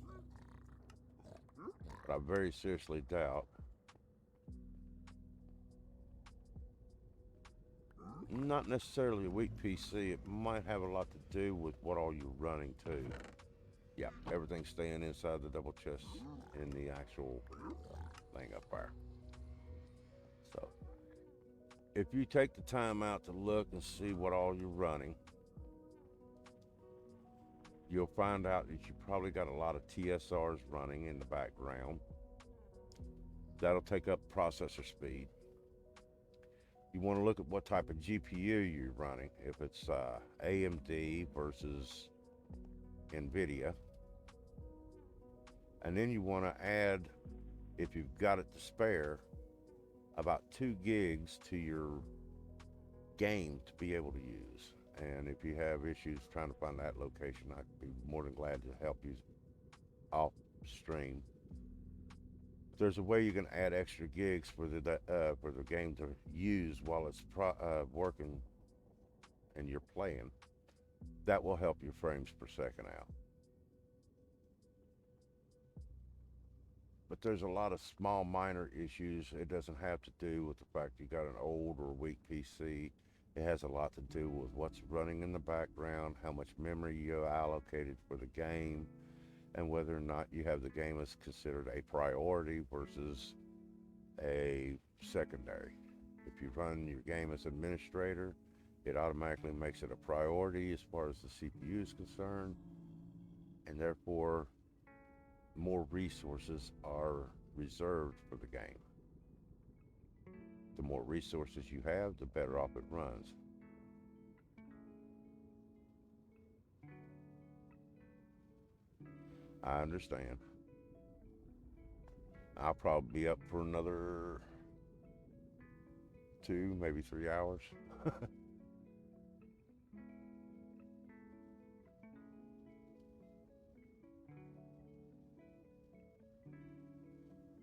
But I very seriously doubt. Not necessarily a weak PC. It might have a lot to do with what all you're running too. Yeah, everything's staying inside the double chest in the actual thing up there. So if you take the time out to look and see what all you're running, you'll find out that you probably got a lot of TSRs running in the background. That'll take up processor speed. You want to look at what type of GPU you're running, if it's AMD versus NVIDIA. And then you want to add, if you've got it to spare, about 2 gigs to your game to be able to use. And if you have issues trying to find that location, I'd be more than glad to help you off stream. There's a way you can add extra gigs for the game to use while it's working and you're playing. That will help your frames per second out. But there's a lot of small minor issues. It doesn't have to do with the fact you got an old or weak PC. It has a lot to do with what's running in the background, how much memory you allocated for the game, and whether or not you have the game as considered a priority versus a secondary. If you run your game as administrator, it automatically makes it a priority as far as the CPU is concerned, and therefore more resources are reserved for the game. The more resources you have, the better off it runs. I understand. I'll probably be up for another 2, maybe 3 hours.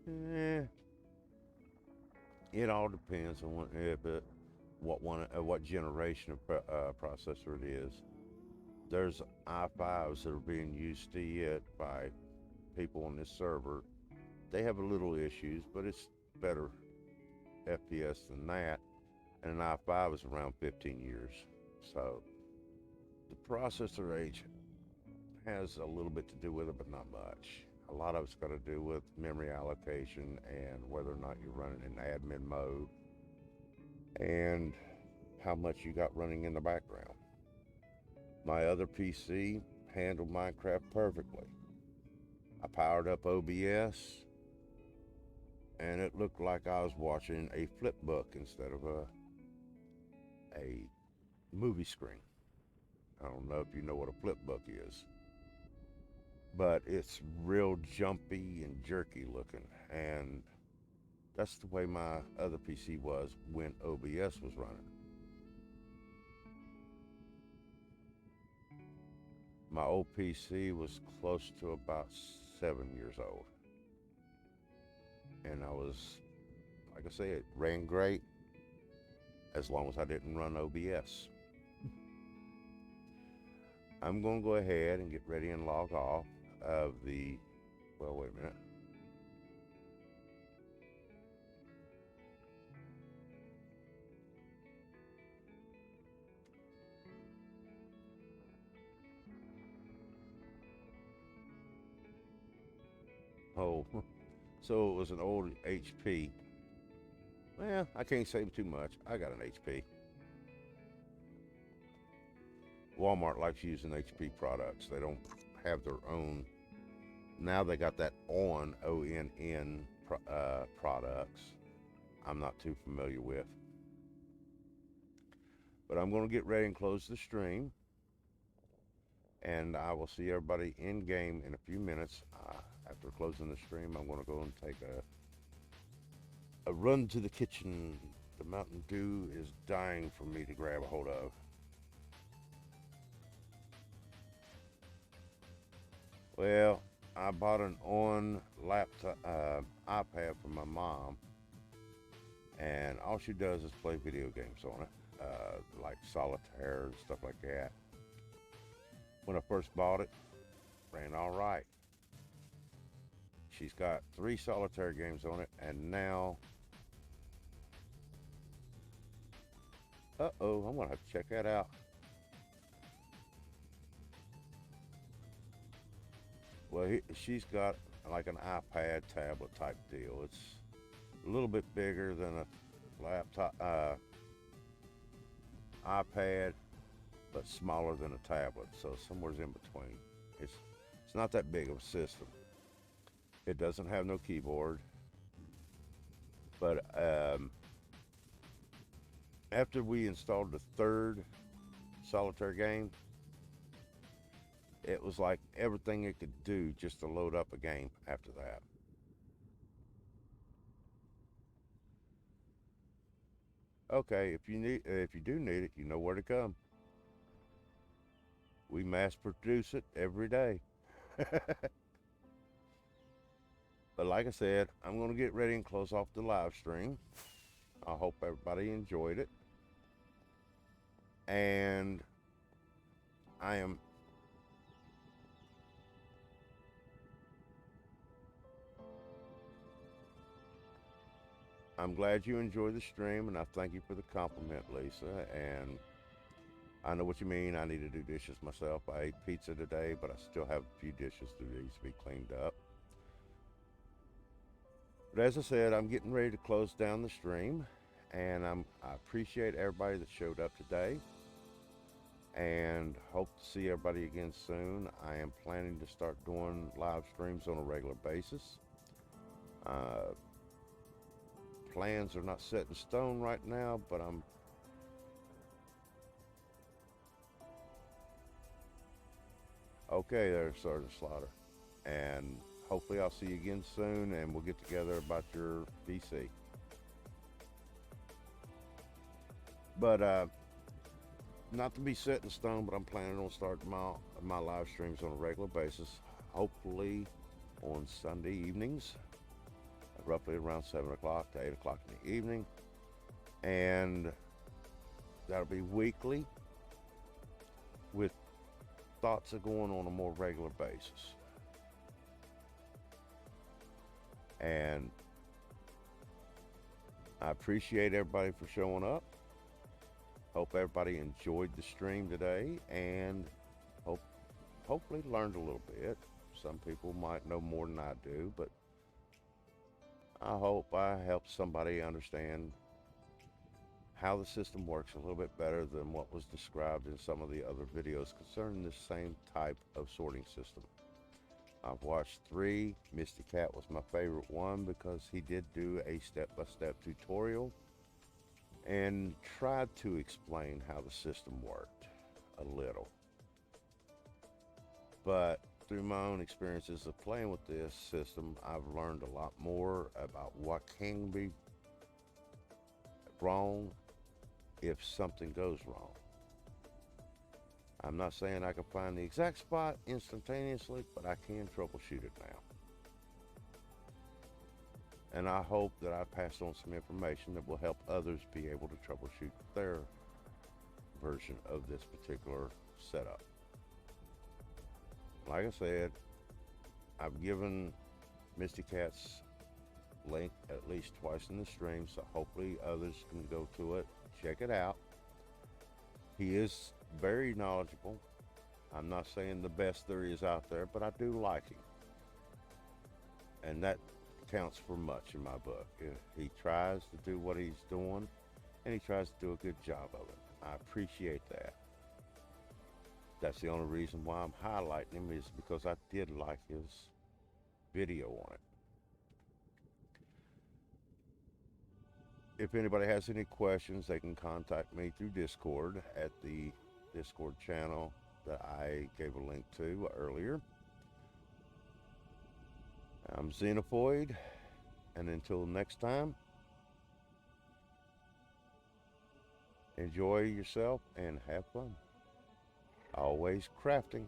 Eh, it all depends on what generation of processor it is. There's i5s that are being used yet by people on this server. They have a little issues, but it's better FPS than that. And an i5 is around 15 years. So the processor age has a little bit to do with it, but not much. A lot of it's got to do with memory allocation and whether or not you're running in admin mode and how much you got running in the background. My other PC handled Minecraft perfectly. I powered up OBS and it looked like I was watching a flip book instead of a movie screen. I don't know if you know what a flip book is, but it's real jumpy and jerky looking, and that's the way my other PC was when OBS was running. My old PC was close to about 7 years old, and I was, like I said, it ran great as long as I didn't run OBS. I'm going to go ahead and get ready and log off of the, well, wait a minute. Oh, so it was an old HP. Well, I can't say too much. I got an HP. Walmart likes using HP products. They don't have their own. Now they got that ONN products. I'm not too familiar with. But I'm going to get ready and close the stream. And I will see everybody in game in a few minutes. After closing the stream, I'm going to go and take a run to the kitchen. The Mountain Dew is dying for me to grab a hold of. Well, I bought an laptop iPad for my mom, and all she does is play video games on it, like solitaire and stuff like that. When I first bought it, ran all right. She's got 3 solitaire games on it, and now, I'm gonna have to check that out. Well, she's got like an iPad tablet type deal. It's a little bit bigger than a laptop, iPad, but smaller than a tablet. So somewhere's in between. It's not that big of a system. It doesn't have no keyboard. But after we installed the 3rd solitaire game, it was like everything it could do just to load up a game after that. Okay, if you do need it, you know where to come. We mass produce it every day. But like I said, I'm going to get ready and close off the live stream. I hope everybody enjoyed it. And I am I'm glad you enjoyed the stream, and I thank you for the compliment, Lisa. And I know what you mean. I need to do dishes myself. I ate pizza today, but I still have a few dishes that need to be cleaned up. But as I said, I'm getting ready to close down the stream, and I appreciate everybody that showed up today, and hope to see everybody again soon. I am planning to start doing live streams on a regular basis. Plans are not set in stone right now, but I'm okay there, Sergeant Slaughter. And hopefully I'll see you again soon, and we'll get together about your PC. But not to be set in stone, but I'm planning on starting my live streams on a regular basis, hopefully on Sunday evenings, roughly around 7 o'clock to 8 o'clock in the evening. And that'll be weekly with thoughts of going on a more regular basis. And I appreciate everybody for showing up. Hope everybody enjoyed the stream today, and hopefully learned a little bit. Some people might know more than I do, but I hope I helped somebody understand how the system works a little bit better than what was described in some of the other videos concerning this same type of sorting system. I've watched 3. Myticat was my favorite one because he did do a step-by-step tutorial and tried to explain how the system worked a little. But through my own experiences of playing with this system, I've learned a lot more about what can be wrong if something goes wrong. I'm not saying I can find the exact spot instantaneously, but I can troubleshoot it now. And I hope that I passed on some information that will help others be able to troubleshoot their version of this particular setup. Like I said, I've given Myticat's link at least twice in the stream, so hopefully others can go to it, check it out. He is very knowledgeable. I'm not saying the best there is out there, but I do like him. And that counts for much in my book. He tries to do what he's doing, and he tries to do a good job of it. I appreciate that. That's the only reason why I'm highlighting him, is because I did like his video on it. If anybody has any questions, they can contact me through Discord at the Discord channel that I gave a link to earlier. I'm Xenophoid, and until next time, enjoy yourself and have fun. Always crafting.